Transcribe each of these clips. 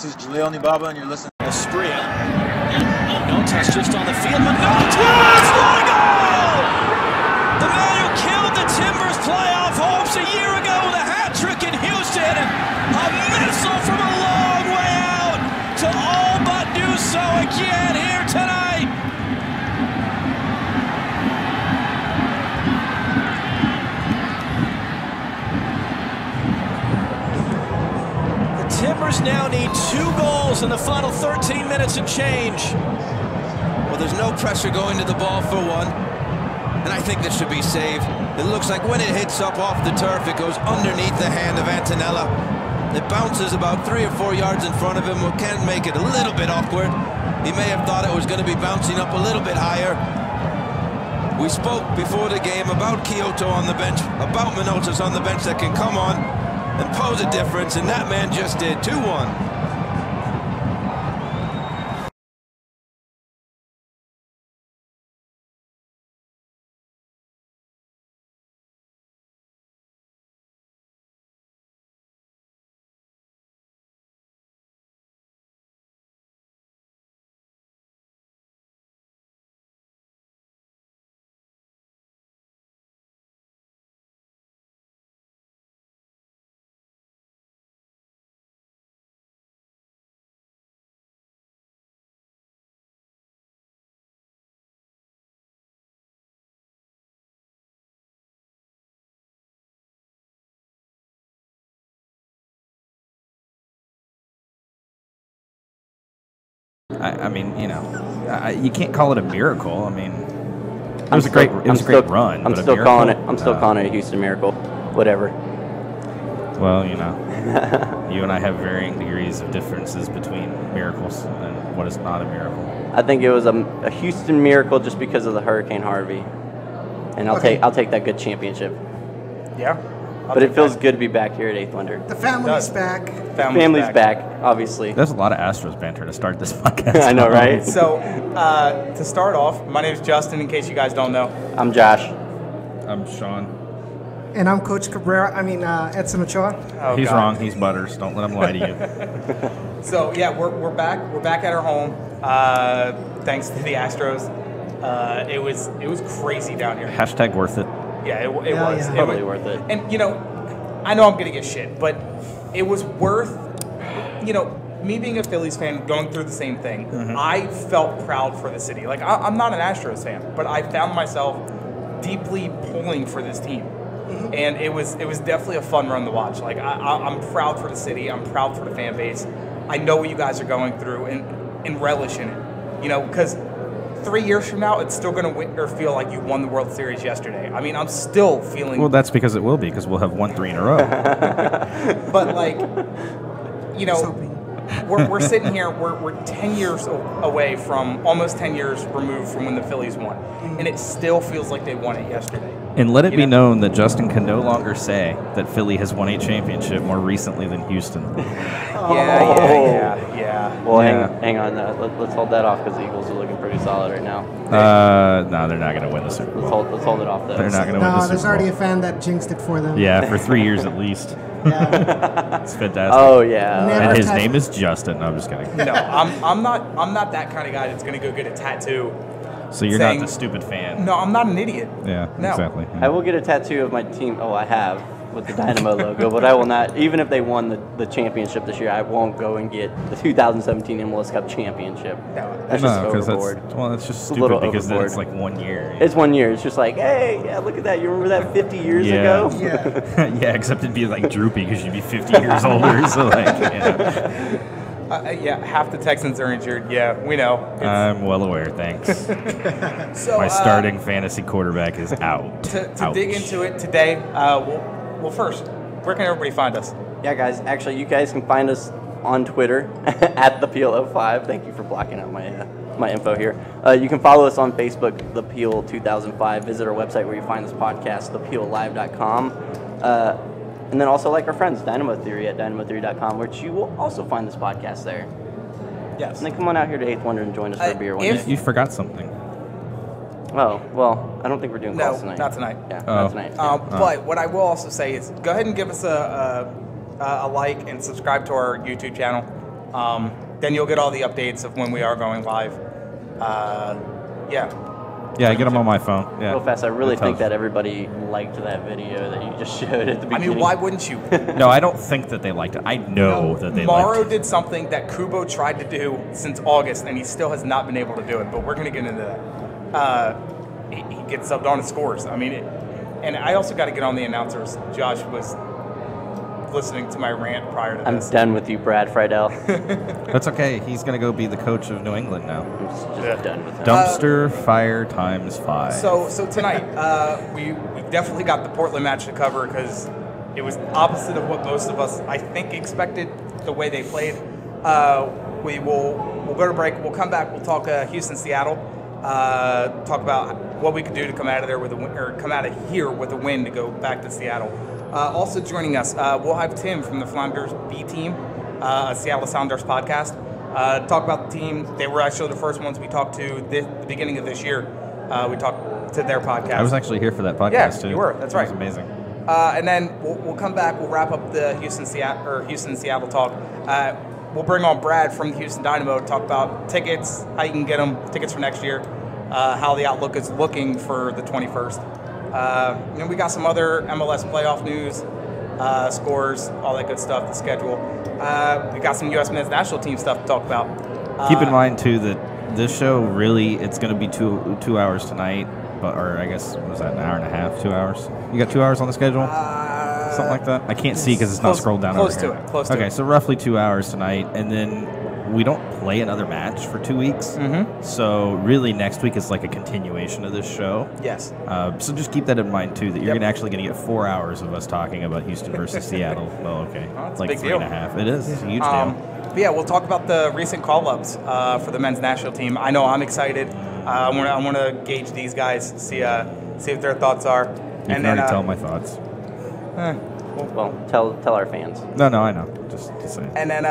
This is Jaleel Nibaba, and you're listening to Espria. No touch just on the field, but no touch! What a goal! The man who killed the Timbers playoff hopes a year ago with a hat trick in Houston. A missile from a long way out to all but do so again here tonight. Timbers now need 2 goals in the final 13 minutes and change. Well, there's no pressure going to the ball for one, and I think this should be saved. It looks like when it hits up off the turf, it goes underneath the hand of Antonella. It bounces about 3 or 4 yards in front of him, which can make it a little bit awkward. He may have thought it was going to be bouncing up a little bit higher. We spoke before the game about Kyoto on the bench, about Minotas on the bench that can come on and pose a difference, and that man just did. 2-1. I mean, you know, you can't call it a miracle. I mean, it was a great run. I'm still calling it a Houston miracle. Whatever. Well, you know, you and I have varying degrees of differences between miracles and what is not a miracle. I think it was a Houston miracle just because of the Hurricane Harvey, and I'll take that good championship. Yeah. But it feels good to be back here at 8th Wonder. The family's back. Family's back, obviously. There's a lot of Astros banter to start this podcast. I know, right? So, to start off, my name is Justin, in case you guys don't know. I'm Josh. I'm Sean. And I'm Coach Cabrera. Edson Ochoa. Oh, He's God. wrong. He's Butters. Don't let him lie to you. So, yeah, we're back. We're back at our home, thanks to the Astros. It was crazy down here. Hashtag worth it. Yeah, it was. Yeah. Totally worth it. And, you know, I know I'm going to get shit, but it was worth, you know, me being a Phillies fan, going through the same thing. Mm-hmm. I felt proud for the city. Like, I'm not an Astros fan, but I found myself deeply pulling for this team. Mm-hmm. And it was definitely a fun run to watch. Like, I'm proud for the city. I'm proud for the fan base. I know what you guys are going through and relish in it. You know, because 3 years from now, it's still going to feel like you won the World Series yesterday. I mean, I'm still feeling... Well, that's because it will be, because we'll have won 3 in a row. But, like, you know, we're sitting here, we're 10 years away from, almost 10 years removed from when the Phillies won. And it still feels like they won it yesterday. And let it be known that Justin can no longer say that Philly has won a championship more recently than Houston. Yeah. Well, hang on. Let's hold that off because the Eagles are looking pretty solid right now. No, they're not going to win the Super Bowl. Let's hold it off, though. They're not going to win the Super Bowl. There's already a fan that jinxed it for them. Yeah, for 3 years at least. Yeah. It's fantastic. Oh, yeah. And his name is Justin. No, I'm just kidding. No, I'm not that kind of guy that's going to go get a tattoo. So you're not the stupid fan. No, I'm not an idiot. Yeah, No. exactly. Yeah. I will get a tattoo of my team. Oh, I have, with the Dynamo logo, but I will not, even if they won the championship this year, I won't go and get the 2017 MLS Cup championship. That's just overboard. It's just stupid because then it's like 1 year. It's 1 year. It's just like, hey, yeah, look at that. You remember that 50 years ago? Yeah. Yeah, except it'd be like droopy because you'd be 50 years older. So like, yeah, half the Texans are injured. Yeah, we know. I'm well aware. Thanks. So, my starting fantasy quarterback is out. To dig into it today, well, first, where can everybody find us? Yeah, guys. Actually, you guys can find us on Twitter at the Peel05. Thank you for blocking out my info here. You can follow us on Facebook, The Peel 2005. Visit our website where you find this podcast, thepeellive.com. And then also like our friends, Dynamo Theory at dynamotheory.com, which you will also find this podcast there. Yes. And then come on out here to 8th Wonder and join us for a beer one day. You forgot something. Oh, well, I don't think we're doing calls tonight. No, not tonight. Yeah, not tonight. But what I will also say is go ahead and give us a like and subscribe to our YouTube channel. Then you'll get all the updates of when we are going live. Yeah, I get them on my phone. Yeah. Real fast, I really think that everybody liked that video that you just showed at the beginning. I mean, why wouldn't you? No, I don't think that they liked it. I know that they liked it. Morrow did something that Kubo tried to do since August, and he still has not been able to do it, but we're going to get into that. He gets subbed on and scores. I mean, and I also got to get on the announcers. Josh was listening to my rant prior to this. I'm done with you, Brad Friedel. That's okay. He's going to go be the coach of New England now. I'm just done with him. Dumpster fire times 5. So tonight, we definitely got the Portland match to cover because it was opposite of what most of us, I think, expected the way they played. We'll go to break. We'll come back. We'll talk Houston, Seattle. Talk about what we could do to come out of there with a win, or come out of here with a win to go back to Seattle. Also joining us, we'll have Tim from the Flounders B Team, a Seattle Sounders podcast. Talk about the team. They were actually the first ones we talked to the beginning of this year. We talked to their podcast. I was actually here for that podcast too. Yeah, you were. That's right. It was amazing. And then we'll come back. We'll wrap up the Houston Seattle talk. We'll bring on Brad from the Houston Dynamo to talk about tickets, how you can get them, tickets for next year, how the outlook is looking for the 21st. We got some other MLS playoff news, scores, all that good stuff, the schedule. We got some U.S. men's national team stuff to talk about. Keep in mind, too, that this show really, it's going to be two hours tonight, or I guess, what was that, an hour and a half, 2 hours? You got 2 hours on the schedule? Something like that? I can't see because it's not scrolled down over here. Close to it. Okay, so roughly 2 hours tonight, and then we don't play another match for 2 weeks. Mm-hmm. So really next week is like a continuation of this show. Yes. So just keep that in mind, too, that you're actually going to get 4 hours of us talking about Houston versus Seattle. Well, okay. It's like a big 3.5. It is. It's a huge deal. But yeah, we'll talk about the recent call-ups for the men's national team. I know I'm excited. I want to gauge these guys, see what their thoughts are. You can already tell my thoughts. Well, tell our fans. No, I know. Just say. And then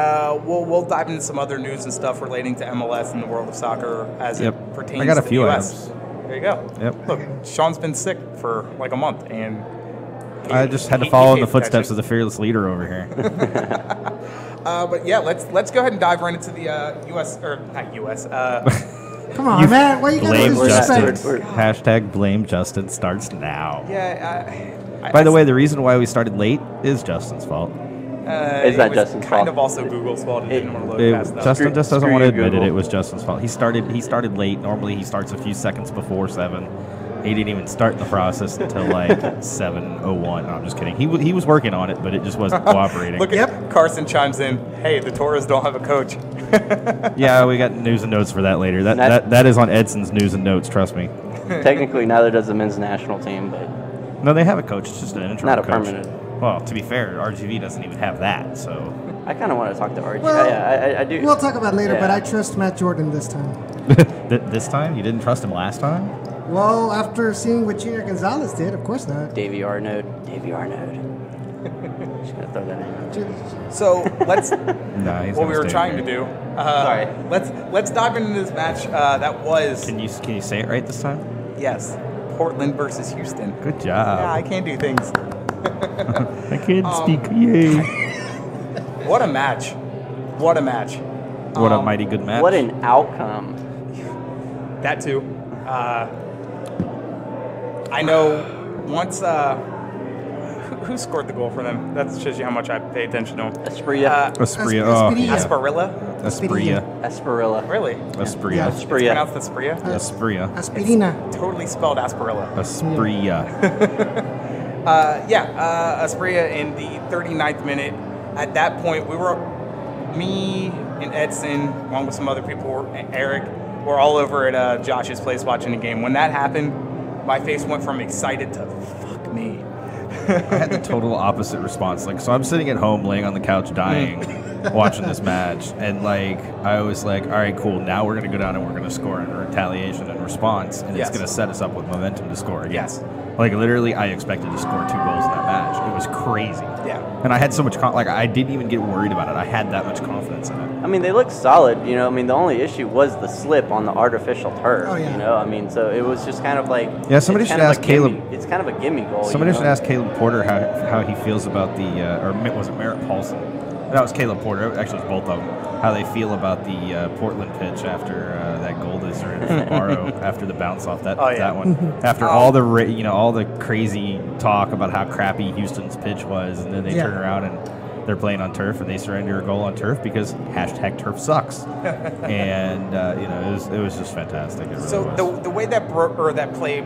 we'll dive into some other news and stuff relating to MLS and the world of soccer as it pertains I got a to few the US. items. There you go. Yep. Look, Sean's been sick for like a month, and I just had to follow in the footsteps of the fearless leader over here. But yeah, let's go ahead and dive right into the not US. Come on, man. Why you got Blame to Justin. disrespect? Hashtag blame Justin starts now. Yeah. By the way, the reason why we started late is Justin's fault. It's not Justin's fault. Kind of also Google's fault. It didn't want to load fast enough. Justin just doesn't want to admit Google. it was Justin's fault. He started late. Normally he starts a few seconds before 7. He didn't even start the process until like 7:01. No, I'm just kidding. He was working on it, but it just wasn't cooperating. Look at Carson chimes in. Hey, the Toros don't have a coach. Yeah, we got news and notes for that later. That is on Edson's news and notes. Trust me. Technically, neither does the men's national team, but No, they have a coach. It's just an interim not a coach. permanent. Well, to be fair, RGV doesn't even have that. So I kind of want to talk to RG. Well, I do. We'll talk about it later, but Yeah. I trust Matt Jordan this time. this time you didn't trust him last time. Well, after seeing what Junior Gonzalez did, of course not. Davey Arnaud. Just gonna throw that in. So let's. No, he's what gonna we were stay trying to here. do. Sorry. Let's dive into this match. That was Can you say it right this time? yes, Portland versus Houston. Good job. Yeah, I can't do things. I can't speak. Yay. What a match! What a match! What a mighty good match. What an outcome. That too. I know once. Who scored the goal for them? That shows you how much I pay attention to them. Asprilla. Asprilla. Oh, Asprilla. yeah. Asparilla? Asprilla. Asparilla. Really? Asprilla. Yeah. It's Asprilla. pronounced Aspria? Asprilla. Aspirina. Totally spelled Asparilla. Asprilla. Aspria in the 39th minute. At that point, me and Edson, along with some other people, Eric, were all over at Josh's place watching the game. When that happened, my face went from excited to fuck me. I had the total opposite response. So I'm sitting at home, laying on the couch, dying, watching this match, and I was like, all right, cool. Now we're gonna go down and we're gonna score in retaliation and response, and Yes. it's gonna set us up with momentum to score again. Yes. Literally, I expected to score 2 goals in that match. It was crazy. Yeah. And I had so much I didn't even get worried about it. I had that much confidence in it. I mean, they look solid. The only issue was the slip on the artificial turf. Oh, yeah. So it was just kind of like. Yeah, somebody it's should kind of ask a gimme- Caleb- It's kind of a gimme goal. Somebody should ask Caleb Porter how he feels about the or was it Merritt Paulson? That was Caleb Porter. Actually, it was both of them. How they feel about the Portland pitch after that goal they started from Morrow after the bounce off that one. After all the all the crazy talk about how crappy Houston's pitch was, and then they turn around and they're playing on turf and they surrender a goal on turf because #turf sucks. And it was just fantastic. It really So was. the way that play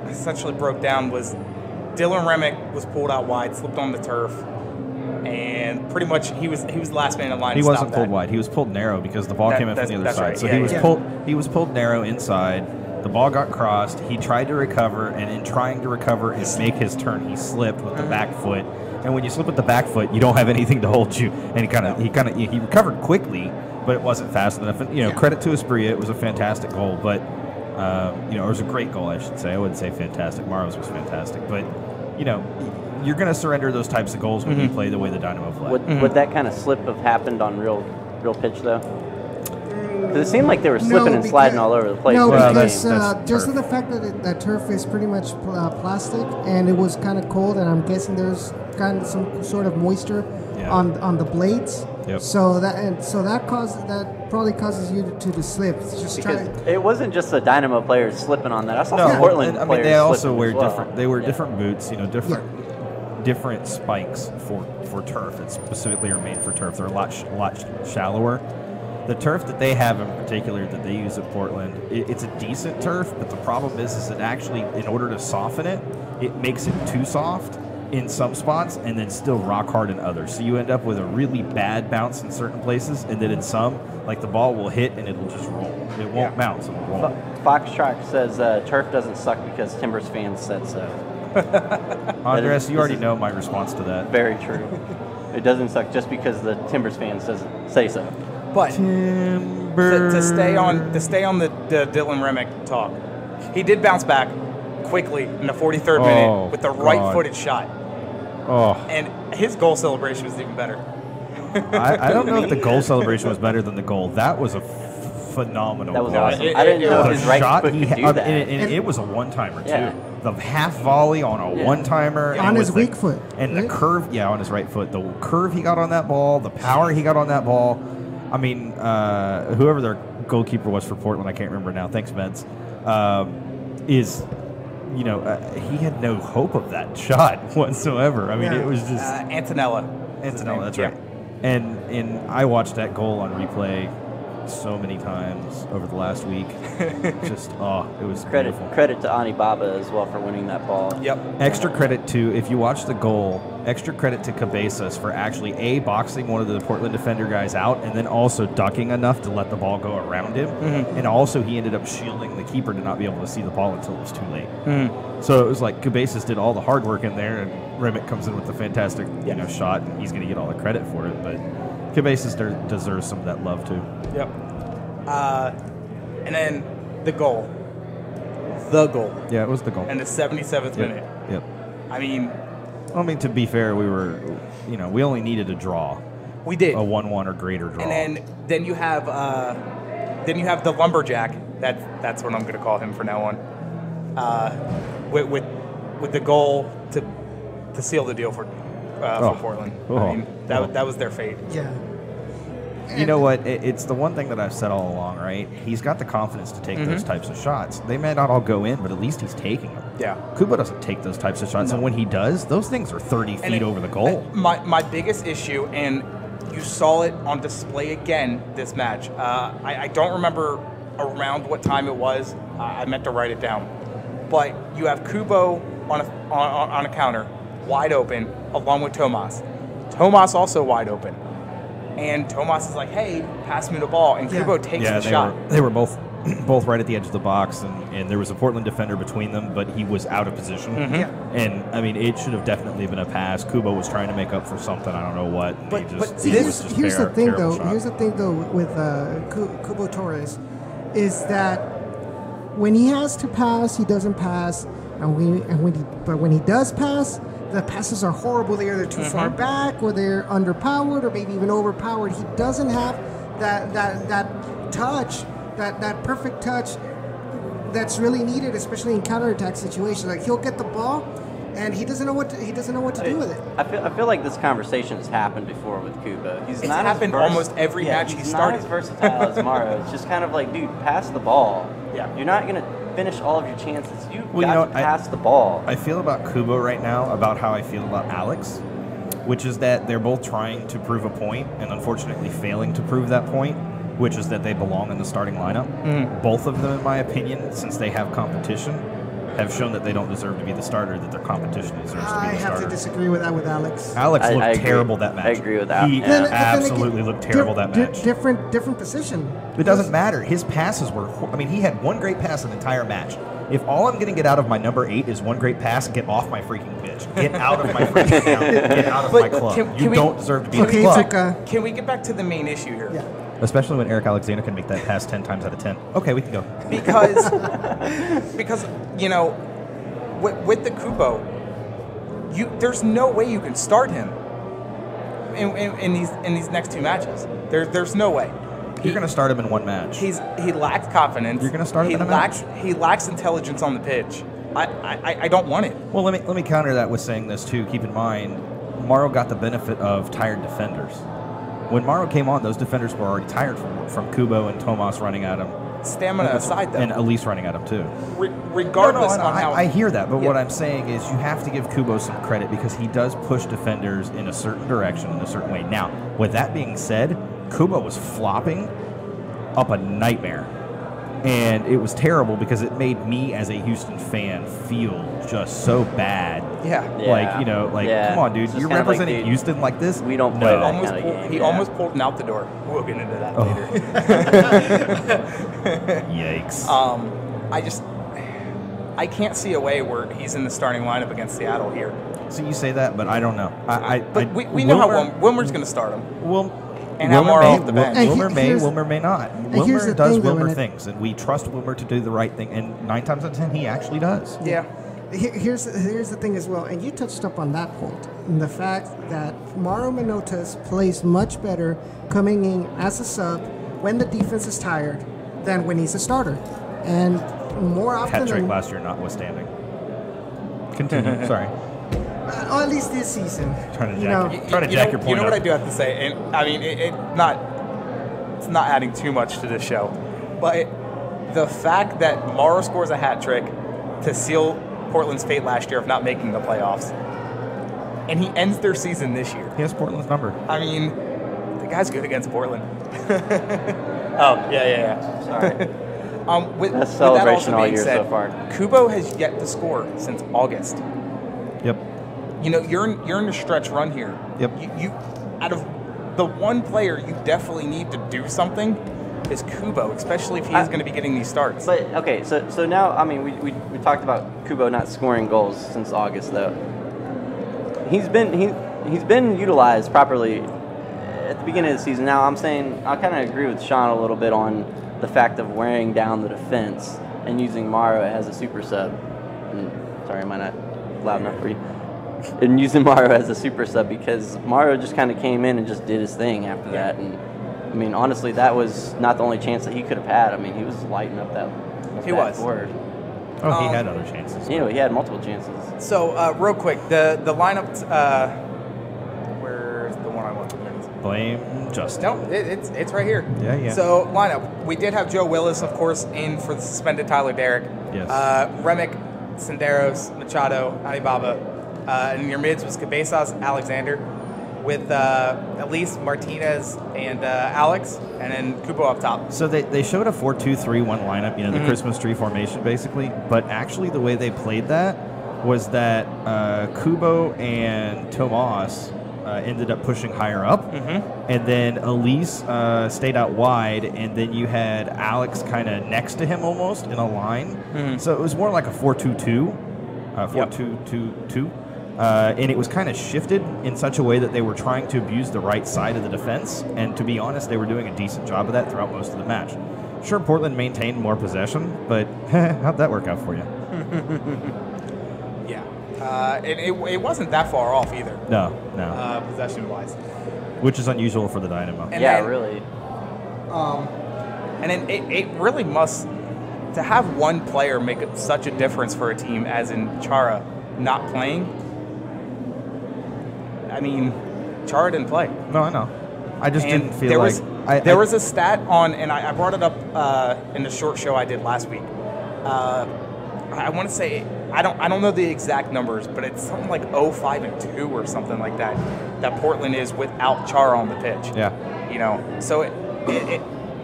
essentially broke down was Dylan Remick was pulled out wide, slipped on the turf, and pretty much he was the last man in line. He to wasn't stop pulled that. wide. He was pulled narrow because the ball came in from the other side. Right. So Yeah, he was pulled narrow inside. The ball got crossed. He tried to recover, and in trying to recover and make his turn, he slipped with the back foot. And when you slip with the back foot, you don't have anything to hold you. And he recovered quickly, but it wasn't fast enough. And credit to Espria, it was a fantastic goal. But it was a great goal, I should say. I wouldn't say fantastic. Morrow's was fantastic, but you're going to surrender those types of goals when you play the way the Dynamo play. Would that kind of slip have happened on real pitch, though? Because it seemed like they were slipping and sliding all over the place. No, during the because game. just the fact that that turf is pretty much plastic, and it was kind of cold, and I'm guessing there's kind of some sort of moisture on the blades. Yep. So that probably causes you to slip. Just it wasn't just the Dynamo players slipping on that. I saw some Portland players. I mean, they also slipping wear as well. different. They wear different boots. Different spikes for turf. It's specifically are made for turf. They're a lot shallower. The turf that they have in particular that they use at Portland, it's a decent turf, but the problem is it actually, in order to soften it, it makes it too soft in some spots and then still rock hard in others. So you end up with a really bad bounce in certain places, and then in some, like the ball will hit and it'll just roll. It won't bounce, it'll roll. Foxtrot says turf doesn't suck because Timbers fans said so. Andres, you already know my response to that. Very true. It doesn't suck just because the Timbers fans doesn't say so. But to stay on the Dylan Remick talk, he did bounce back quickly in the 43rd minute with the right-footed shot. Oh. And his goal celebration was even better. I don't know if the goal celebration was better than the goal. That was a phenomenal That was goal. awesome. I didn't know his right shot foot he could do that. And it was a one-timer, too. Yeah. The half volley on a one-timer. on his weak foot. And the curve, on his right foot. The curve he got on that ball, the power he got on that ball. I mean, whoever their goalkeeper was for Portland, I can't remember now. Thanks, Meds. He had no hope of that shot whatsoever. I mean, it was just Antonella, that's right. And I watched that goal on replay so many times over the last week. Just it was beautiful. Credit to Ani Baba as well for winning that ball. Yep. Extra credit to, if you watch the goal, extra credit to Cabezas for actually boxing one of the Portland defender guys out, and then also ducking enough to let the ball go around him. And also he ended up shielding the keeper to not be able to see the ball until it was too late. So it was like Cabezas did all the hard work in there, and Remick comes in with a fantastic shot, and he's going to get all the credit for it. But Cabezas deserves some of that love too. Yep. And then the goal. The goal. Yeah, it was the goal. And the 77th minute. Yep. I mean, to be fair, we only needed a draw. We did. A 1-1 or greater draw. And then you have the lumberjack. That's what I'm going to call him from now on. With the goal to seal the deal for Portland. I mean, that was their fate. Yeah. You know what? It's the one thing that I've said all along, right? He's got the confidence to take those types of shots. They may not all go in, but at least he's taking them. Yeah. Kubo doesn't take those types of shots, and when he does, those things are 30 feet over the goal. My biggest issue, and you saw it on display again this match. I don't remember around what time it was. I meant to write it down. But you have Kubo on a counter, wide open, along with Tomas. Tomas also wide open. And Tomas is like, hey, pass me the ball. And Kubo takes the shot. They were both right at the edge of the box, and there was a Portland defender between them, but he was out of position. And, I mean, it should have definitely been a pass. Kubo was trying to make up for something, I don't know what. Here's the thing, though, with Kubo Torres, is that when he has to pass, he doesn't pass. But when he does pass, the passes are horrible. They're too far back, or they're underpowered, or maybe even overpowered. He doesn't have that touch, that perfect touch that's really needed, especially in counterattack situations. Like, he'll get the ball, and he doesn't know what to do with it. I feel like this conversation has happened before with Kubo. It's not happened almost every match he started. He's not as versatile as Morrow. It's just kind of like, dude, pass the ball. Yeah. You're not gonna finish all of your chances. Got to pass the ball. I feel about Kubo right now about how I feel about Alex, which is that they're both trying to prove a point and unfortunately failing to prove that point, which is that they belong in the starting lineup. Both of them, in my opinion, since they have competition, have shown that they don't deserve to be the starter, that their competition deserves to be the starter. I have to disagree with that with Alex. Alex looked terrible that match. I agree with that. He absolutely looked terrible that match. Different position. It doesn't matter. His passes were... I mean, he had one great pass in the entire match. If all I'm going to get out of my number 8 is one great pass, get off my freaking pitch. Get out of my freaking town. Get out of my club. You don't deserve to be in the club. Can we get back to the main issue here? Yeah. Especially when Eric Alexander can make that pass 10 times out of 10. Okay, we can go. Because you know, with the Kubo, there's no way you can start him in these next 2 matches. There's no way. You're going to start him in one match. He lacks confidence. You're going to start him in a match. He lacks intelligence on the pitch. I don't want it. Well, let me counter that with saying this too. Keep in mind, Morrow got the benefit of tired defenders. When Morrow came on, those defenders were already tired from Kubo and Tomas running at him. Stamina aside, though. And Elise running at him, too. Regardless on how... I hear that, but what I'm saying is you have to give Kubo some credit because he does push defenders in a certain direction, in a certain way. Now, with that being said, Kubo was flopping up a nightmare. And it was terrible because it made me, as a Houston fan, feel just so bad. Yeah. Come on, dude. You're representing Houston like this? We don't play that kind of game. He almost pulled him out the door. We'll get into that later. Yikes. I can't see a way where he's in the starting lineup against Seattle here. So you say that, but I don't know. We know how Wilmer's going to start him. And Wilmer Wilmer may, off the bench. Wilmer may not. Wilmer does Wilmer things, and we trust Wilmer to do the right thing, and 9 times out of 10, he actually does. Yeah. Here's the thing as well, and you touched up on that point, and the fact that Mauro Manotas plays much better coming in as a sub when the defense is tired than when he's a starter. And more often Hat trick last year notwithstanding. Continue, sorry. Or at least this season. Trying to jack your point up. You know what I do have to say, and I mean, it's not adding too much to this show, but the fact that Morrow scores a hat trick to seal Portland's fate last year of not making the playoffs, and he ends their season this year. He has Portland's number. I mean, the guy's good against Portland. Yeah. Sorry. That's celebration all year so far. Kubo has yet to score since August. Yep. You know, you're in a stretch run here. Yep. You out of the one player you definitely need to do something is Kubo, especially if he is going to be getting these starts. But okay, so now I mean we talked about Kubo not scoring goals since August though. He's been utilized properly at the beginning of the season. Now I'm saying I kind of agree with Sean a little bit on the fact of wearing down the defense and using Morrow as a super sub. Sorry, am I not loud enough for you? And using Morrow as a super sub because Morrow just kind of came in and just did his thing after that. And I mean, honestly, that was not the only chance that he could have had. I mean, he was lighting up that. He was. Forward. Oh, he had other chances. You know, he had multiple chances. So, real quick, the lineup. Where's the one I want? Blame Justin. No, it's right here. Yeah. So lineup, we did have Joe Willis, of course, in for the suspended Tyler Derrick. Yes. Remick, Senderos, Machado, Alibaba. And in your mids was Cabezas, Alexander, with Elise, Martinez, and Alex, and then Kubo up top. So they showed a 4-2-3-1 lineup, you know, the Christmas tree formation basically. But actually the way they played that was that Kubo and Tomas ended up pushing higher up. And then Elise stayed out wide, and then you had Alex kind of next to him almost in a line. So it was more like a 4-2-2, 4-2-2-2. And it was kind of shifted in such a way that they were trying to abuse the right side of the defense. And to be honest, they were doing a decent job of that throughout most of the match. Sure, Portland maintained more possession, but how'd that work out for you? It wasn't that far off either. No. Possession-wise. Which is unusual for the Dynamo. Really. And then it really must, to have one player make such a difference for a team as in Chara, not playing, I mean, Chara didn't play. No, I know. I just didn't feel there was a stat on, and I brought it up in the short show I did last week. I want to say, I don't know the exact numbers, but it's something like 5-2 or something like that. That Portland is without Chara on the pitch. Yeah. You know, so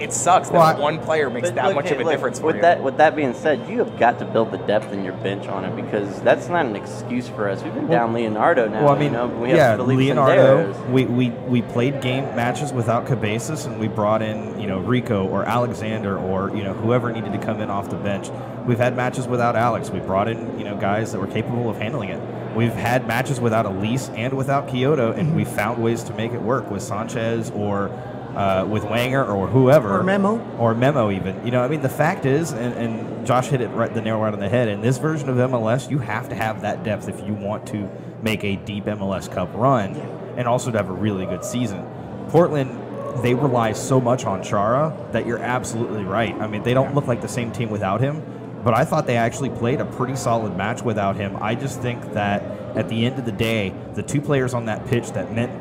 it sucks that one player makes that much of a difference for you. With that being said, you have got to build the depth in your bench on it, because that's not an excuse for us. We've been down Leonardo now. Well, I mean, we have Leonardo. We played game matches without Cabezas, and we brought in Rico or Alexander or whoever needed to come in off the bench. We've had matches without Alex. We brought in guys that were capable of handling it. We've had matches without Elise and without Kyoto, and we found ways to make it work with Sanchez or with Wanger or whoever. Or Memo even. I mean, the fact is, and Josh hit the nail right on the head, in this version of MLS, you have to have that depth if you want to make a deep MLS Cup run and also to have a really good season. Portland, they rely so much on Chara that you're absolutely right. I mean, they don't look like the same team without him, but I thought they actually played a pretty solid match without him. I just think that at the end of the day, the two players on that pitch that meant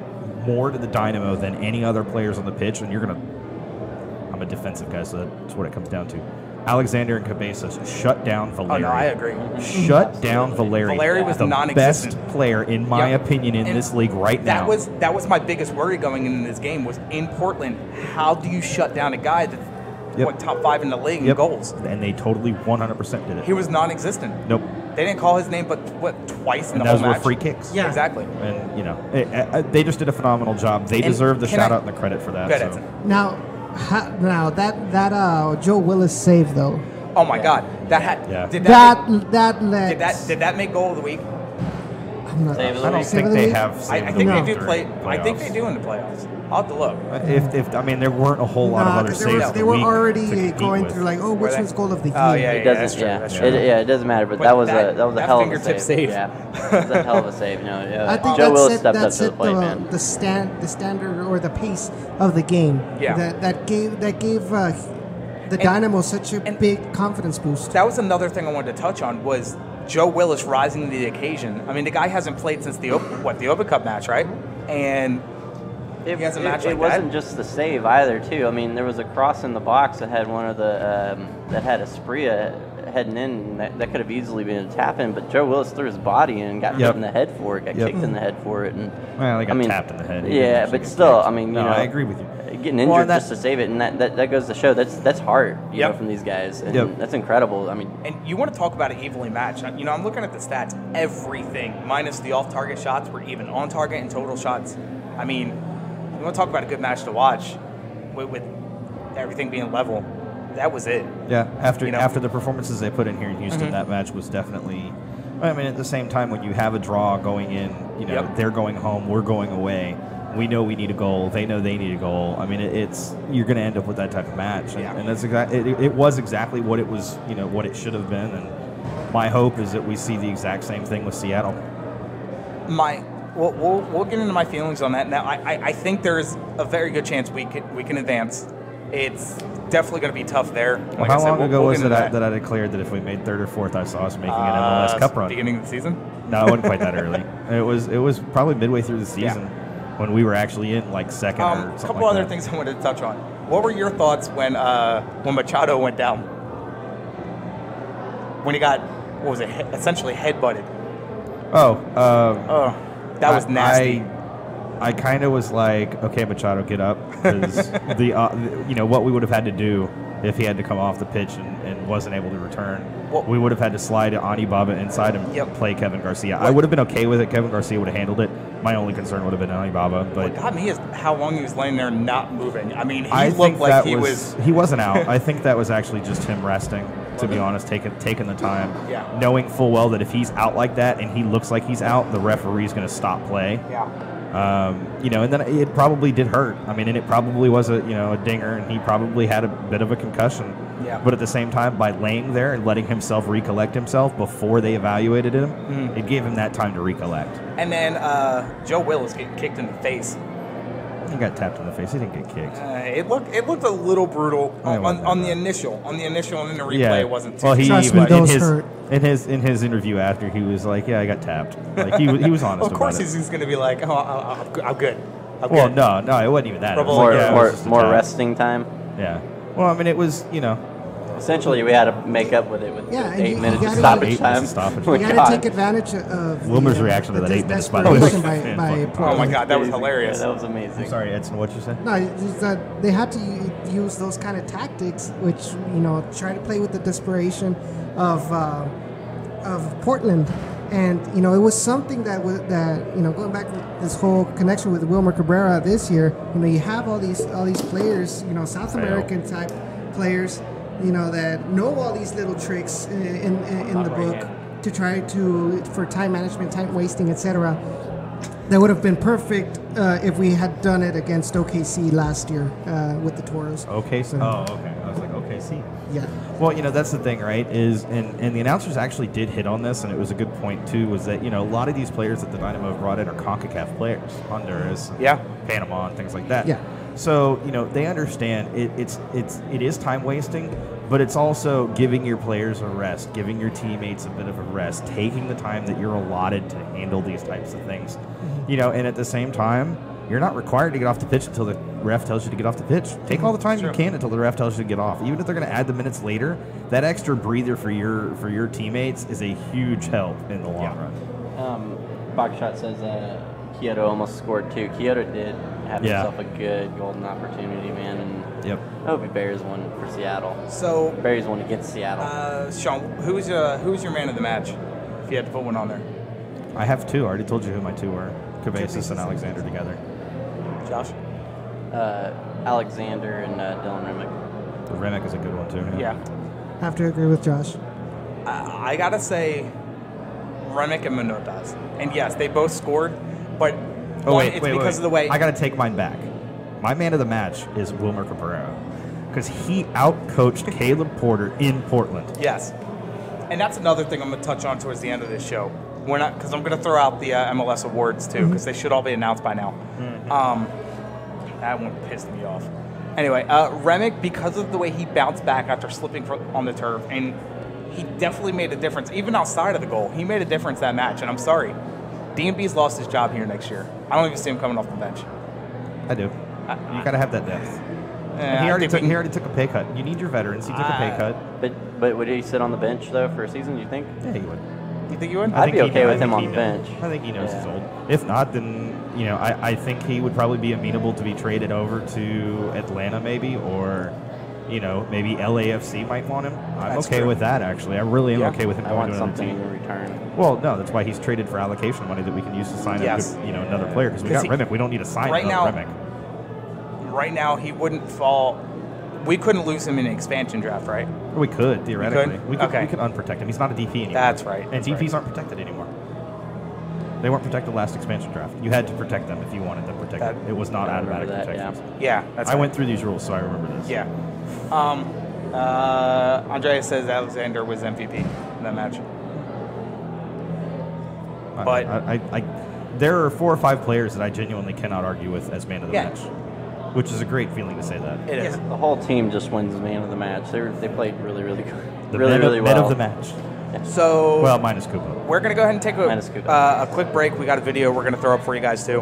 more to the Dynamo than any other players on the pitch, and I'm a defensive guy, so that's what it comes down to. Alexander and Cabezas shut down Valeri. Oh, no, I agree. Shut down Valeri. Valeri was the non-existent. best player, in my opinion, in this league right now. That was my biggest worry going into this game, was in Portland, how do you shut down a guy that's top 5 in the league in goals? And they totally 100% did it. He was non-existent. Nope. They didn't call his name, but twice in the whole match? And those were free kicks. Yeah, exactly. And they just did a phenomenal job. They deserve the shout out and the credit for that. Good, Now that Joe Willis save though. Oh my God! Did that make goal of the week? I don't think they have. I think they do play. I think they do in the playoffs. I'll have to look. If I mean, there weren't a whole lot of other saves. They were already going through which one's goal of the game? Oh yeah, it doesn't. That's true. It doesn't matter. But that was a hell of a save. Yeah, it was a hell of a save. I think Joe Willis stepped up to the plate, man. The standard or the pace of the game. Yeah. That gave the Dynamo such a big confidence boost. That was another thing I wanted to touch on, was Joe Willis rising to the occasion. I mean, the guy hasn't played since the Open Cup match, right? And it wasn't just the save either, too. I mean, there was a cross in the box that had one of the that had Asprilla heading in. That could have easily been a tap in, but Joe Willis threw his body in and got hit in the head for it. Got kicked in the head for it, and they got tapped in the head. Yeah, but still, I mean, I agree with you. Getting injured just to save it, and that goes to show that's hard, you know, from these guys, and that's incredible. I mean, and you want to talk about an evenly matched. I'm looking at the stats. Everything minus the off-target shots were even on target and total shots. I mean, you want to talk about a good match to watch with everything being level. That was it. Yeah, after the performances they put in here in Houston, that match was definitely. I mean, at the same time, when you have a draw going in, they're going home, we're going away. We know we need a goal. They know they need a goal. I mean, you're going to end up with that type of match, and that's it was exactly what it was. What it should have been. And my hope is that we see the exact same thing with Seattle. We'll get into my feelings on that now. I think there's a very good chance we can advance. It's definitely going to be tough there. Like how long ago was it that I declared that if we made 3rd or 4th, I saw us making an MLS Cup run? Beginning of the season? No, it wasn't quite that early. It was probably midway through the season. Yeah. When we were actually in second or something. A couple other things I wanted to touch on. What were your thoughts when Machado went down? When he got, essentially headbutted? That was nasty. I kind of was like, okay, Machado, get up, because what we would have had to do if he had to come off the pitch and wasn't able to return. We would have had to slide Ani Baba inside and play Kevin Garcia. I would have been okay with it. Kevin Garcia would have handled it. My only concern would have been Ani Baba. But what got me is how long he was laying there not moving. I mean, he looked like he was... He wasn't out. I think that was actually just him resting, to be honest, taking the time. Yeah. Knowing full well that if he's out like that and he looks like he's out, the referee's going to stop play. Yeah. And then it probably did hurt. I mean, and it probably was a dinger, and he probably had a bit of a concussion. Yeah. But at the same time, by laying there and letting himself recollect himself before they evaluated him, it gave him that time to recollect. And then Joe Willis getting kicked in the face. He got tapped in the face. He didn't get kicked. It looked a little brutal on the initial, and then the replay it wasn't too. Well, Trust me, those hurt. In his interview after, he was like, "Yeah, I got tapped." Like he was honest. Of course, about it. he's going to be like, "Oh, I'm good." Well, no, it wasn't even that. It was More like, resting time. Yeah. Well, I mean, it was, Essentially, we had to make up with it with Yeah, 8 minutes of gotta- stoppage time. You got to take advantage of Wilmer's reaction to that 8 minutes, by the way. desperation by Oh my Portland. God, that was hilarious. Yeah, that was amazing. I'm sorry, Edson, what'd you say? No, it's just that they had to use those kind of tactics, which try to play with the desperation of Portland, and it was something that going back to this whole connection with Wilmer Cabrera this year. You have all these players, South American type players, that know all these little tricks in the book to try for time management, time wasting, etc. That would have been perfect if we had done it against OKC last year with the Toros. OKC? Oh, okay. I was like, OKC. Yeah. Well, that's the thing, right? And the announcers actually did hit on this, and it was a good point too. Was that a lot of these players that the Dynamo have brought in are CONCACAF players, Honduras, Panama, and things like that. Yeah. So they understand it is time wasting, but it's also giving your players a rest, giving your teammates a bit of a rest, taking the time that you're allotted to handle these types of things. And at the same time, you're not required to get off the pitch until the ref tells you to get off the pitch. Take all the time you can until the ref tells you to get off. Even if they're going to add the minutes later, that extra breather for your teammates is a huge help in the long run. Boxshot says Kyoto almost scored too. Kyoto did have himself a good golden opportunity, man. And I hope he bears one for Seattle. So bears one against Seattle. Sean, who's your man of the match? If you had to put one on there. I have two. I already told you who my two were. Cabezas and Alexander together. Josh? Alexander and Dylan Remick. Remick is a good one too. Yeah. I have to agree with Josh. I gotta say, Remick and Manotas. And yes, they both scored, but it's because of the way. I gotta take mine back. My man of the match is Wilmer Cabrera, because he outcoached Caleb Porter in Portland. Yes. And that's another thing I'm going to touch on towards the end of this show. We're not, because I'm going to throw out the MLS awards too, because they should all be announced by now. That one pissed me off. Anyway, Remick, because of the way he bounced back after slipping on the turf, and he definitely made a difference, even outside of the goal. He made a difference that match, and I'm sorry. DMB's lost his job here next year. I don't even see him coming off the bench. I do. You got to have that depth. And he already took a pay cut. You need your veterans. He took a pay cut. But would he sit on the bench though for a season? You think? Yeah, he would. You think he would? I'd be okay with him on the bench. I think he knows he's old. If not, then I think he would probably be amenable to be traded over to Atlanta, maybe, or maybe LAFC might want him. I'm okay with that, actually. I really am okay with him going to another team. In return. Well, no, that's why he's traded for allocation money that we can use to sign another player, because we got Remick. We don't need to sign another Remick. Right now, he wouldn't fall. We couldn't lose him in an expansion draft, right? We could, theoretically. We could okay. unprotect him. He's not a DP anymore. That's right. And DPs aren't protected anymore. They weren't protected last expansion draft. You had to protect them if you wanted them protected. It was not automatic protection. Yeah, that's I went through these rules, so I remember this. Yeah. Andrea says Alexander was MVP in that match. But there are 4 or 5 players that I genuinely cannot argue with as man of the match, which is a great feeling to say that. It is. The whole team just wins man of the match. They played really, really good. The really well. Men of the match. So, well, minus Kubo. We're going to go ahead and take a quick break. We got a video we're going to throw up for you guys, too.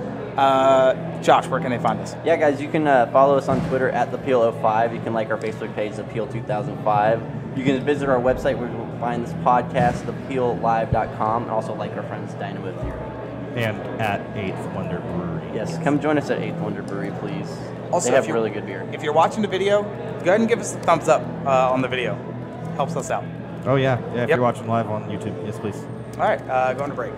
Josh, where can they find us? Yeah, guys, you can follow us on Twitter at ThePeel05. You can like our Facebook page, ThePeel2005. You can visit our website where you will find this podcast, ThePeelLive.com, and also like our friends Dynamo Theory. And at 8th Wonder Brewery. Yes, come join us at 8th Wonder Brewery, please. Also, they have really good beer. If you're watching the video, go ahead and give us a thumbs up on the video. Helps us out. Oh, yeah. If you're watching live on YouTube, yes, please. All right, going to break.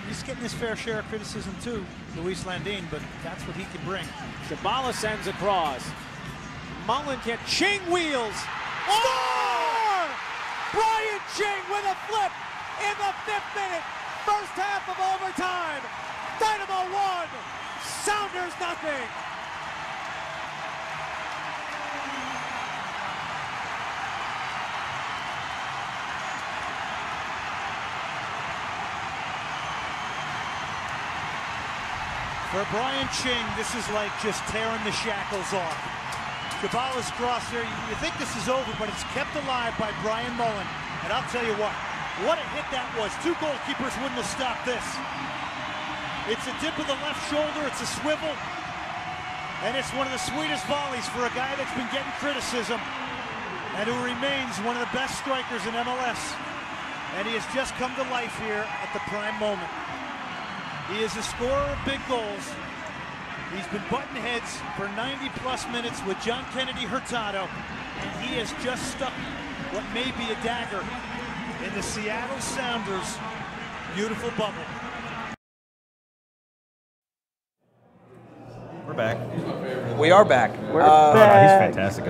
He's getting his fair share of criticism, too, Luis Landin, but that's what he can bring. Shabala sends across. Mullen can Ching wheels. Score! Brian Ching with a flip in the 5th minute. First half of overtime. Dynamo 1, Sounders nothing. For Brian Ching, this is like just tearing the shackles off. Jabala's cross there. You think this is over, but it's kept alive by Brian Mullen. And I'll tell you what a hit that was. Two goalkeepers wouldn't have stopped this. It's a dip of the left shoulder. It's a swivel. And it's one of the sweetest volleys for a guy that's been getting criticism and who remains one of the best strikers in MLS. And he has just come to life here at the prime moment. He is a scorer of big goals. He's been butting heads for 90-plus minutes with John Kennedy Hurtado, and he has just stuck what may be a dagger in the Seattle Sounders' beautiful bubble. We're back. We are back. We're back. He's fantastic,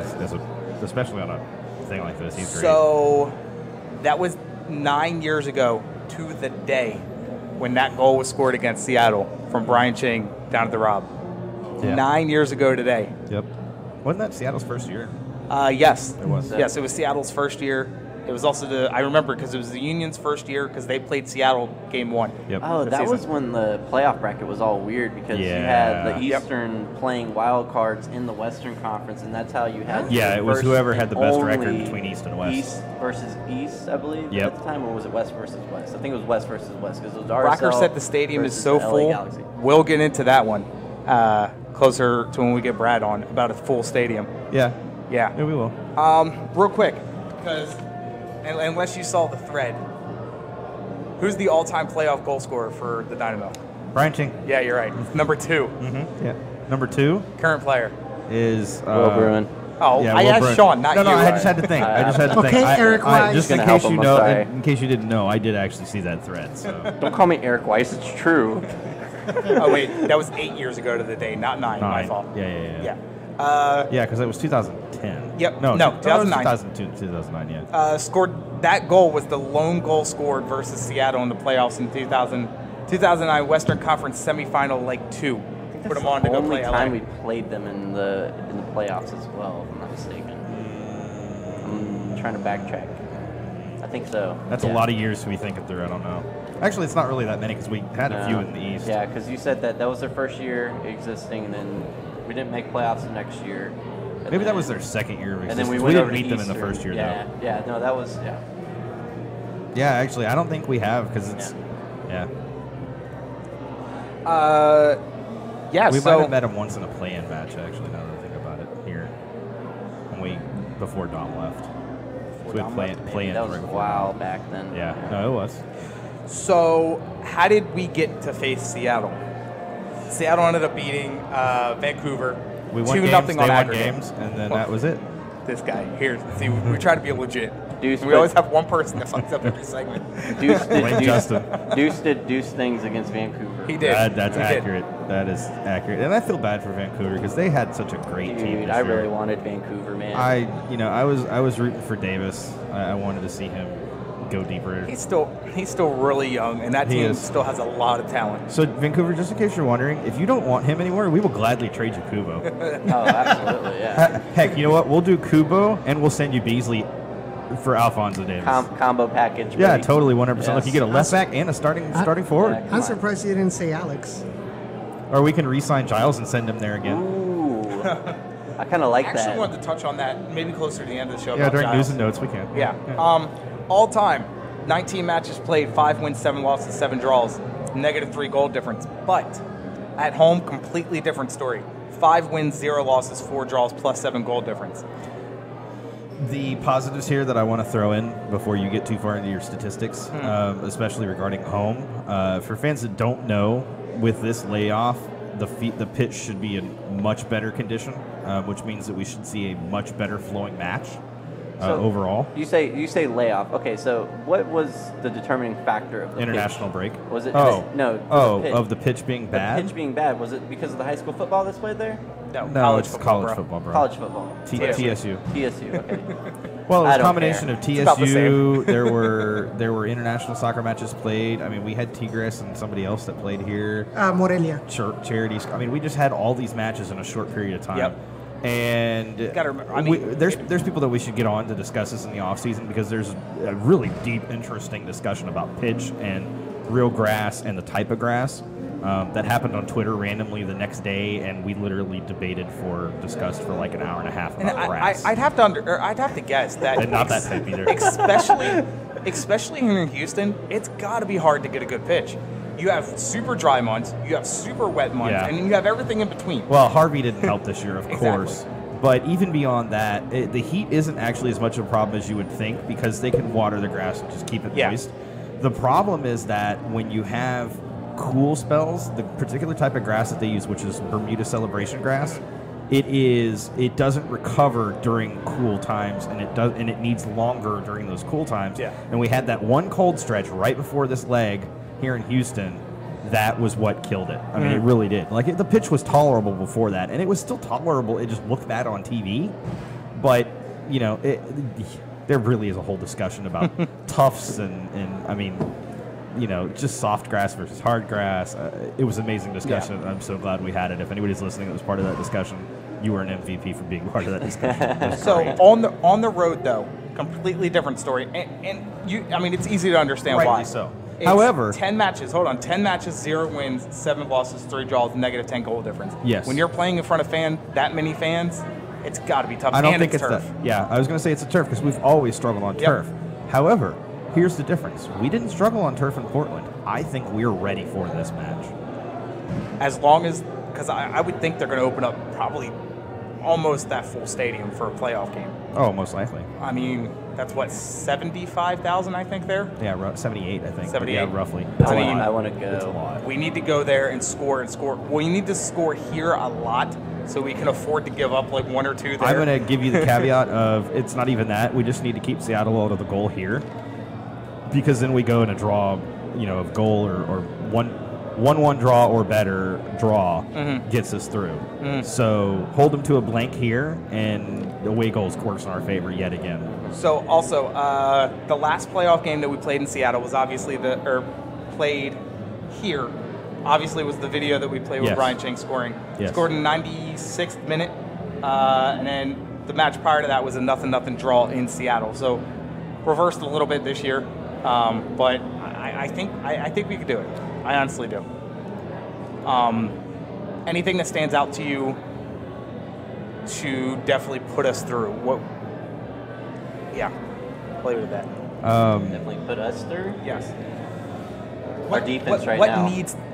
especially on a thing like this. He's great. So that was 9 years ago to the day when that goal was scored against Seattle from Brian Ching down at the Rob. Yeah. 9 years ago today. Yep. Wasn't that Seattle's first year? Yes. It was. Yes, it was Seattle's first year. It was also I remember because it was the Union's first year because they played Seattle game 1. Yep. Oh, that was when the playoff bracket was all weird because you had the Eastern playing wild cards in the Western Conference, and that's how you had. Yeah, it was whoever had the best record between East and West. East versus East, I believe, yep. at the time, or was it West versus West? I think it was West versus West because it was RSL. Rocker said the stadium is so full. Galaxy. We'll get into that one closer to when we get Brad on about a full stadium. Yeah. Yeah. Yeah, we will. Real quick, because unless you saw the thread, who's the all-time playoff goal scorer for the Dynamo? Brian Ching. Yeah, you're right. It's number 2. Mm-hmm. Yeah. Number 2 current player is Will Bruin. Oh, yeah, I Will asked Bruin. Sean, not you. No, I just had to think. Okay, Eric Weiss. Just in case you know, in case you didn't know, I did actually see that thread. So don't call me Eric Weiss. It's true. Oh wait, that was 8 years ago to the day, not 9. My fault. Yeah, because it was 2010. Yep. No, 2009. 2002, 2009. Yeah. Scored that goal was the lone goal scored versus Seattle in the playoffs in 2009 Western Conference semifinal leg 2. Put them on to go play LA. The only time we played them in the playoffs as well, if I'm not mistaken. I'm trying to backtrack. I think so. That's a lot of years to be thinking through. I don't know. Actually, it's not really that many because we had a few in the East. Yeah, because you said that was their first year existing, and then we didn't make playoffs the next year. Maybe that was their second year of existence. And then we didn't meet them in the first year, though. Yeah, no, that was, Yeah, actually, I don't think we have because it's, we might have met him once in a play-in match, actually, now that I think about it, here. Before Dom left. So we had play-in. That was a while back then. Yeah, no, it was. So, how did we get to face Seattle? Seattle ended up beating Vancouver. We won 2-0 games, on they won aggregate. games, and then that was it. This guy here. See, we try to be legit. We always have one person that fucks up every segment. Deuce did Deuce things against Vancouver. He did. That's accurate. That is accurate. And I feel bad for Vancouver because they had such a great team. Dude, I really wanted Vancouver, man. I was rooting for Davis. I wanted to see him go deeper. He's still really young, and that team still has a lot of talent. So Vancouver, just in case you're wondering, if you don't want him anymore, we will gladly trade you Kubo. Oh, absolutely, yeah. Heck, you know what? We'll do Kubo, and we'll send you Beasley for Alphonso Davis. Combo package. Yeah, buddy. totally, 100%. Yes. Look, you get a left back and a starting forward. Yeah, I'm surprised you didn't say Alex. Or we can re-sign Giles and send him there again. Ooh. I kind of like that. I actually wanted to touch on that maybe closer to the end of the show. Yeah, during Giles. news and notes we can. Yeah. All time, 19 matches played, 5 wins, 7 losses, 7 draws, -3 goal difference. But at home, completely different story. 5 wins, 0 losses, 4 draws, plus 7 goal difference. The positives here that I want to throw in before you get too far into your statistics, especially regarding home, for fans that don't know, with this layoff, the pitch should be in much better condition, which means that we should see a much better flowing match overall. You say layoff. Okay, so what was the determining factor of the international pitch? break? Was it of the pitch being bad? The pitch being bad. Was it because of the high school football that's played there? No, it's college football, bro. College football. TSU. TSU. Okay. Well, it was a combination of TSU. The there were international soccer matches played. I mean, we had Tigres and somebody else that played here. Morelia. Charities. I mean, we just had all these matches in a short period of time. Yep. And there's people that we should get on to discuss this in the offseason because there's a really deep, interesting discussion about pitch and real grass and the type of grass. that happened on Twitter randomly the next day, and we literally discussed for like an hour and a half about grass. I'd have to guess that. And not that type either. Especially here in Houston, it's got to be hard to get a good pitch. You have super dry months, you have super wet months, and then you have everything in between. Well, Harvey didn't help this year, of course. But even beyond that, the heat isn't actually as much of a problem as you would think because they can water the grass and just keep it moist. The problem is that when you have cool spells, the particular type of grass that they use, which is Bermuda celebration grass, it doesn't recover during cool times, and it needs longer during those cool times. And we had that one cold stretch right before this leg here in Houston. That was what killed it. I mean, it really did. Like the pitch was tolerable before that, and it was still tolerable. It just looked bad on TV, but you know, there really is a whole discussion about tufts and I mean, you know, just soft grass versus hard grass. It was an amazing discussion. I'm so glad we had it. If anybody's listening that was part of that discussion, you were an MVP for being part of that discussion. So on the road though, completely different story, and I mean, it's easy to understand why. Rightly so. However, 10 matches, 0 wins, 7 losses, 3 draws, -10 goal difference. Yes. When you're playing in front of that many fans, it's got to be tough. I don't think it's it's turf. I was going to say it's a turf because we've always struggled on turf. However, here's the difference. We didn't struggle on turf in Portland. I think we're ready for this match. As long as, because I would think they're going to open up probably almost that full stadium for a playoff game. Oh, most likely. I mean, that's what, 75,000, I think, there? Yeah, 78, I think. 78? Yeah, roughly. I want to go. It's a lot. We need to go there and score and score. We need to score here a lot so we can afford to give up like 1 or 2 there. I'm going to give you the caveat of it's not even that. We just need to keep Seattle out of the goal here because then we go in a draw, you know, of goal or 1-1 draw or better gets us through. So hold them to a blank here, and away goals works in our favor yet again. So also, the last playoff game that we played in Seattle was obviously played here. Obviously, was the video that we played with Brian Ching scoring. Scored in the 96th minute, and then the match prior to that was a 0-0 draw in Seattle. So reversed a little bit this year, but I think we could do it. I honestly do. Anything that stands out to you to definitely put us through? Play with that. Definitely put us through? Yes. Our defense now.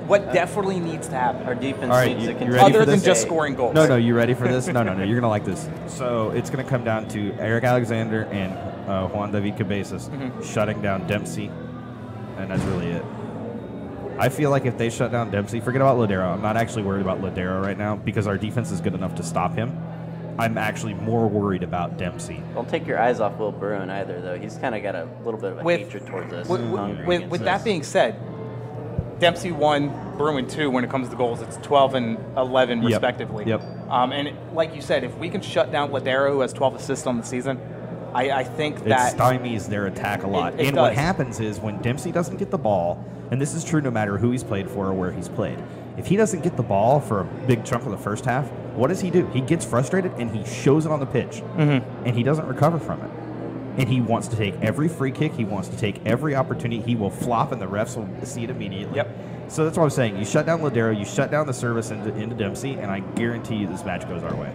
What definitely needs to happen? Our defense needs to continue. Other than just scoring goals. No, you ready for this? No, you're going to like this. So it's going to come down to Eric Alexander and Juan David Cabezas shutting down Dempsey, and that's really it. I feel like if they shut down Dempsey, forget about Ladero. I'm not actually worried about Ladero right now because our defense is good enough to stop him. I'm actually more worried about Dempsey. Don't take your eyes off Will Bruin either, though. He's kind of got a little bit of a hatred towards us. With that being said, Dempsey 1, Bruin 2 when it comes to goals. It's 12 and 11 respectively. And like you said, if we can shut down Ladero, who has 12 assists on the season, I think that it stymies their attack a lot. It and does. What happens is when Dempsey doesn't get the ball, and this is true no matter who he's played for or where he's played, if he doesn't get the ball for a big chunk of the first half, what does he do? He gets frustrated and he shows it on the pitch, and he doesn't recover from it. And he wants to take every free kick. He wants to take every opportunity. He will flop, and the refs will see it immediately. So that's what I'm saying. You shut down Ladero, you shut down the service into Dempsey, and I guarantee you this match goes our way.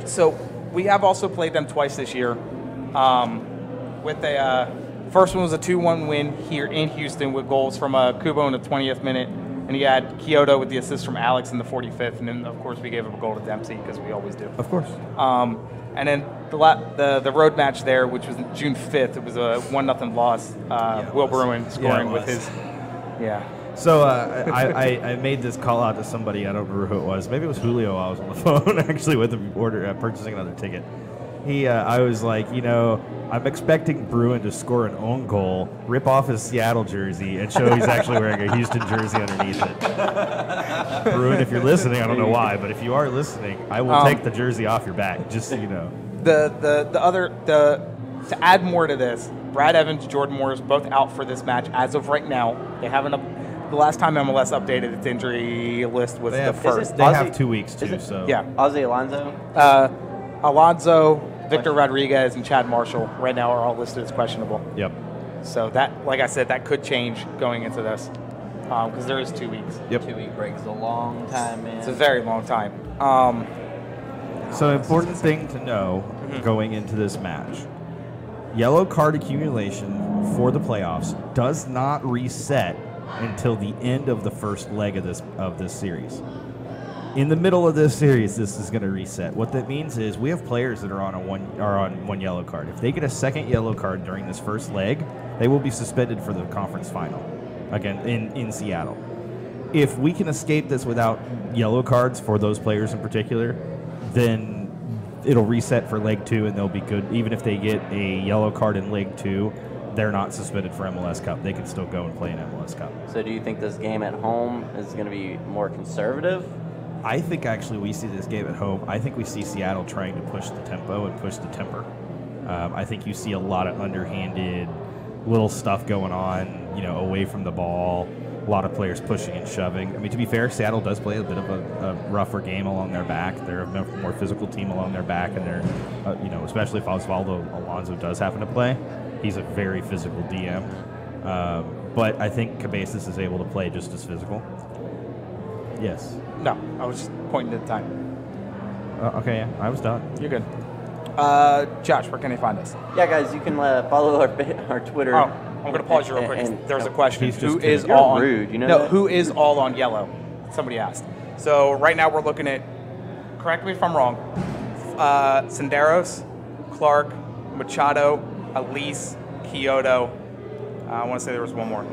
So we have also played them twice this year. With a first one was a 2-1 win here in Houston with goals from Kubo in the 20th minute, and he had Kyoto with the assist from Alex in the 45th, and then of course we gave up a goal to Dempsey because we always do. Of course. And then the road match there, which was June 5th, it was a 1-0 loss. Will Bruin scoring with his So I made this call out to somebody. I don't remember who it was. Maybe it was Julio. I was on the phone actually with him purchasing another ticket. I was like, I'm expecting Bruin to score an own goal, rip off his Seattle jersey, and show he's actually wearing a Houston jersey underneath it. Bruin, if you're listening, I don't know why, but if you are listening, I will take the jersey off your back, just so you know. To add more to this, Brad Evans, Jordan Morris, both out for this match as of right now. They haven't. The last time MLS updated its injury list was the first. They have 2 weeks too. So Ozzy Alonso. Alonso, Victor Rodriguez, and Chad Marshall right now are all listed as questionable. Yep. So that, like I said, that could change going into this. because there is 2 weeks. Yep. 2-week break is a long time, man. It's a very long time. So important thing to know going into this match. Yellow card accumulation for the playoffs does not reset until the end of the first leg of this series. In the middle of this series, this is going to reset. What that means is we have players that are on one yellow card. If they get a second yellow card during this first leg, they will be suspended for the conference final again in Seattle. If we can escape this without yellow cards for those players in particular, then it'll reset for leg 2 and they'll be good. Even if they get a yellow card in leg 2, they're not suspended for MLS Cup. They can still go and play in MLS Cup. So do you think this game at home is going to be more conservative? I think actually we see this game at home. I think we see Seattle trying to push the tempo and push the temper. I think you see a lot of underhanded little stuff going on, away from the ball. A lot of players pushing and shoving. I mean, to be fair, Seattle does play a bit of a rougher game along their back. They're a more physical team along their back, and they're, especially if Osvaldo Alonso does happen to play, he's a very physical DM. But I think Cabezas is able to play just as physical. Yes. No, I was just pointing at the time. Okay, yeah, I was done. You're good. Josh, where can they find us? Yeah, guys, you can follow our Twitter. Oh, I'm going to pause you real quick. There's a question. Who is all rude? You know no, that? who is all on yellow? Somebody asked. So right now we're looking at, correct me if I'm wrong, Senderos, Clark, Machado, Elise, Kyoto. I want to say there was one more.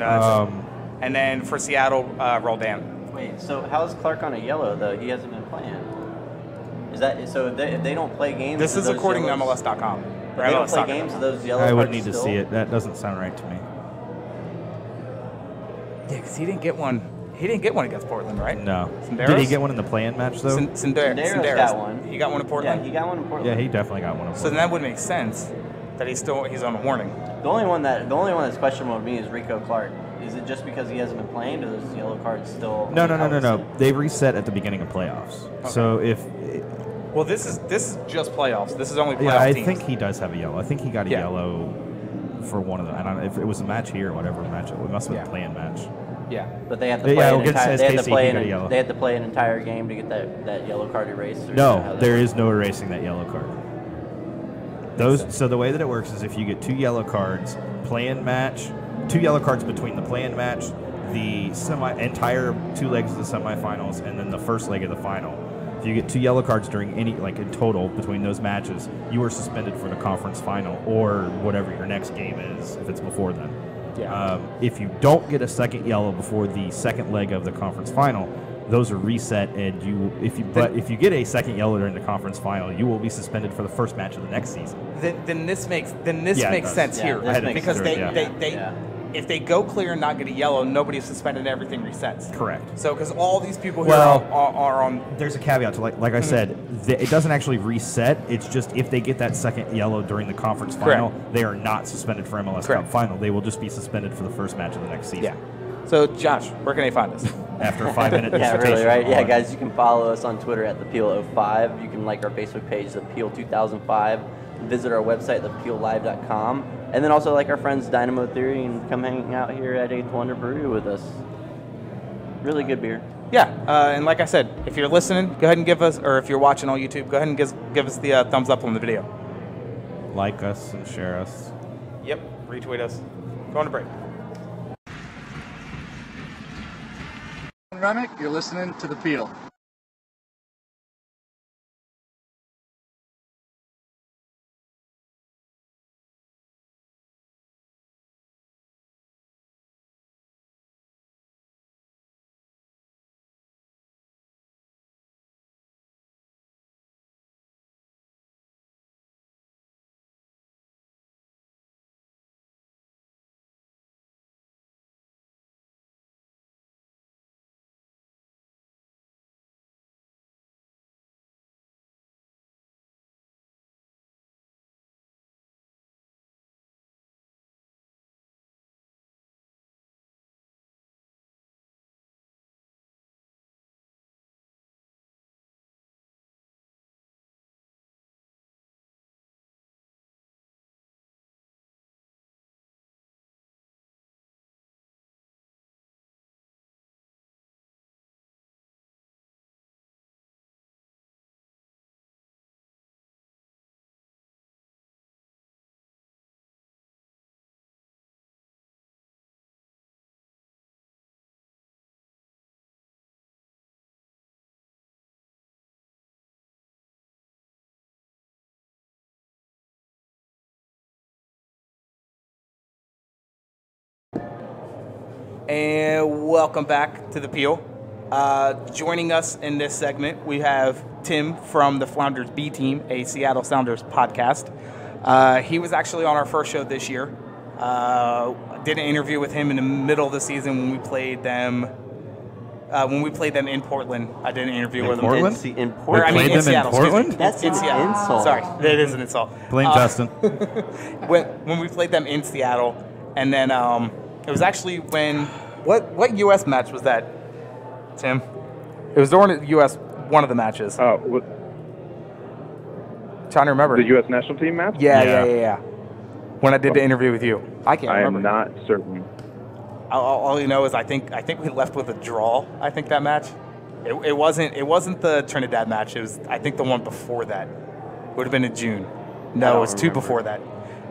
And then for Seattle, Roldan. Wait, so how is Clark on a yellow, though? He hasn't been playing. Is that so? If they don't play games, this is according to MLS.com. If they don't play games, those yellow I would cards need to still? see it. That doesn't sound right to me. Yeah, because he didn't get one. He didn't get one against Portland, right? No. Senderos? Did he get one in the play-in match, though? Senderos got one. He got one in Portland? Yeah, he got one in Portland. Yeah, he definitely got one in Portland. So then that would make sense that he's on a warning. The only one that's questionable to me is Rico Clark. Is it just because he hasn't been playing? Do those yellow cards still? No. They reset at the beginning of playoffs. Okay. So if. Well, this is just playoffs. This is only playoff Yeah, I teams. think he does have a yellow. I think he got a yellow for one of them. I don't know if it was a match here or whatever match. It must have been a play-in match. Yeah, but they have to play. They had to play an entire game to get that yellow card erased. No, there is no erasing that yellow card. So the way that it works is if you get 2 yellow cards, play-in match, 2 yellow cards between the play-in match, the entire 2 legs of the semifinals, and then the first leg of the final. If you get 2 yellow cards during in total between those matches, you are suspended for the conference final or whatever your next game is if it's before then. Yeah. If you don't get a second yellow before the second leg of the conference final, those are reset, and if you get a second yellow during the conference final, you will be suspended for the first match of the next season. Then this makes sense here because if they go clear and not get a yellow, nobody's suspended. Everything resets. Correct. So because all these people here are on. There's a caveat to like I said, it doesn't actually reset. It's just if they get that second yellow during the conference final, they are not suspended for MLS Cup final. They will just be suspended for the first match of the next season. Yeah. So Josh, where can they find us? After a 5-minute yeah, really, right? Yeah, guys, you can follow us on Twitter at thepeel05. You can like our Facebook page, The Peel 2005. Visit our website, thepeellive.com. And then also like our friends Dynamo Theory and come hang out here at 8th Wonder Brewery with us. Really good beer. Yeah, and like I said, if you're listening, go ahead and give us, or if you're watching on YouTube, go ahead and give us the thumbs up on the video. Like us and share us. Yep, retweet us. Going to break. Remick, you're listening to The Peel. And welcome back to the Peel. Joining us in this segment, we have Tim from the Flounders B Team, a Seattle Sounders podcast. He was actually on our first show this year. Did an interview with him in the middle of the season when we played them. When we played them in Portland, I did an interview with Portland? them. In Portland? In Seattle. Portland? That's in an Seattle. insult. Sorry, that is an insult. Blame Justin. When we played them in Seattle, and then it was actually when what U.S. match was that, Tim? It was during the U.S. one of the matches. Oh, trying to remember. The U.S. national team match? Yeah. When I did the interview with you, I can't remember. I am not certain. All you know is I think we left with a draw. I think that match. It wasn't the Trinidad match. It was I think the one before that. Would have been in June. No, it was two before that.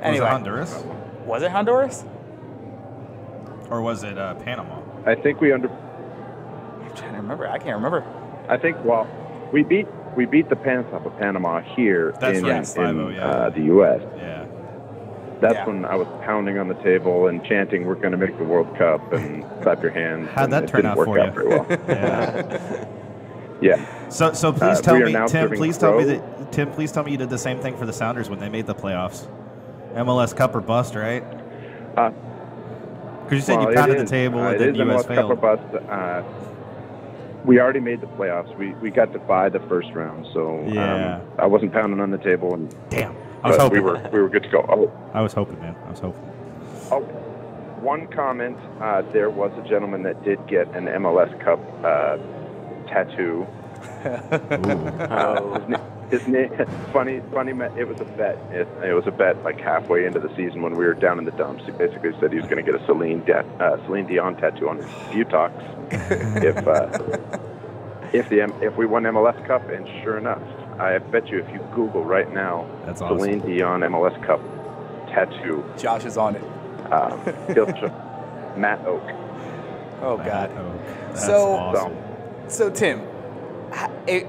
Anyway, Was it Honduras? Was it Honduras? Or was it Panama? I think I'm trying to remember. I can't remember. I think we beat the pants off of Panama here in the U.S. Yeah. That's when I was pounding on the table and chanting, "We're going to make the World Cup," and clap your hands. How'd that turn out for you? It didn't work out very well. Yeah. So please tell me, Tim. Please tell me that Tim. Please tell me you did the same thing for the Sounders when they made the playoffs. MLS Cup or bust, right? Because you said you pounded the table and then U.S. failed. Cup or bust. We already made the playoffs. We got to bye the first round, so I wasn't pounding on the table. And damn. I was hoping. We were good to go. Oh, I was hoping, man. I was hoping. Oh, one comment. There was a gentleman that did get an MLS Cup tattoo. His name. Funny. It was a bet. It was a bet like halfway into the season when we were down in the dumps. He basically said he was going to get a Celine Dion tattoo on his buttocks if we won MLS Cup, and sure enough. I bet you if you Google right now, that's awesome. Celine Dion MLS Cup tattoo. Josh is on it. Matt Oak. Oh, God. That's awesome. So Tim, if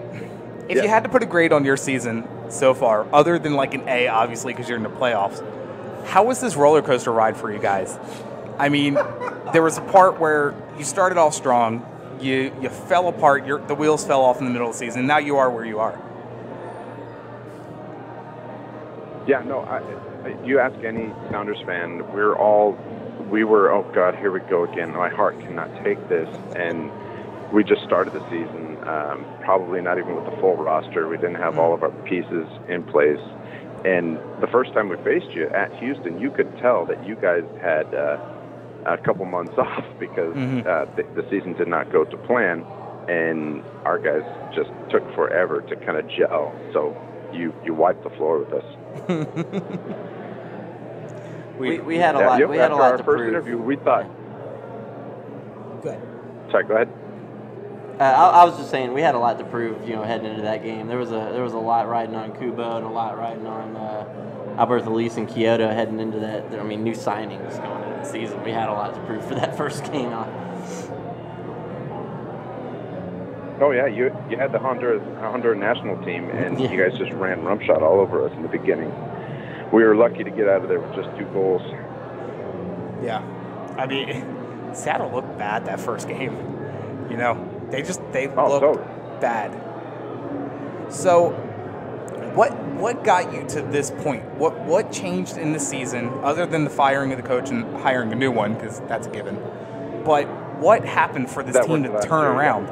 you had to put a grade on your season so far, other than like an A, obviously, because you're in the playoffs, how was this roller coaster ride for you guys? I mean, there was a part where you started off strong, you fell apart, the wheels fell off in the middle of the season, and now you are where you are. Yeah, no, you ask any Sounders fan, we were, oh God, here we go again. My heart cannot take this. And we just started the season, probably not even with the full roster. We didn't have all of our pieces in place. And the first time we faced you at Houston, you could tell that you guys had a couple months off because the season did not go to plan. And our guys just took forever to kind of gel. So you wiped the floor with us. we had a lot. We had a lot to prove. After our first interview, we thought. Go ahead. Sorry, go ahead. I was just saying we had a lot to prove. Heading into that game, there was a lot riding on Kubo and a lot riding on Alberto Elise and Kyoto heading into that. I mean, new signings going into the season. We had a lot to prove for that first game. Oh yeah, you had the Honduras national team, and you guys just ran rumshot all over us in the beginning. We were lucky to get out of there with just 2 goals. Yeah, I mean, Seattle looked bad that first game. They looked bad. So, what got you to this point? What changed in the season other than the firing of the coach and hiring a new one, because that's a given? But what happened for this team to turn around?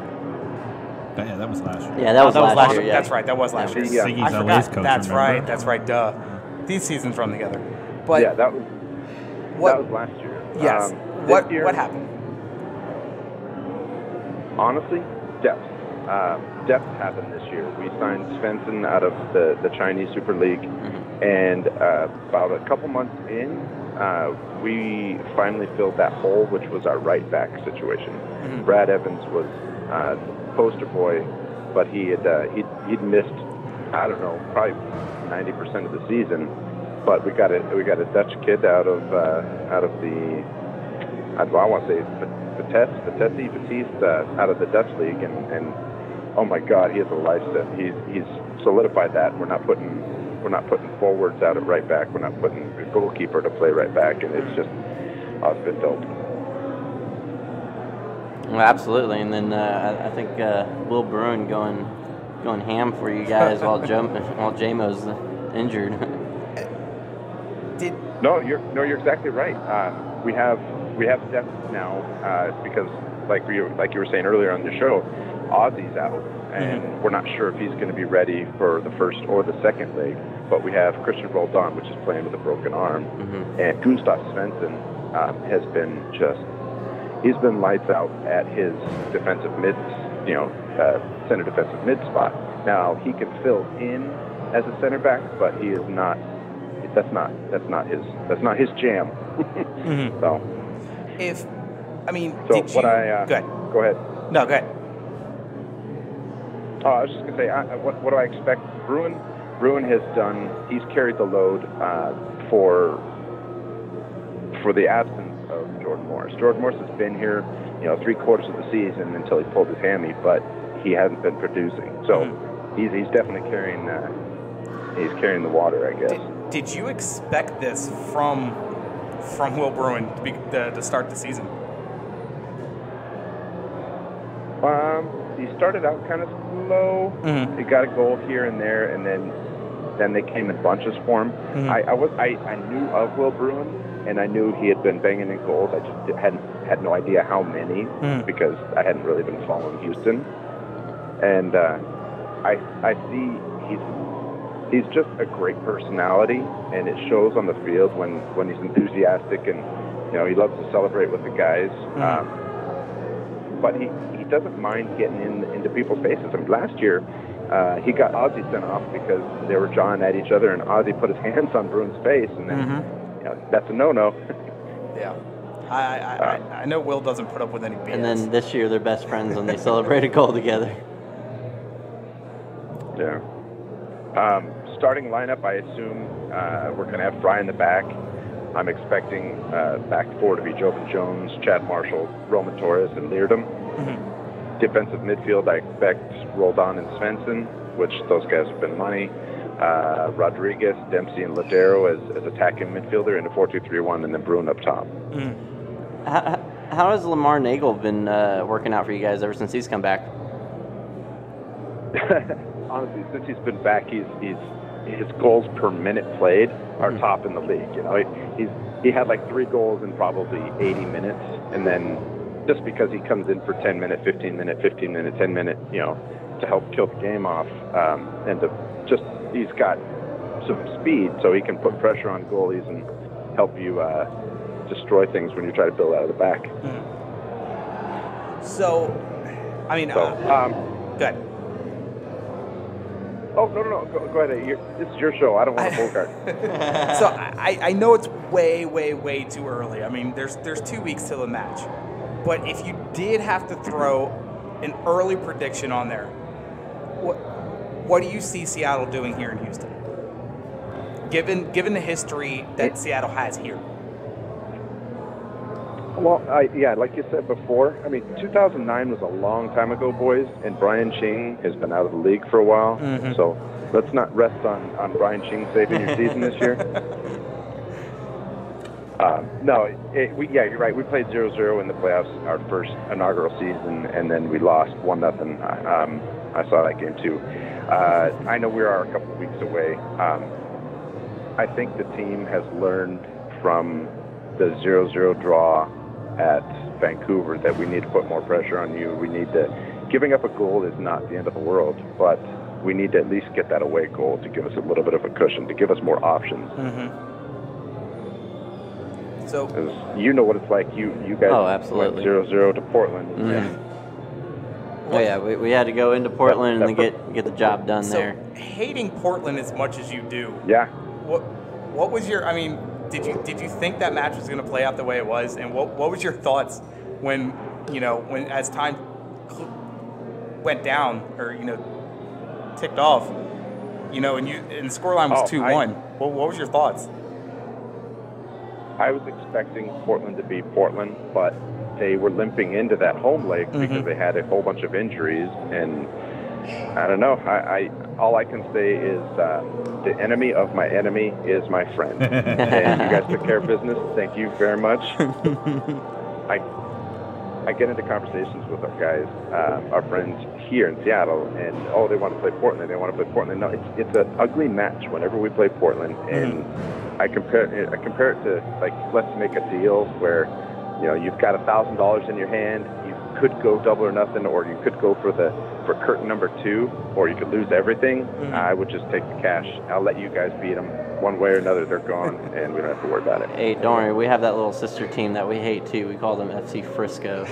Yeah, that was last year. Yeah, that was last year. Yeah. That's right. That was last year. Yeah. I forgot. That's right. That's right. Duh. These seasons run together. But yeah, that was last year. Yes. What happened? Honestly, depth. Depth happened this year. We signed Svensson out of the Chinese Super League, and about a couple months in, we finally filled that hole, which was our right back situation. Brad Evans was poster boy, but he'd missed, I don't know, probably 90% of the season. But we got a Dutch kid out of the, I want to say Batiste out of the Dutch league, and oh my God, he has a life set. He's solidified that. We're not putting forwards out at right back. We're not putting a goalkeeper to play right back, and it's just it's been dope. Well, absolutely, and then I think Will Bruin going ham for you guys while Jamo's injured. No, you're exactly right. We have depth now because like you were saying earlier on the show, Ozzy's out, and we're not sure if he's going to be ready for the first or the second leg. But we have Christian Roldan, which is playing with a broken arm, and Gustav Svensson has been he's been lights out at his defensive mid, center defensive mid spot. Now he can fill in as a center back, but he is not. That's not his jam. So, did what you? Go ahead. No, go ahead. Oh, I was just gonna say, what do I expect? Bruin has done. He's carried the load for the absence of Jordan Morris. Jordan Morris has been here, 3/4 of the season until he pulled his hammy, but he hasn't been producing. So he's definitely carrying the water, I guess. Did you expect this from Will Bruin to start the season? He started out kind of slow. He got a goal here and there, and then they came in bunches for him. I knew of Will Bruin, and I knew he had been banging in goals. I just had no idea how many because I hadn't really been following Houston. And I see he's just a great personality, and it shows on the field when he's enthusiastic and he loves to celebrate with the guys. But he doesn't mind getting into people's faces. I mean, last year he got Ozzy sent off because they were jawing at each other, and Ozzy put his hands on Bruin's face, and then that's a no-no. Yeah. I know Will doesn't put up with any BS. And then this year they're best friends when they celebrate a goal together. Yeah. Starting lineup, I assume we're going to have Fry in the back. I'm expecting back four to be Jovan Jones, Chad Marshall, Roman Torres, and Leardom. Defensive midfield, I expect Roldan and Svensson, which those guys have been money. Rodriguez, Dempsey, and Ladero as attacking midfielder in a 4-2-3-1, and then Bruin up top. How has Lamar Nagel been working out for you guys ever since he's come back? Honestly, since he's been back, his goals per minute played are top in the league. He had like 3 goals in probably 80 minutes, and then just because he comes in for 10 minute, 15 minute, 10 minute, to help kill the game off, and he's got some speed, so he can put pressure on goalies and help you destroy things when you try to build out of the back. So, good. Oh, no. Go ahead. This is your show. I don't want to bogart. So I know it's way, way, way too early. I mean, there's 2 weeks till the match. But if you did have to throw an early prediction on there, what do you see Seattle doing here in Houston? Given the history that Seattle has here. Well, like you said before, 2009 was a long time ago, boys, and Brian Ching has been out of the league for a while. So let's not rest on Brian Ching saving your season this year. You're right. We played 0-0 in the playoffs our first inaugural season, and then we lost 1-0. I saw that game too. I know we are a couple of weeks away. I think the team has learned from the 0-0 draw at Vancouver that we need to put more pressure on you. Giving up a goal is not the end of the world, but we need to at least get that away goal to give us a little bit of a cushion, to give us more options. So you know what it's like. You guys went 0-0 to Portland. Oh yeah, we had to go into Portland and get the job done there. Hating Portland as much as you do. Yeah. What was your? Did you think that match was going to play out the way it was? And what was your thoughts when as time went down or ticked off, and the scoreline was 2-1. What was your thoughts? I was expecting Portland to beat Portland, but they were limping into that home leg because they had a whole bunch of injuries, and I don't know. All I can say is the enemy of my enemy is my friend. And you guys took care of business. Thank you very much. I get into conversations with our guys, our friends here in Seattle, and they want to play Portland. They want to play Portland. No, it's an ugly match whenever we play Portland, and I compare it to, like, let's make a deal where, you've got $1,000 in your hand. You could go double or nothing, or you could go for curtain number 2, or you could lose everything. I would just take the cash. I'll let you guys beat them one way or another. They're gone, and we don't have to worry about it. Hey, don't worry. We have that little sister team that we hate too. We call them FC Frisco.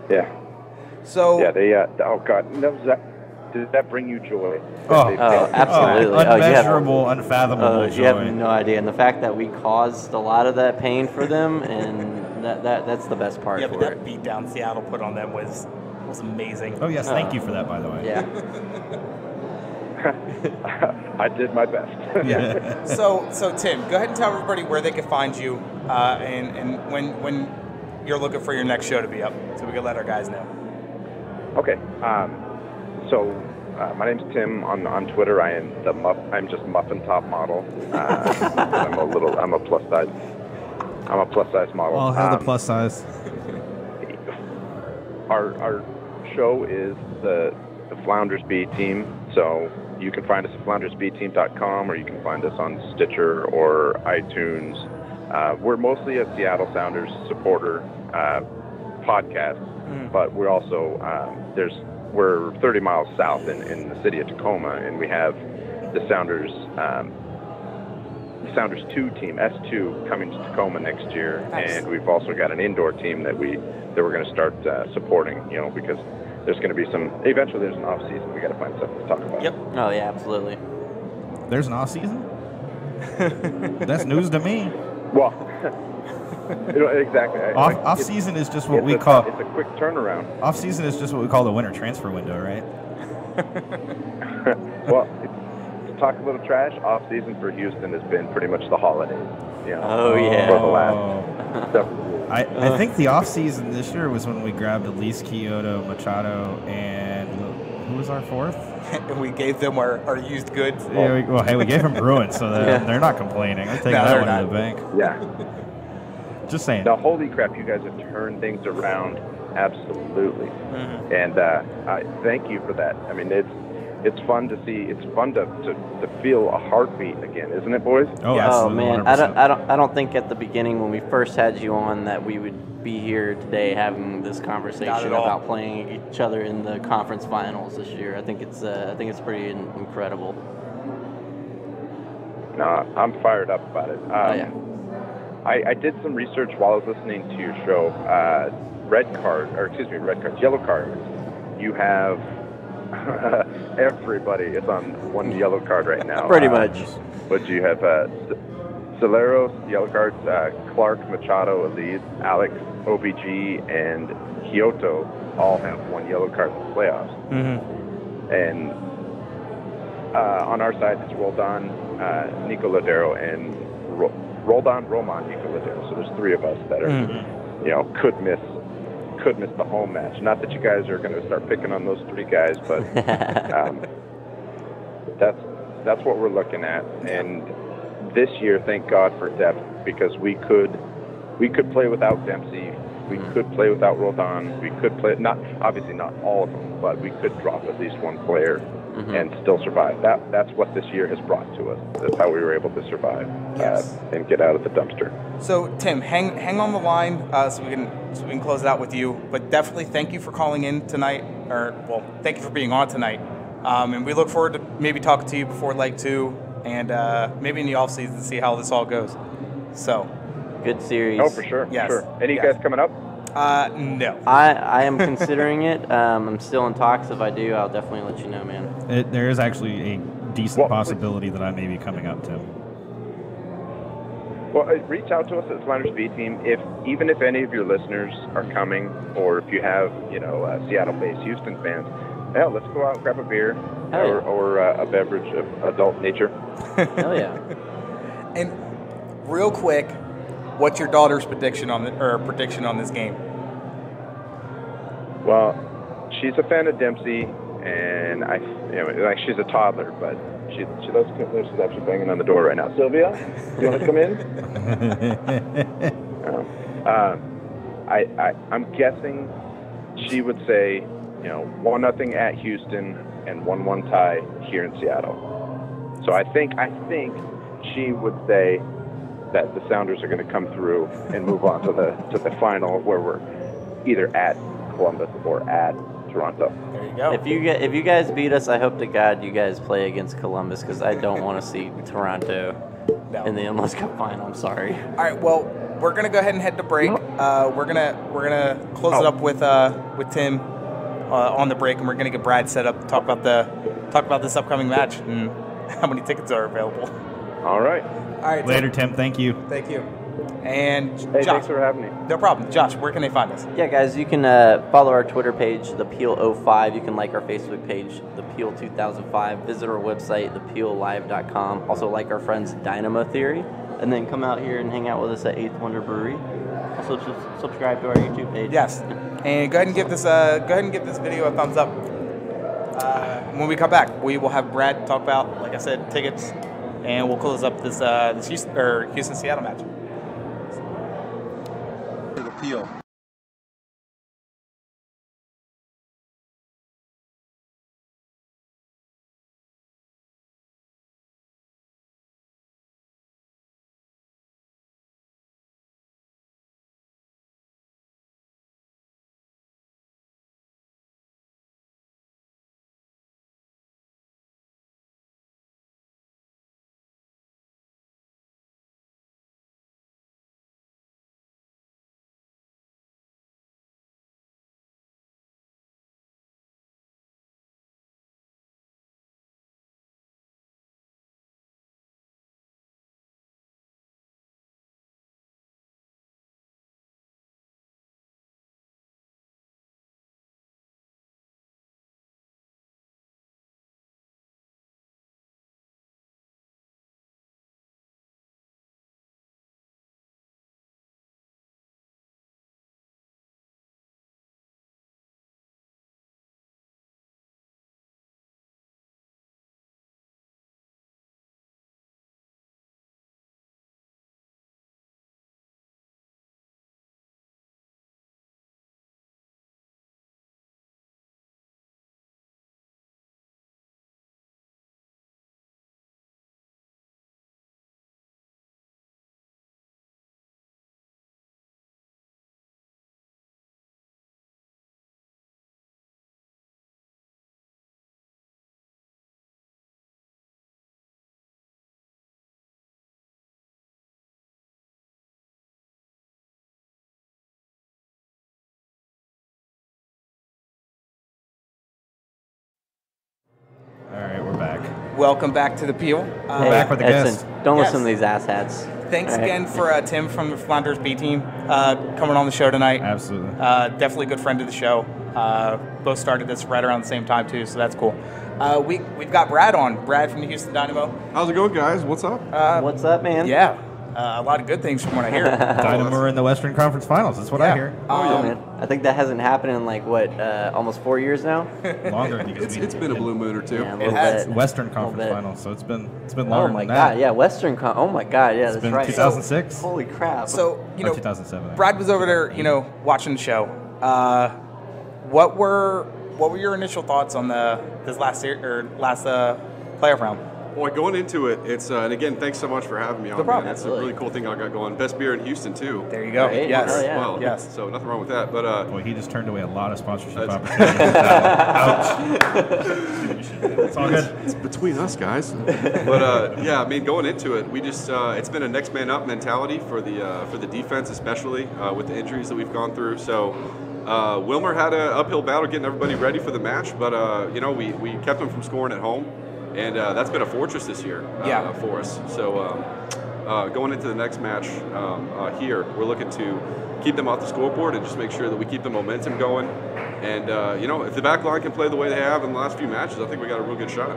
Yeah. So. Yeah, they. Oh God, did that bring you joy? Oh, absolutely. Unmeasurable, unfathomable joy. You have no idea. And the fact that we caused a lot of that pain for them, and that's the best part. Yeah, but that beat down Seattle put on them was amazing. Oh yes, thank you for that, by the way. Yeah. I did my best. Yeah. So Tim, go ahead and tell everybody where they can find you, and when you're looking for your next show to be up, so we can let our guys know. Okay. So my name's Tim on Twitter. I'm just muffin top model. I'm a plus size model. I'll have the plus size. Our show is the Flounders B Team. So you can find us at floundersbteam.com, or you can find us on Stitcher or iTunes. We're mostly a Seattle Sounders supporter podcast, but we're also we're 30 miles south in the city of Tacoma, and we have the Sounders 2 team, S2, coming to Tacoma next year. Nice. And we've also got an indoor team that we're going to start supporting, because there's going to be eventually there's an off season. We got to find something to talk about. Yep. Oh yeah, absolutely. There's an off season? That's news to me. Well, exactly. Off season is just what we call. It's a quick turnaround. Off season is just what we call the winter transfer window, right? Well, to talk a little trash, off season for Houston has been pretty much the holidays. Oh yeah. For the last several years. I think the off season this year was when we grabbed Elise, Kyoto, Machado, and who was our fourth? And we gave them our used goods. Yeah, we gave them Bruins, so they're not complaining. I'm taking that one to the bank. Yeah. Just saying. Now, holy crap, you guys have turned things around. Absolutely. And I thank you for that. I mean, it's fun to see. It's fun to feel a heartbeat again, isn't it, boys? Oh, absolutely. Man, 100%. I don't think at the beginning when we first had you on that we would be here today having this conversation about playing each other in the conference finals this year. I think it's pretty incredible. No, I'm fired up about it. Yeah. I did some research while I was listening to your show. Yellow cards. You have everybody is on one yellow card right now. Pretty much. But you have Soleros, yellow cards, Clark, Machado, Elise, Alex, OBG, and Kyoto all have one yellow card in the playoffs. And on our side, it's Roldan, Nico Ladero, and Roldan, Roman, Nico Ladero. So there's 3 of us that are, could miss the home match. Not that you guys are going to start picking on those 3 guys, but that's what we're looking at. And this year, thank God for depth, because we could play without Dempsey. We could play without Roldan. We could play, obviously not all of them, but we could drop at least one player and still survive. That's what this year has brought to us. That's how we were able to survive and get out of the dumpster. So Tim, hang on the line so we can close it out with you. But definitely thank you for calling in tonight, thank you for being on tonight. And we look forward to maybe talking to you before leg 2 and maybe in the off season to see how this all goes. So. Good series. Oh, for sure. Yes. For sure. Any guys coming up? No. I am considering it. I'm still in talks. If I do, I'll definitely let you know, man. There is actually a decent possibility that I may be coming up, Tim. Well, reach out to us at Flounders B Team. Even if any of your listeners are coming, or if you have, Seattle-based Houston fans, hell, let's go out and grab a beer or a beverage of adult nature. Hell yeah. And real quick, what's your daughter's prediction on this game? Well, she's a fan of Dempsey, and she's a toddler, but she loves Kipler. She's actually banging on the door right now. Sylvia, do you want to come in? I'm guessing she would say, 1-0 at Houston and 1-1 tie here in Seattle. So I think she would say that the Sounders are going to come through and move on to the final, where we're either at Columbus or at Toronto. There you go. If you guys beat us, I hope to God you guys play against Columbus, because I don't want to see Toronto in the MLS Cup final. I'm sorry. All right. Well, we're gonna go ahead and head to break. We're gonna close it up with Tim on the break, and we're gonna get Brad set up to talk about this upcoming match and how many tickets are available. All right. All right. Later, Tim. Thank you. Thank you. And hey, Josh, thanks for having me. No problem. Josh, where can they find us? Yeah, guys, you can follow our Twitter page, ThePeel05. You can like our Facebook page, ThePeel2005. Visit our website, ThePeelLive.com. Also like our friends Dynamo Theory. And then come out here and hang out with us at 8th Wonder Brewery. Also subscribe to our YouTube page. Yes. And go ahead and give this video a thumbs up. When we come back, we will have Brad talk about, like I said, tickets, and we'll close up this Houston-Seattle match. The Peel. All right, we're back. Welcome back to the Peel. We're back with the guests. Don't listen to these asshats. Thanks again for Tim from the Flounders B Team coming on the show tonight. Absolutely. Definitely a good friend of the show. Both started this right around the same time, too, so that's cool. We've got Brad on. Brad from the Houston Dynamo. How's it going, guys? What's up? What's up, man? Yeah. A lot of good things from what I hear. Dynamo are in the Western Conference Finals. That's what I hear. Man. I think that hasn't happened in almost 4 years now. Longer. It's been a blue moon or two. Yeah, it has. Western Conference Finals, so it's been longer. Oh my than God! that. Yeah, oh my God! Yeah, It's that's been right. 2006. So, holy crap! So 2007. Brad was over there, watching the show. What were your initial thoughts on this last playoff round? Well, going into it, it's and again, thanks so much for having me on. No problem. Man. That's a really cool thing I got going. Best beer in Houston too. There you go. Right? Yes. Oh, yeah. Well, yes. So nothing wrong with that. But boy, he just turned away a lot of sponsorship That's- opportunities. Ouch. It's all good. It's between us, guys. But yeah, I mean, going into it, we just it's been a next man up mentality for the defense, especially with the injuries that we've gone through. So. Wilmer had an uphill battle getting everybody ready for the match, but we kept them from scoring at home, and that's been a fortress this year for us. So going into the next match here, we're looking to keep them off the scoreboard and just make sure that we keep the momentum going. And if the back line can play the way they have in the last few matches, I think we got a real good shot.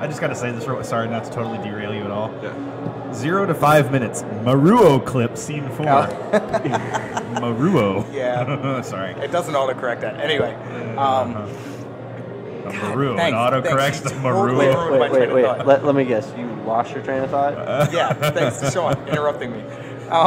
I just got to say this. Sorry, not to totally derail you at all. Yeah. 0 to 5 minutes. Maruo clip, scene 4. Maruo. Yeah. Sorry. It doesn't autocorrect that. Anyway. Maruo. Thanks, It autocorrects the Maruo. Wait. Let me guess. You lost your train of thought? Yeah. Thanks to Sean interrupting me.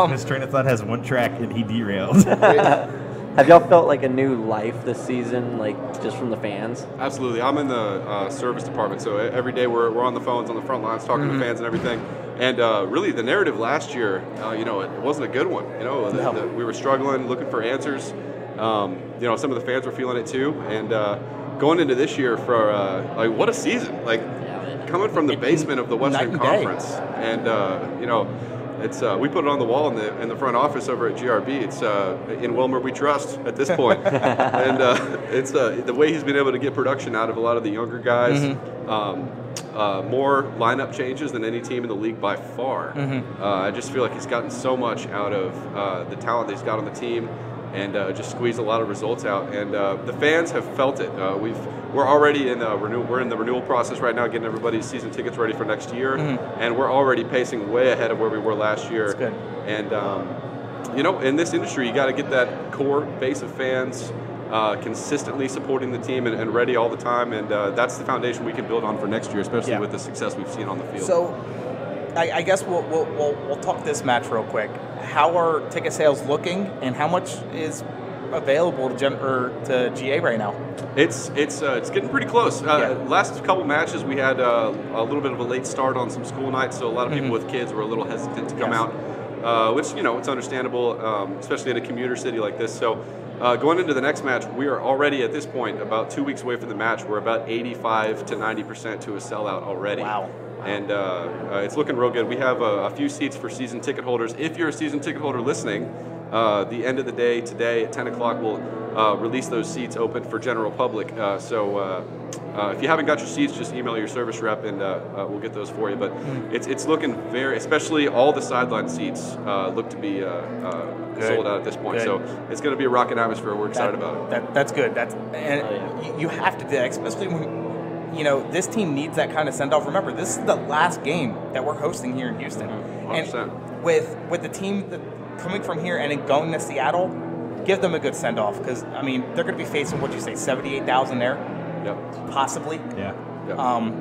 His train of thought has one track, and he derailed. Have y'all felt like a new life this season, like just from the fans? Absolutely. I'm in the service department, so every day we're on the phones, on the front lines, talking to fans and everything. And really, the narrative last year, it wasn't a good one. We were struggling, looking for answers. Some of the fans were feeling it too. And going into this year for what a season! Like coming from the basement of the Western Conference, and it's we put it on the wall in the front office over at GRB. It's in Wilmer we trust at this point, and it's the way he's been able to get production out of a lot of the younger guys. More lineup changes than any team in the league by far. I just feel like he's gotten so much out of the talent that he's got on the team, and just squeezed a lot of results out. And the fans have felt it. We're already in we're in the renewal process right now, getting everybody's season tickets ready for next year, and we're already pacing way ahead of where we were last year. That's good. And in this industry, you got to get that core base of fans consistently supporting the team and ready all the time, and that's the foundation we can build on for next year, especially with the success we've seen on the field. So, I guess we'll talk this match real quick. How are ticket sales looking, and how much is available to GA right now? It's getting pretty close. Last couple matches we had a little bit of a late start on some school nights, so a lot of people with kids were a little hesitant to come out, which it's understandable, especially in a commuter city like this. So going into the next match, we are already at this point about 2 weeks away from the match. We're about 85 to 90% to a sellout already. Wow. And it's looking real good. We have a few seats for season ticket holders. If you're a season ticket holder listening, the end of the day today at 10 o'clock we'll release those seats open for general public. So if you haven't got your seats, just email your service rep and we'll get those for you. But it's looking very, especially all the sideline seats look to be sold out at this point. So it's going to be a rocking atmosphere. We're excited about it. That's good. You have to do that, especially when this team needs that kind of send off. Remember, this is the last game that we're hosting here in Houston, 100%. and with the team coming from here and then going to Seattle, give them a good send off, because they're going to be facing 78,000 there. Yep. Possibly. Yeah.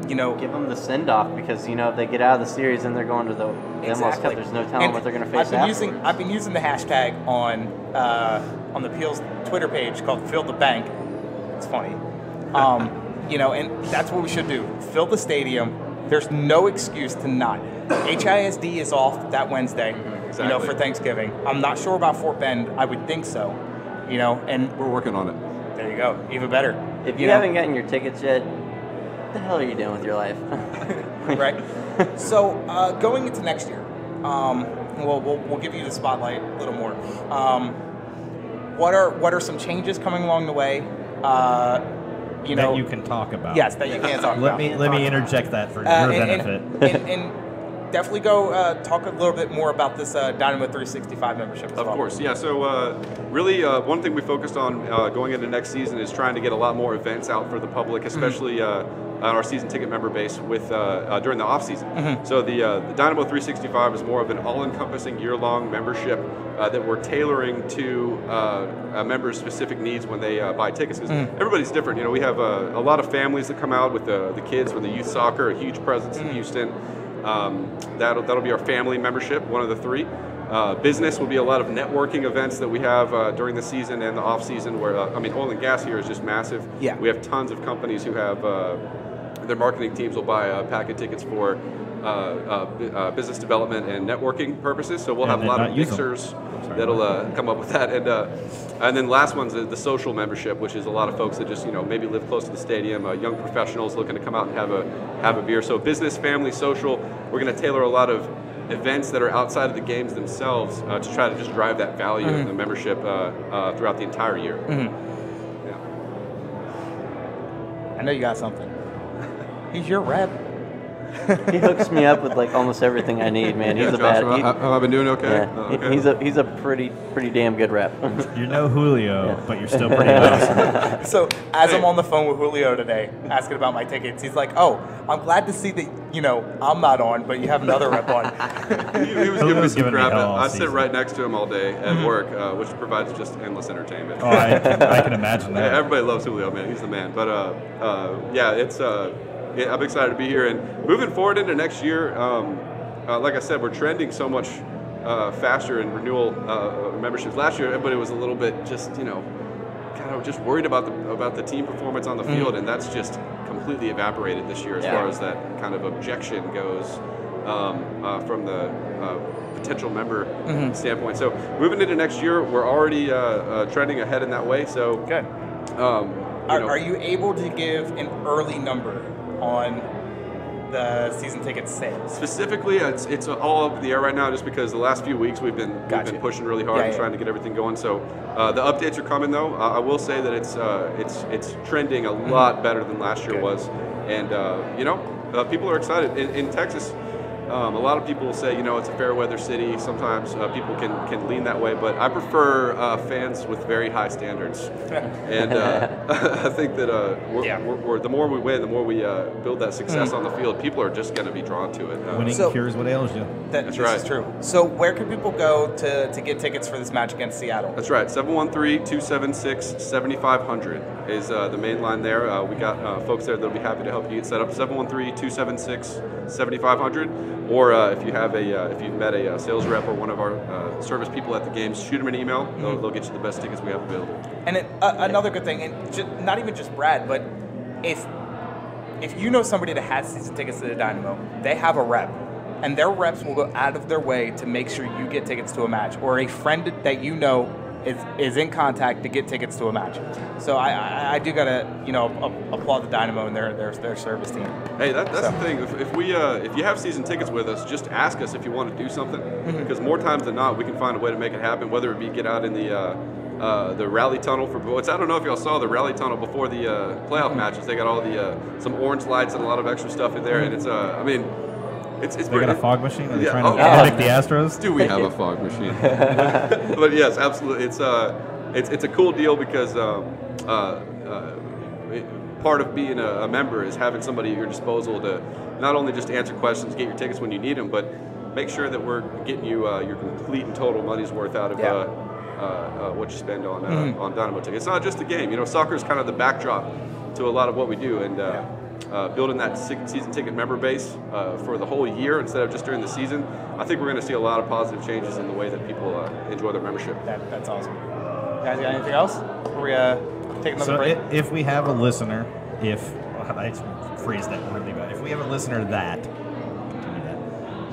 Give them the send off, because if they get out of the series and they're going to the MLS Cup, there's no telling what they're going to face afterwards. I've been using the hashtag on the Peel's Twitter page called Fill the Bank. It's funny. And that's what we should do. Fill the stadium. There's no excuse to not. HISD is off that Wednesday, Exactly. for Thanksgiving. I'm not sure about Fort Bend. I would think so, and we're working on it. There you go. Even better. If you haven't gotten your tickets yet, what the hell are you doing with your life? Right. So going into next year, we'll give you the spotlight a little more. What are some changes coming along the way? That you can talk about. Yes, that you can talk about. Let me interject that for your benefit. And definitely go talk a little bit more about this Dynamo 365 membership as well. Of course, yeah. So really, one thing we focused on going into next season is trying to get a lot more events out for the public, especially on our season ticket member base with during the off season. So the Dynamo 365 is more of an all-encompassing year-long membership that we're tailoring to members' specific needs when they buy tickets. Because everybody's different. We have a lot of families that come out with the kids, with the youth soccer, a huge presence in Houston. That'll be our family membership, one of the three. Business will be a lot of networking events that we have during the season and the off season. Where oil and gas here is just massive. Yeah. We have tons of companies who have their marketing teams will buy a pack of tickets for business development and networking purposes. So we'll have a lot of mixers that'll come up with that. And then last one's the social membership, which is a lot of folks that just maybe live close to the stadium, young professionals looking to come out and have a beer. So business, family, social. We're going to tailor a lot of events that are outside of the games themselves to try to just drive that value of the membership throughout the entire year. Yeah. I know you got something. He's your rep. He hooks me up with almost everything I need, man. He's Have I been doing okay? Yeah, Okay. he's a pretty damn good rep. You're no Julio, but you're still pretty awesome. So as I'm on the phone with Julio today, asking about my tickets, he's like, "Oh, I'm glad to see that I'm not on, but you have another rep on." He was giving me some crap. I sit right next to him all day at work, which provides just endless entertainment. Oh, I can imagine that. Yeah, everybody loves Julio, man. He's the man. But it's. I'm excited to be here, and moving forward into next year. Like I said, we're trending so much faster in renewal memberships last year, but it was a little bit just, kind of just worried about the team performance on the field, and that's just completely evaporated this year as far as that kind of objection goes from the potential member standpoint. So moving into next year, we're already trending ahead in that way. So good. Are you able to give an early number on the season ticket sales? Specifically, it's all up in the air right now, just because the last few weeks we've been pushing really hard and trying to get everything going. So the updates are coming, though. I will say that it's trending a lot better than last year was, and people are excited in Texas. A lot of people say, it's a fair weather city. Sometimes people can lean that way, but I prefer fans with very high standards. And I think that we're, the more we win, the more we build that success on the field, people are just going to be drawn to it. Winning cures what ails you. That's right. This is true. So where can people go to get tickets for this match against Seattle? That's right. 713-276-7500 is the main line there. We got folks there that'll be happy to help you get set up. 713-276-7500. Or if you have if you've met a sales rep or one of our service people at the games, shoot them an email. They'll get you the best tickets we have available. And another good thing, and not even just Brad, but if you know somebody that has season tickets to the Dynamo, they have a rep, and their reps will go out of their way to make sure you get tickets to a match, or a friend that you know is in contact to get tickets to a match. So I do gotta applaud the Dynamo and their service team. Hey, that's the thing. If you have season tickets with us, just ask us if you want to do something, because more times than not we can find a way to make it happen. Whether it be get out in the rally tunnel for boats. I don't know if y'all saw the rally tunnel before the playoff matches. They got all the some orange lights and a lot of extra stuff in there, and it's It's they got a fog machine? Are they trying to predict the Astros? Do we have a fog machine? But yes, absolutely. It's a cool deal because part of being a member is having somebody at your disposal to not only just answer questions, get your tickets when you need them, but make sure that we're getting you your complete and total money's worth out of what you spend on Dynamo tickets. It's not just the game. Soccer is kind of the backdrop to a lot of what we do, and building that season ticket member base for the whole year instead of just during the season, I think we're going to see a lot of positive changes in the way that people enjoy their membership. That's awesome. Guys, got anything else? Before we take another break? If we have a listener, I phrased that really bad. If we have a listener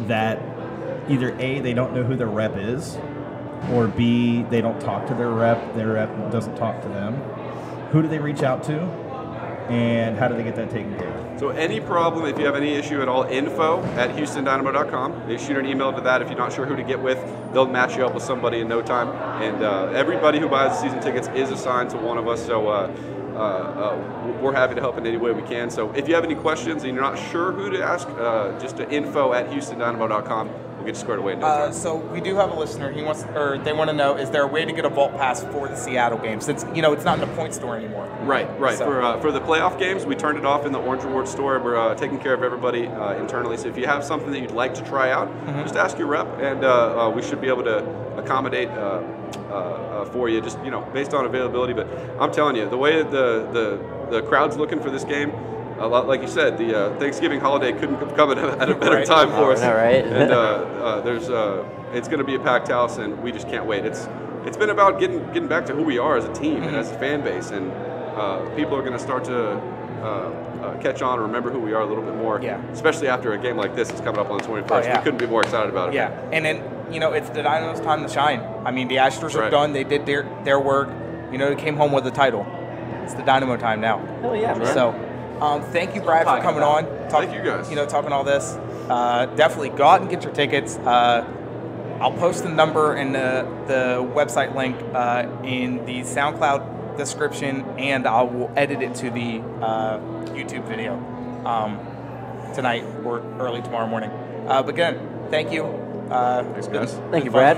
that either A, they don't know who their rep is, or B, they don't talk to their rep doesn't talk to them, who do they reach out to? And how do they get that taken care of? So any problem, if you have any issue at all, info@HoustonDynamo.com. They shoot an email to that. If you're not sure who to get with, they'll match you up with somebody in no time. And everybody who buys season tickets is assigned to one of us. So we're happy to help in any way we can. So if you have any questions and you're not sure who to ask, just to info@HoustonDynamo.com. We'll get you squared away in no time. So we do have a listener. They want to know: is there a way to get a vault pass for the Seattle game? Since it's not in the point store anymore. Right. So. For the playoff games, we turned it off in the Orange Reward store. We're taking care of everybody internally. So if you have something that you'd like to try out, just ask your rep, and we should be able to accommodate for you, just based on availability. But I'm telling you, the way the crowd's looking for this game. A lot, like you said, the Thanksgiving holiday couldn't come at a better time for us. All right. And it's going to be a packed house, and we just can't wait. It's been about getting back to who we are as a team and as a fan base, and people are going to start to catch on and remember who we are a little bit more. Yeah. Especially after a game like this that's coming up on the 21st. Oh, yeah. We couldn't be more excited about it. Yeah. And then it's the Dynamo's time to shine. I mean, the Astros are done. They did their work. They came home with the title. It's the Dynamo time now. Hell yeah, man. So. Thank you, Brad, for coming on. Thank you, guys. Talking all this. Definitely go out and get your tickets. I'll post the number and the website link in the SoundCloud description, and I will edit it to the YouTube video tonight or early tomorrow morning. But again, thank you. Thanks, guys. Thank you, Brad.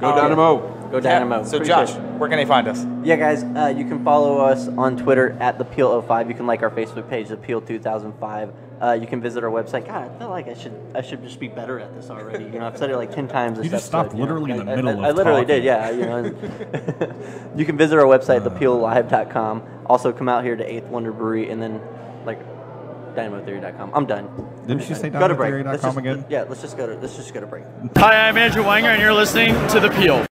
Go Dynamo. Go Dynamo. So Josh, where can they find us? Yeah, guys, you can follow us on Twitter @ThePeel05. You can like our Facebook page, ThePeel2005. You can visit our website. God, I feel like I should just be better at this already. I've said it like 10 times. You just stopped literally in the middle of I literally talking. did, yeah. You can visit our website, ThePeelLive.com. Also, come out here to 8th Wonder Brewery, and then DynamoTheory.com. I'm done. Didn't you say Go to break. DominiCtheory.com again? Yeah, let's just go to break. Hi, I'm Andrew Wanger, and you're listening to The Peel.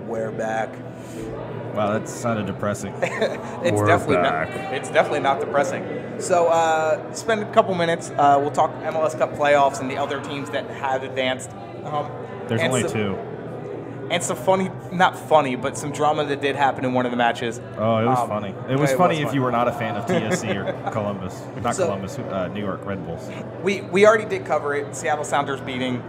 We're back. Wow, that sounded depressing. It's definitely not depressing. So spend a couple minutes. We'll talk MLS Cup playoffs and the other teams that have advanced. There's only two. And some not funny, but some drama that did happen in one of the matches. Oh, it was funny. It was funny if you were not a fan of TSC or Columbus. New York Red Bulls. We already did cover it. Seattle Sounders beating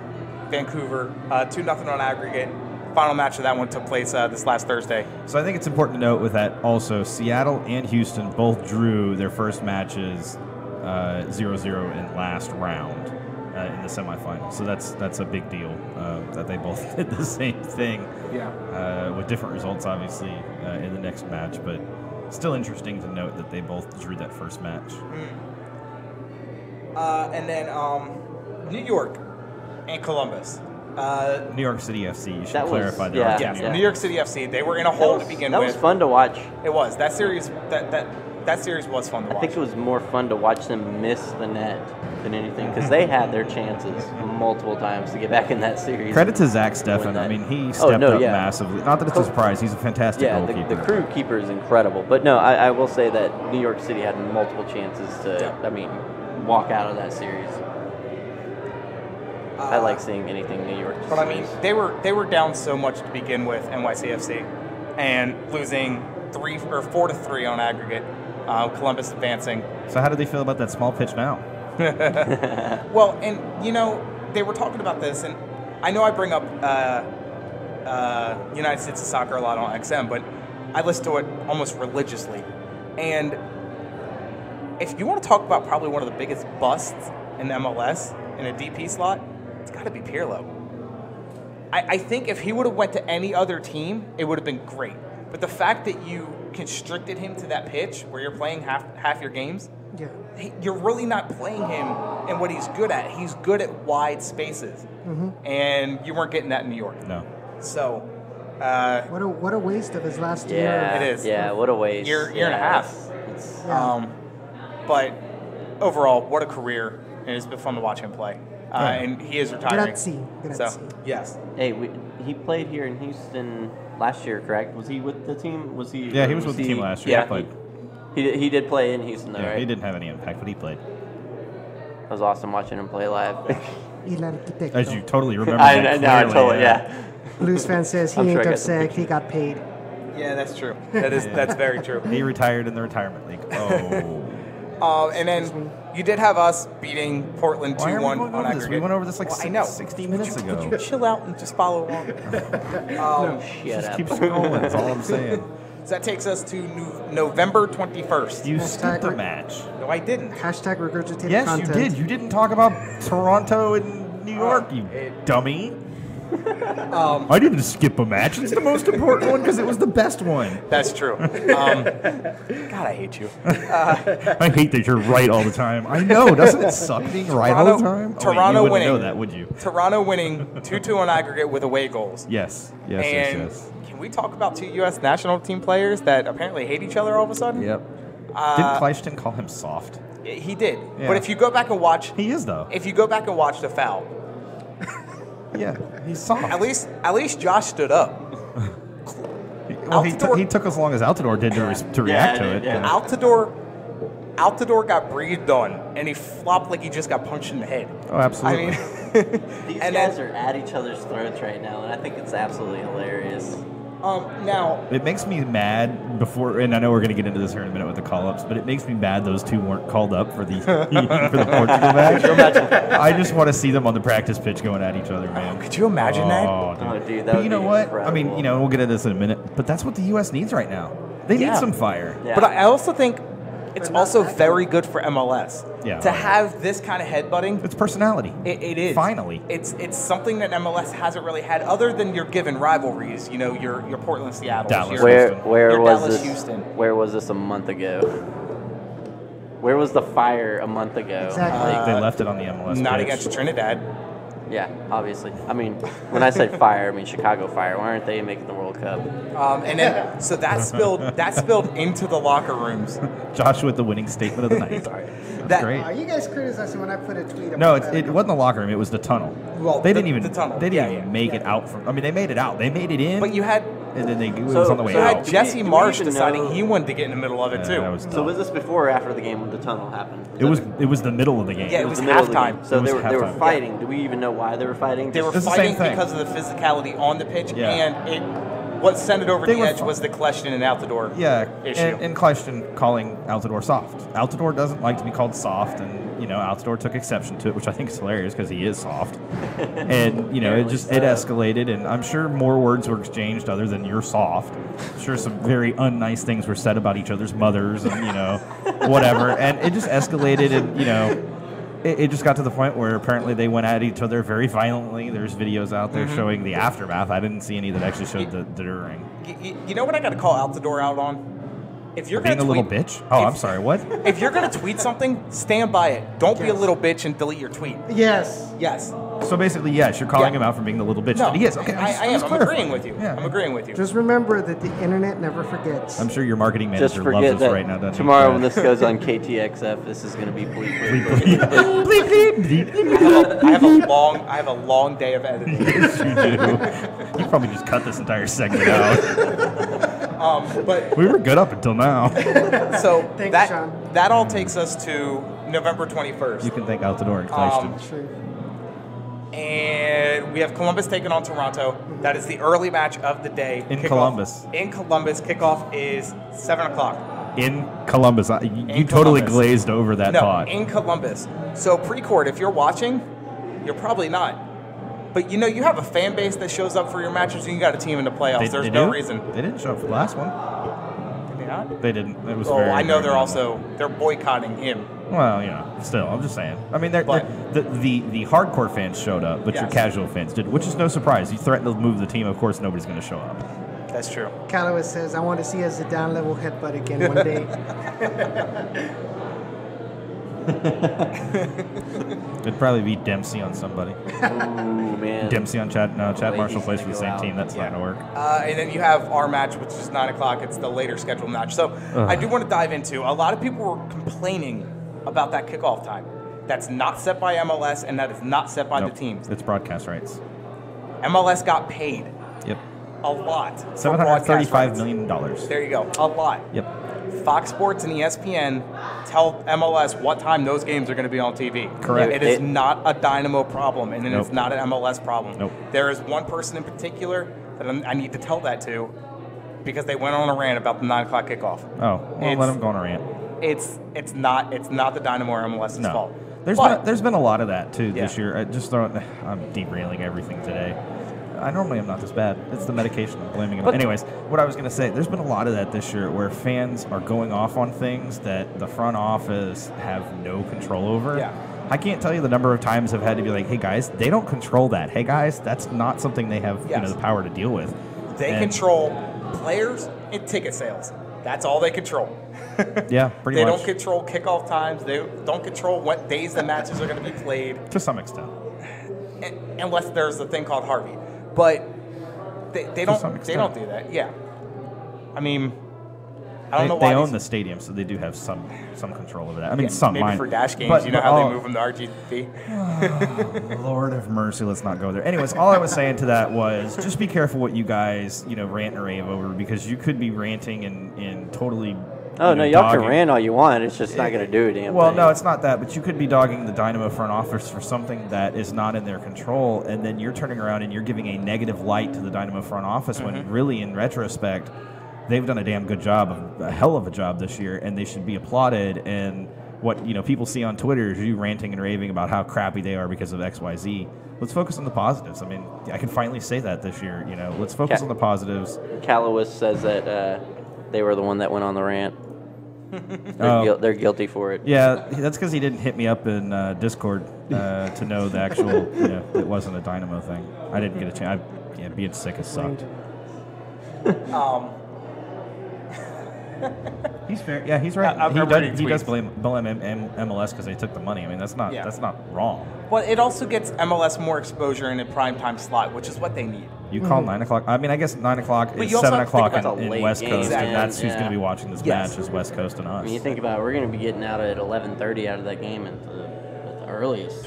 Vancouver 2-0 on aggregate. Final match of that one took place this last Thursday. So I think it's important to note with that also, Seattle and Houston both drew their first matches 0-0 in last round in the semifinals. So that's a big deal that they both did the same thing. Yeah. With different results, obviously, in the next match. But still interesting to note that they both drew that first match. And then New York and Columbus. New York City FC. You should clarify that. Yeah, New York City FC. They were in a hole to begin with. That was fun to watch. It was. That series. That series was fun to watch. I think it was more fun to watch them miss the net than anything because they had their chances multiple times to get back in that series. Credit to Zach Steffen. I mean, he stepped up massively. Not that it's a surprise. He's a fantastic goalkeeper. The crew keeper is incredible. But no, I will say that New York City had multiple chances to, walk out of that series. I like seeing anything New York. But I mean, they were down so much to begin with, NYCFC, and losing 4-3 on aggregate. Columbus advancing. So how do they feel about that small pitch now? Well, and they were talking about this, and I know I bring up United States of Soccer a lot on XM, but I listen to it almost religiously. And if you want to talk about probably one of the biggest busts in MLS in a DP slot, it's got to be Pirlo. I think if he would have went to any other team, it would have been great. But the fact that you constricted him to that pitch where you're playing half your games, you're really not playing him in what he's good at. He's good at wide spaces, and you weren't getting that in New York. No. So, what a waste of his last year. Yeah, it is. Yeah, what a waste. Year and a half. But overall, what a career! And it's been fun to watch him play. And he is retiring. Grazie. So, yes. Hey, he played here in Houston last year, correct? Was he with the team? Was he? Yeah, he was with the team last year. Yeah, he did play in Houston, though, right? He didn't have any impact, but he played. It was awesome watching him play live. As you totally remember that clearly. Totally, yeah. Blues fan says he ain't upset, he got paid. Yeah, that's true. That's very true. He retired in the retirement league. Oh. And then you did have us beating Portland 2-1 on aggregate. We went over this 60 minutes ago. Would you chill out and just follow along? Just keep scrolling, that's all I'm saying. So that takes us to November 21st. You skipped a match. No, I didn't. Hashtag regurgitated yes, content. you did. You didn't talk about Toronto and New York, you dummy. I didn't skip a match. It's the most important one because it was the best one. That's true. God, I hate you. I hate that you're right all the time. I know. Doesn't it suck being right all the time? Toronto you wouldn't winning. know that, would you? Toronto winning 2-2 on aggregate with away goals. Yes. Yes. And Yes. can we talk about 2 U.S. national team players that apparently hate each other all of a sudden? Yep. Didn't Cleiston call him soft? He did. Yeah. But if you go back and watch, He is though. if you go back and watch the foul, Yeah, he's soft. at least Josh stood up. Well, he took as long as Altidore did to react to it. yeah. Altidore got breathed on, and he flopped like he just got punched in the head. Oh, absolutely. I mean, These and guys then- are at each other's throats right now, and I think it's absolutely hilarious. now It makes me mad before, and I know we're going to get into this here in a minute with the call-ups, but it makes me mad those two weren't called up for the for the Portugal match. I just want to see them on the practice pitch going at each other, man. Could you imagine that? Oh, dude. Oh, dude, that But would you know be what? incredible. I mean, we'll get into this in a minute, but that's what the U.S. needs right now. They need some fire. Yeah. But I also think it's also very good for MLS Yeah. to have this kind of headbutting. It's personality. It is. Finally. It's something that MLS hasn't really had other than your given rivalries. You know, your Portland, Seattle, Dallas. Where your was Dallas, this? Houston. Where was this a month ago? Where was the fire a month ago? Exactly. They left it on the MLS Not pitch. against Trinidad. Yeah, obviously. I mean, when I say fire, I mean Chicago Fire. Why aren't they making the World Cup? And then so that spilled into the locker rooms. Josh with the winning statement of the night. That's great. Are you guys criticizing when I put a tweet about No, that? it wasn't the locker room. It was the tunnel. Well, they the didn't even tunnel. They didn't even make it out from. I mean, they made it out. They made it in. But you had and then it was on the way you had out. Jesse Do we Marsh even deciding know- he wanted to get in the middle of it too. That was So dumb. was this before or after the game when the tunnel happened? It was the middle of the game. Yeah, it was the middle of the halftime. game. So It was they were halftime. fighting. Do we even know why they were fighting? They were It's the fighting same thing. because of the physicality on the pitch, Yeah. and what sent it over They the were edge fu- was the Kleshton and Altidore issue. and Cleiston calling Altidore soft. Altidore doesn't like to be called soft, and Altidore took exception to it, which I think is hilarious because he is soft. And it escalated, and I'm sure more words were exchanged other than "you're soft." I'm sure some very unnice things were said about each other's mothers, and whatever. And it just escalated, and it just got to the point where apparently they went at each other very violently. There's videos out there showing the aftermath. I didn't see any that actually showed the during. You know what I got to call Altidore out on? If you're Being gonna a little tweet, bitch? Oh, I'm sorry, what? If you're gonna tweet something, stand by it. Don't be a little bitch and delete your tweet. Yes. Yes. So basically, yes, you're calling Yeah. him out for being the little bitch No, that he is. Okay, I am. I'm clarifying. agreeing with you. Yeah. I'm agreeing with you. Just remember that the internet never forgets. I'm sure your marketing Just manager loves forget us that right now, doesn't he? tomorrow when this goes on KTXF, this is going to be bleep bleep. Bleep, bleep, bleep. I have a long day of editing. Yes, you do. You probably just cut this entire segment out. But We were good up until now. so Thanks, that Sean. that all takes us to November 21st. You can thank Altidore and Cleiston. True. And we have Columbus taking on Toronto. That is the early match of the day. In Kickoff- Columbus. In Columbus. Kickoff is 7 o'clock. In Columbus. You In totally Columbus. glazed over that No, thought. in Columbus. So pre-court, if you're watching, you're probably not. But you have a fan base that shows up for your matches and you got a team in the playoffs. There's no do? reason. They didn't show up for the last one. Did they not? They didn't. It was Oh, very, I know very they're boycotting him. Well, still, I'm just saying. I mean, But- the hardcore fans showed up, but your Yes. casual fans did, which is no surprise. You threaten to move the team, of course, nobody's going to show up. That's true. Calloway says, I want to see a Zidane level headbutt again one day. It'd probably be Dempsey on somebody. Ooh, man. Dempsey on Chad. No, Chad Wait, Marshall he's plays for gonna the go same out. team. That's not going to work. And then you have our match, which is 9 o'clock. It's the later scheduled match. So I do want to dive into, a lot of people were complaining about that kickoff time. That's not set by MLS, and that is not set by Nope. the teams. It's broadcast rights. MLS got paid Yep. a lot. for broadcast $735 rights. million. There you go. A lot. Yep. Fox Sports and ESPN tell MLS what time those games are going to be on TV. Correct. It is not a Dynamo problem, and it's Nope. not an MLS problem. Nope. There is one person in particular that I need to tell that to because they went on a rant about the 9 o'clock kickoff. Oh, well, It's- let him go on a rant. It's not the Dynamo or MLS's No. fault. There's been a lot of that too this Yeah. year. I'm derailing everything today. I normally am not this bad. It's the medication. I'm blaming it. Anyways, what I was going to say, there's been a lot of that this year where fans are going off on things that the front office have no control over. Yeah. I can't tell you the number of times I've had to be like, hey, guys, they don't control that. Hey, guys, that's not something they have the power to deal with. They control players and ticket sales. That's all they control. Yeah, pretty much. They don't control kickoff times. They don't control what days the matches are going to be played. To some extent. Unless there's a thing called Harvey. But they don't do that. Yeah. I mean, I don't know why they own the stadium, so they do have some control over that. I mean, maybe for dash games, but, you know how they move them to RGB. Lord have mercy, let's not go there. Anyways, all I was saying to that was just be careful what you guys, rant and rave over, because you could be ranting and totally. Oh, no, y'all can rant all you want. It's just not going to do a damn Well, thing. no, it's not that. But you could be dogging the Dynamo front office for something that is not in their control, and then you're turning around and you're giving a negative light to the Dynamo front office when really, in retrospect, they've done a damn good job, a hell of a job this year, and they should be applauded. And what people see on Twitter is you ranting and raving about how crappy they are because of X, Y, Z. Let's focus on the positives. I mean, I can finally say that this year. Let's focus on the positives. Callowis says that they were the one that went on the rant. They're guilty for it. Yeah, that's because he didn't hit me up in Discord to know the actual, it wasn't a Dynamo thing. I didn't get a chance. Being sick has sucked. He's fair. Yeah, he's right. He does blame MLS because they took the money. I mean, that's not wrong. Well, it also gets MLS more exposure in a primetime slot, which is what they need. You call 9 o'clock. I mean, I guess 9 o'clock is 7 o'clock in West Coast, and that's who's going to be watching this match is West Coast and us. I mean, you think about it, we're going to be getting out at 11:30 out of that game at the earliest.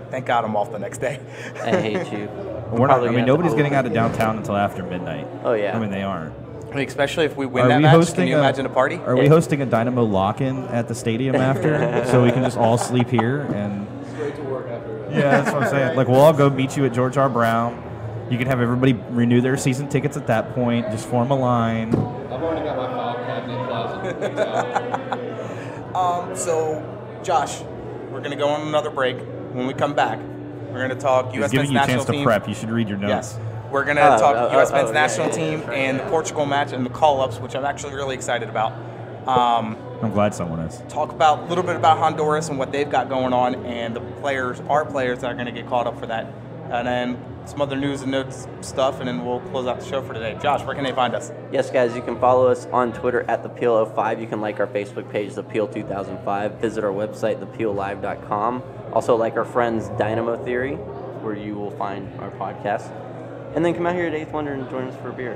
Thank God I'm off the next day. I hate you. Nobody's getting out of downtown until after midnight. Oh, yeah. I mean, they aren't. I mean, especially if we win that match, can you imagine a party? Are we hosting a Dynamo lock-in at the stadium after, so we can just all sleep here and straight to work after? Yeah, that's what I'm saying. Like, we'll all go meet you at George R. Brown. You can have everybody renew their season tickets at that point. Just form a line. I've already got my file cabinet closet. So, Josh, we're going to go on another break. When we come back, we're going to talk U.S. men's national team. Giving you a chance to prep. You should read your notes. Yes. We're going to talk U.S. men's national team and the Portugal match and the call-ups, which I'm actually really excited about. I'm glad someone is. Talk about a little bit about Honduras and what they've got going on and our players that are going to get caught up for that. And then some other news and notes stuff, and then we'll close out the show for today. Josh, where can they find us? Yes, guys, you can follow us on Twitter at ThePeel05. You can like our Facebook page, ThePeel2005. Visit our website, ThePeelLive.com. Also like our friends Dynamo Theory, where you will find our podcast. And then come out here at 8th Wonder and join us for a beer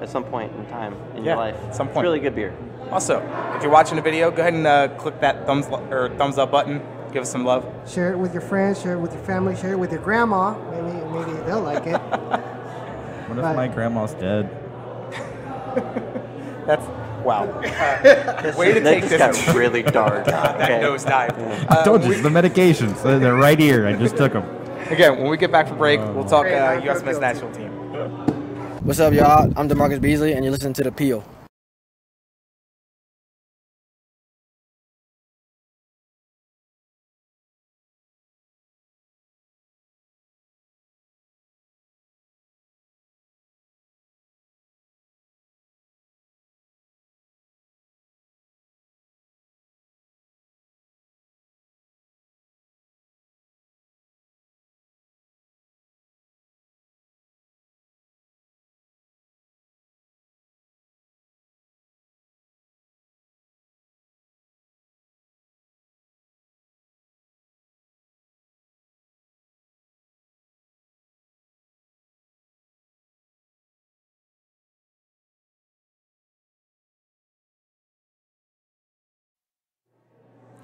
at some point in time in your life. At some point. It's really good beer. Also, if you're watching the video, go ahead and click that thumbs up button. Give us some love. Share it with your friends. Share it with your family. Share it with your grandma. Maybe they'll like it. What if my grandma's dead? That's wow. Way to take this. Got really dark. God, that nose dive. I told you, it's the medications. They're right here. I just took them. Again, when we get back from break, we'll talk U.S. men's national team. What's up, y'all? I'm DeMarcus Beasley, and you're listening to The Peel.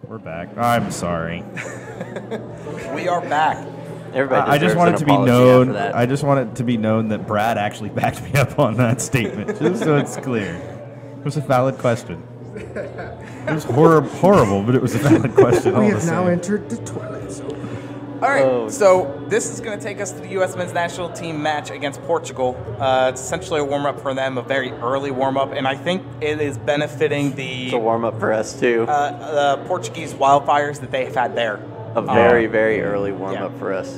We're back. I'm sorry. We are back. Everybody I just want it to be known. I just want it to be known that Brad actually backed me up on that statement, just so it's clear. It was a valid question. It was horrible, but it was a valid question. We have now entered the Twilight Zone. All right, so this is going to take us to the U.S. men's national team match against Portugal. It's essentially a warm-up for them, a very early warm-up, and I think it is benefiting the... It's a warm-up for us, too. The Portuguese wildfires that they've had there. A very, very early warm-up for us.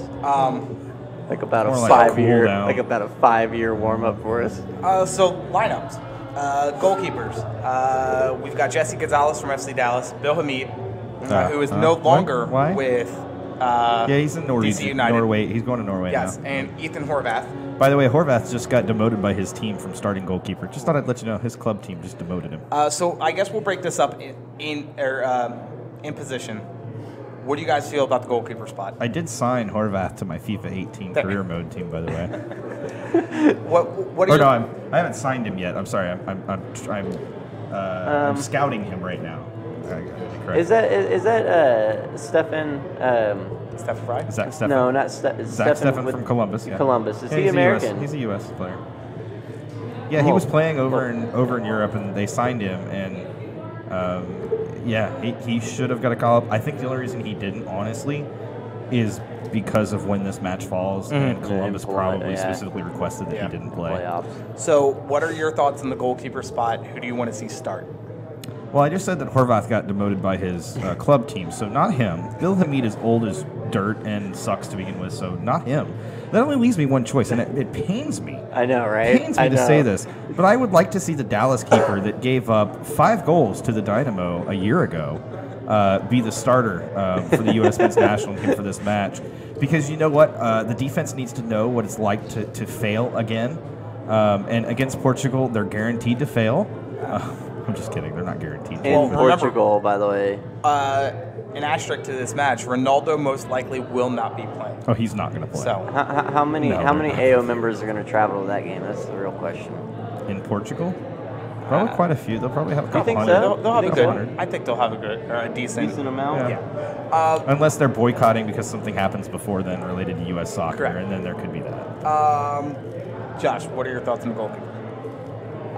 Like about a 5-year, like about a 5-year warm-up for us. So lineups, goalkeepers. We've got Jesse Gonzalez from FC Dallas, Bill Hamid, who is no longer with he's in DC United. Norway. He's going to Norway now. Yes, and Ethan Horvath. By the way, Horvath just got demoted by his team from starting goalkeeper. Just thought I'd let you know his club team just demoted him. So I guess we'll break this up in position. What do you guys feel about the goalkeeper spot? I did sign Horvath to my FIFA 18 career mode team, by the way. What? I haven't signed him yet. I'm sorry. I'm scouting him right now. Is that Stefan? Stefan Fry? Zach Stefan? No, not Zach Stefan from Columbus. Yeah. Columbus. Is he American? He's a U.S. player. Yeah, he was playing over in Europe, and they signed him, and he should have got a call up. I think the only reason he didn't, honestly, is because of when this match falls, and Columbus probably specifically requested that he didn't play. Playoffs. So, what are your thoughts on the goalkeeper spot? Who do you want to see start? Well, I just said that Horvath got demoted by his club team, so not him. Bill Hamid is old as dirt and sucks to begin with, so not him. That only leaves me one choice, and it pains me. I know, right? It pains me to say this, but I would like to see the Dallas keeper that gave up 5 goals to the Dynamo a year ago be the starter for the U.S. men's national team for this match. Because you know what? The defense needs to know what it's like to fail again. And against Portugal, they're guaranteed to fail. I'm just kidding. They're not guaranteed. In Portugal, by the way. An asterisk to this match, Ronaldo most likely will not be playing. Oh, he's not going to play. So how many AO members are going to travel to that game? That's the real question. In Portugal? Probably quite a few. They'll probably have a couple hundred. So? They'll have a good. I think they'll have a decent amount. Yeah. Unless they're boycotting because something happens before then related to U.S. soccer, and then there could be that. Josh, what are your thoughts on the goalkeeper?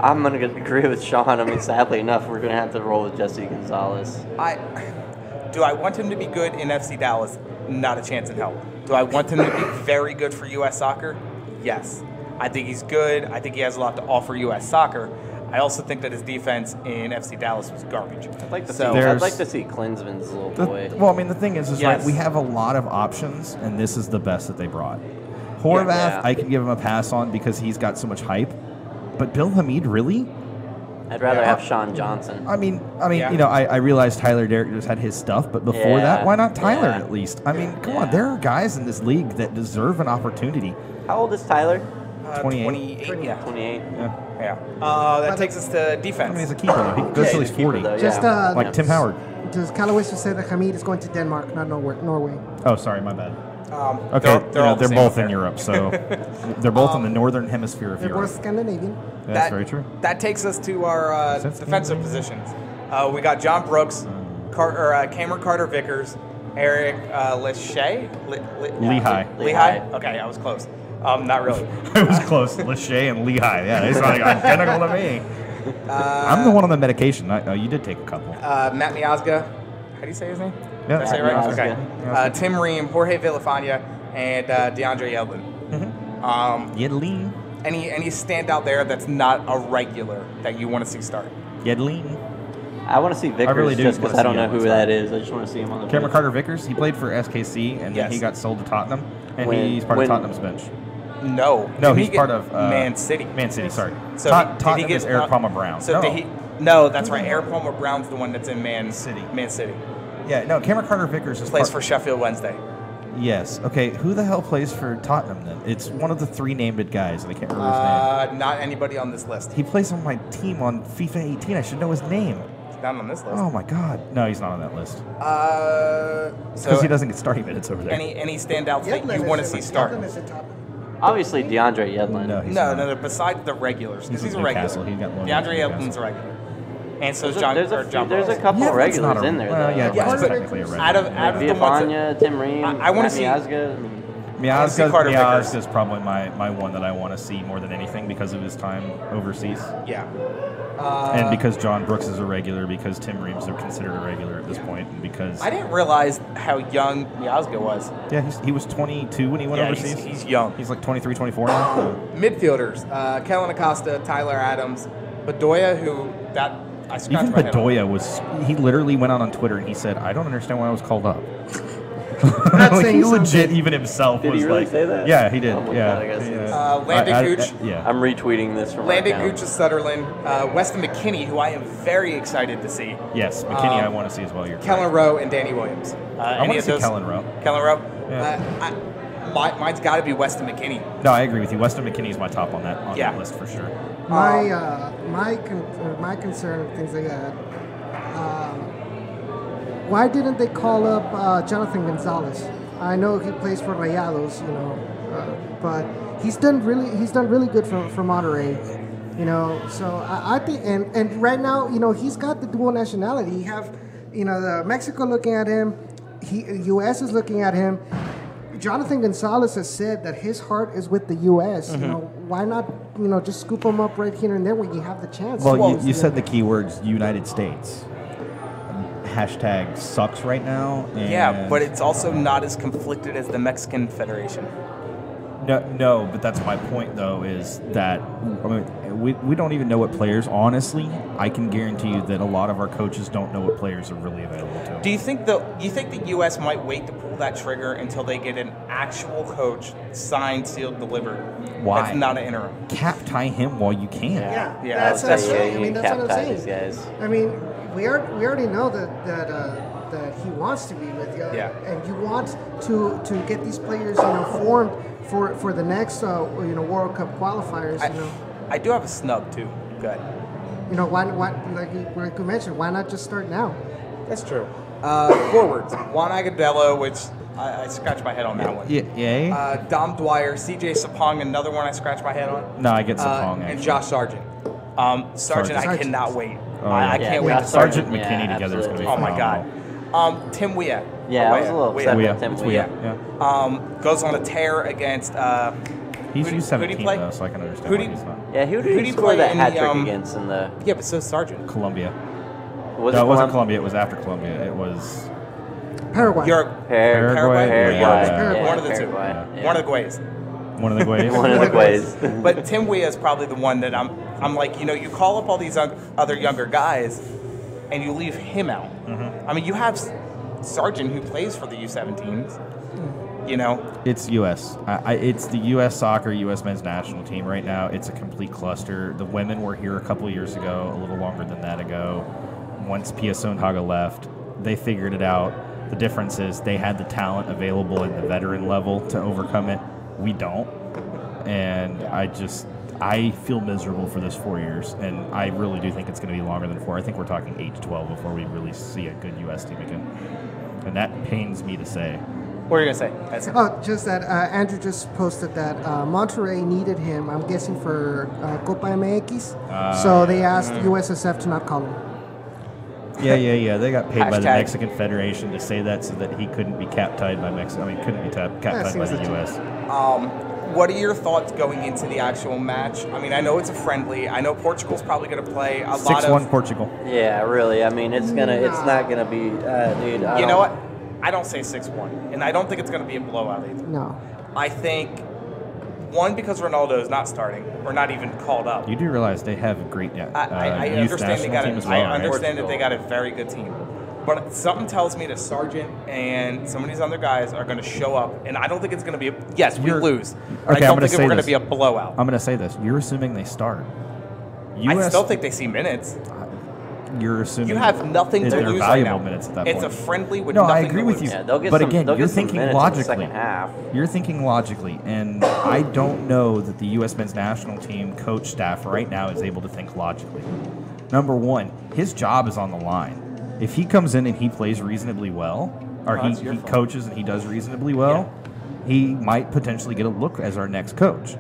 I'm going to agree with Sean. I mean, sadly enough, we're going to have to roll with Jesse Gonzalez. Do I want him to be good in FC Dallas? Not a chance in hell. Do I want him to be very good for U.S. soccer? Yes. I think he's good. I think he has a lot to offer U.S. soccer. I also think that his defense in FC Dallas was garbage. I'd like to see Klinsmann's little boy. Well, I mean, the thing is right, we have a lot of options, and this is the best that they brought. Horvath, I can give him a pass on because he's got so much hype. But Bill Hamid, really? I'd rather have Sean Johnson. I mean, you know, I realize Tyler Derrick just had his stuff, but before that, why not Tyler at least? I mean, come on, there are guys in this league that deserve an opportunity. How old is Tyler? 28. 28. Yeah. That takes us to defense. I mean, he's a keeper, though. He goes till he's 40. Just like Tim Howard. Does Callaway say that Hamid is going to Denmark, not Norway? Oh, sorry, my bad. They're both in Europe, so they're both in the northern hemisphere of Europe. They're both Scandinavian. That's very true. That takes us to our defensive positions. We got John Brooks, Cameron Carter-Vickers, Eric Lehigh. Lehigh? Okay, I was close. Not really. I was close. Lachey and Lehigh. Yeah, they sound identical to me. I'm the one on the medication. You did take a couple. Matt Miazga. How do you say his name? Yeah, did I say it right? Okay. Tim Ream, Jorge Villafana, and DeAndre Yedlin. Yedlin. Any standout there that's not a regular that you want to see start? Yedlin. I want to see Vickers just because I don't know who that is. I just want to see him on the Cameron Carter-Vickers. He played for SKC, and then he got sold to Tottenham, and he's part of Tottenham's bench. No, he's part of Man City. Man City, sorry. So Tottenham is Eric Palmer Brown. No, that's right. Eric Palmer Brown's the one that's in Man City. Yeah, no, Cameron Carter-Vickers plays for Sheffield Wednesday. Yes. Okay, who the hell plays for Tottenham then? It's one of the 3 named guys, and I can't remember his name. Not anybody on this list. He plays on my team on FIFA 18. I should know his name. He's not on this list. Oh my God! No, he's not on that list. Because he doesn't get starting minutes over there. Any standouts that you want to see start? Obviously, DeAndre Yedlin. No. Besides the regulars, because he's a regular. DeAndre Yedlin's a regular. And so is John. There's a couple of regulars in there. That's technically a regular. Out of the ones, Tim Ream, I want to see Miazga is probably my one that I want to see more than anything because of his time overseas. Yeah. And because John Brooks is a regular, because Tim Reams are considered a regular at this point, and because I didn't realize how young Miazga was. Yeah, he was 22 when he went overseas. He's young. He's like 23, 24 now. Midfielders: Kellen Acosta, Tyler Adams, Bedoya, who even Bedoya he literally went out on Twitter and he said, "I don't understand why I was called up." He legit, even himself did was he really like, say that? Yeah, he did. Oh my yeah. God, I gotta see this. Landon Gooch. Yeah. I'm retweeting this from Landon our Gooch of Sutherland, Weston McKinney, who I am very excited to see. Yes, McKinney I want to see as well. You're Kellen Rowe and Danny Williams. I want to see Kellen Rowe. Kellen Rowe? Yeah. Mine's got to be Weston McKinney. No, I agree with you. Weston McKinney is my top on that list for sure. My concern of things like that. Why didn't they call up Jonathan Gonzalez? I know he plays for Rayados, but he's done really good for Monterrey, So I think, and right now, he's got the dual nationality. You have, the Mexico looking at him, U.S. is looking at him. Jonathan Gonzalez has said that his heart is with the U.S. Mm-hmm. Why not, just scoop him up right here and there when you have the chance? Well, you said the key words, United States. Hashtag sucks right now. Yeah, but it's also not as conflicted as the Mexican Federation. No, but that's my point, though, is that we don't even know what players, honestly, I can guarantee you that a lot of our coaches don't know what players are really available to. Do you think the U.S. might wait to pull that trigger until they get an actual coach signed, sealed, delivered? Why? That's not an interim. Cap tie him while you can. Yeah. That's what I'm saying. That's what I'm saying. Guys. I mean, we already know that he wants to be with you, and you want to get these players formed for the next World Cup qualifiers. I do have a snub too. Good. Why like you mentioned, why not just start now? That's true. Forwards, Juan Agudelo, which I scratched my head on that one. Yeah. Dom Dwyer, CJ Sapong, another one I scratched my head on. No, I get Sapong, and Josh Sargent. Sargent, I cannot wait. I can't wait to Sargent McKinney together is going to be phenomenal. Oh my God. Tim Weah. Yeah, I was a little upset with Tim Weah. Yeah. Goes on a tear against. He's U17 though, so I can understand why he's not. Yeah, who did he score that hat trick against in the? Yeah, but so Sargent. Colombia. No, it wasn't Colombia. It was after Colombia. It was Paraguay. Paraguay. Yeah, one of the two. Yeah. One of the Guays. One of the Guays. One of the Guays. But Tim Weah is probably the one that I'm like, you call up all these other younger guys, and you leave him out. Mm-hmm. I mean, you have Sargent who plays for the U17s. It's U.S. It's the U.S. soccer, U.S. men's national team right now. It's a complete cluster. The women were here a couple of years ago, a little longer than that ago. Once Pia Sundhage left, they figured it out. The difference is they had the talent available at the veteran level to overcome it. We don't. And I feel miserable for this 4 years, and I really do think it's going to be longer than 4. I think we're talking 8 to 12 before we really see a good U.S. team again. And that pains me to say. What are you going to say? Oh, just that Andrew just posted that Monterrey needed him, I'm guessing, for Copa MX. So they asked USSF to not call him. Yeah. They got paid by the Mexican Federation to say that so that he couldn't be cap-tied by Mexico. I mean, couldn't be cap-tied by the U.S. What are your thoughts going into the actual match? I mean, I know it's a friendly. I know Portugal's probably going to play a lot of 6-1 Portugal. Yeah, really. I mean, it's not gonna be, dude. You know what? I don't say 6-1, and I don't think it's going to be a blowout either. No. I think, one, because Ronaldo is not starting, or not even called up. You do realize they have a great youth understand national team as well, I understand that they got a very good team. But something tells me that Sargent and some of these other guys are going to show up, and I don't think it's going to be yes, we lose. But I don't think we're going to be a blowout. I'm going to say this. You're assuming they start. I still think they see minutes. You're assuming you have nothing to lose right now. Minutes at that it's point. A friendly with nothing I agree to with lose. you. Yeah, they'll get but some, again, you're thinking logically. You're thinking logically, and I don't know that the U.S. men's national team coach staff right now is able to think logically. Number one, his job is on the line. If he comes in and he plays reasonably well, or he coaches and he does reasonably well, he might potentially get a look as our next coach.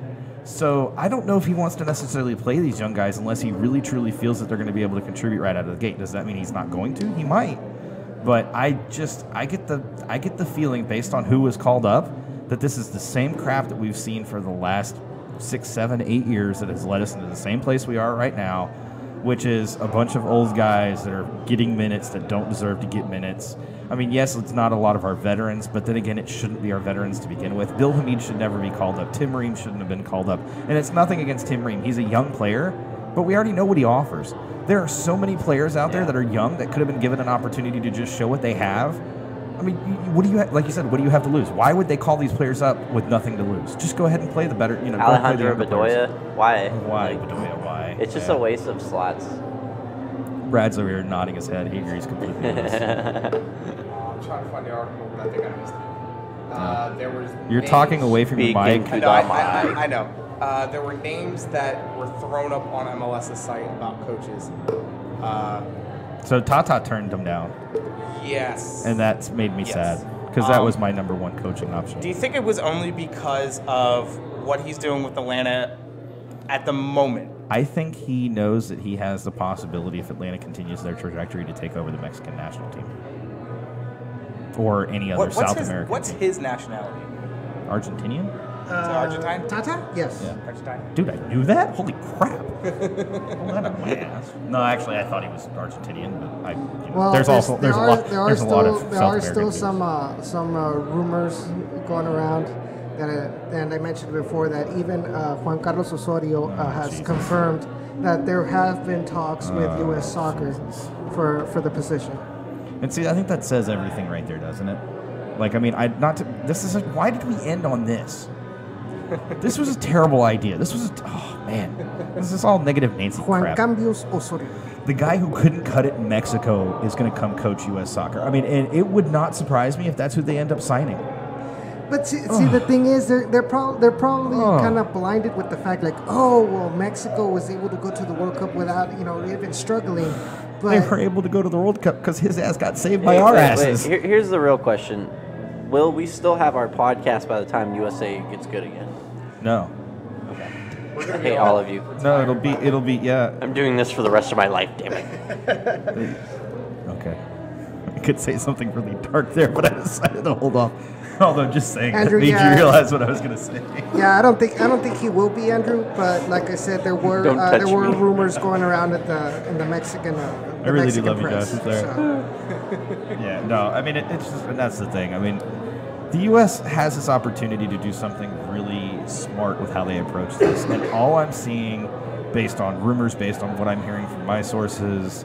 So I don't know if he wants to necessarily play these young guys unless he really truly feels that they're going to be able to contribute right out of the gate. Does that mean he's not going to? He might. But I get the feeling based on who was called up that this is the same crap that we've seen for the last 6, 7, 8 years that has led us into the same place we are right now, which is a bunch of old guys that are getting minutes that don't deserve to get minutes. I mean, yes, it's not a lot of our veterans, but then again, it shouldn't be our veterans to begin with. Bill Hamid should never be called up. Tim Ream shouldn't have been called up. And it's nothing against Tim Ream. He's a young player, but we already know what he offers. There are so many players out there that are young that could have been given an opportunity to just show what they have, I mean, what do you like you said? What do you have to lose? Why would they call these players up with nothing to lose? Just go ahead and play the better. You know, Alejandro Bedoya. Why? Why Bedoya? Why? It's just a waste of slots. Brad's over here nodding his head. He agrees completely. I'm trying to find the article, but I think I missed it. There was. You're talking away from your mic. I know. There were names that were thrown up on MLS's site about coaches. So Tata turned them down. Yes. And that's made me sad because that was my number one coaching option. Do you think it was only because of what he's doing with Atlanta at the moment? I think he knows that he has the possibility, if Atlanta continues their trajectory, to take over the Mexican national team or any other South American. What's his nationality? Argentinian? Argentine? Tata? Yes. Yeah. Argentine. Dude, I knew that? Holy crap. Hold that on my ass. No, actually, I thought he was Argentinian, but there's a lot of still some rumors going around and I mentioned before that even Juan Carlos Osorio has confirmed that there have been talks with U.S. Soccer for the position. And see, I think that says everything right there, doesn't it? Like, I mean, why did we end on this? This was a terrible idea. This is all negative Nancy Juan crap. Cambios Osorio. The guy who couldn't cut it in Mexico is going to come coach U.S. Soccer. I mean, and it would not surprise me if that's who they end up signing. But see, the thing is, they're probably kind of blinded with the fact, like, Mexico was able to go to the World Cup without, even struggling. But they were able to go to the World Cup because his ass got saved by our asses. Here's the real question. Will we still have our podcast by the time USA gets good again? No. Okay. I hate all of you. No, it'll be, yeah. I'm doing this for the rest of my life, damn it. Okay. I could say something really dark there, but I decided to hold off. Although just saying Andrew, that made you realize what I was going to say. Yeah, I don't think he will be, Andrew. But like I said, there were rumors going around in the Mexican. I really do love press, you, Josh. I'm sorry. Yeah, no, I mean it's just, and that's the thing. I mean, the U.S. has this opportunity to do something really smart with how they approach this, and all I'm seeing, based on rumors, based on what I'm hearing from my sources.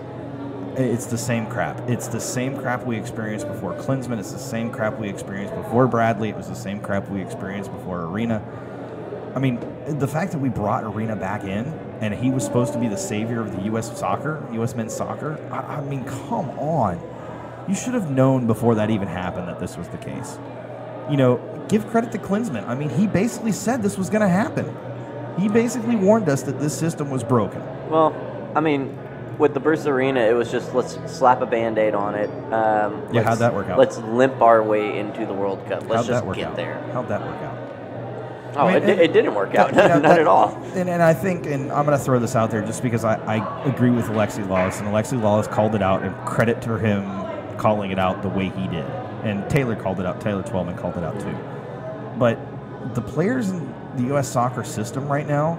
It's the same crap. It's the same crap we experienced before Klinsmann. It's the same crap we experienced before Bradley. It was the same crap we experienced before Arena. I mean, the fact that we brought Arena back in and he was supposed to be the savior of the U.S. soccer, U.S. men's soccer, I mean, come on. You should have known before that even happened that this was the case. Give credit to Klinsmann. I mean, he basically said this was going to happen. He basically warned us that this system was broken. Well, I mean, with the Bruce Arena, it was just let's slap a Band-Aid on it. How'd that work out? Let's limp our way into the World Cup. Let's just get there. How'd that work out? Oh, I mean, it didn't work out. Not at all. And I think, and I'm going to throw this out there just because I agree with Alexi Lawless, and Alexi Lawless called it out, and credit to him calling it out the way he did. And Taylor called it out. Taylor Twellman called it out too. But the players in the U.S. soccer system right now,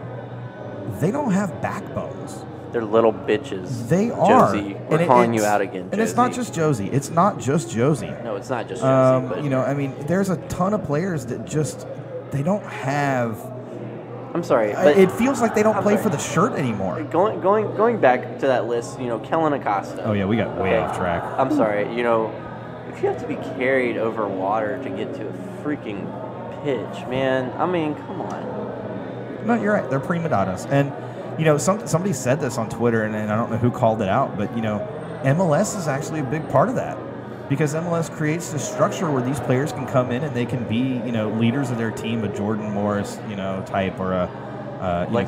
they don't have backbones. They're little bitches. They are. Josie, we're calling you out again, Josie. And it's not just Josie. It's not just Josie. No, it's not just Josie. But I mean, there's a ton of players that just, they don't have... I'm sorry, but it feels like they don't play for the shirt anymore. Going back to that list, Kellen Acosta. Oh, yeah, we got way off track. I'm sorry, if you have to be carried over water to get to a freaking pitch, man, I mean, come on. No, you're right. They're prima donnas. And... somebody said this on Twitter, and I don't know who called it out, but, MLS is actually a big part of that because MLS creates this structure where these players can come in and they can be, leaders of their team, a Jordan Morris, type, or a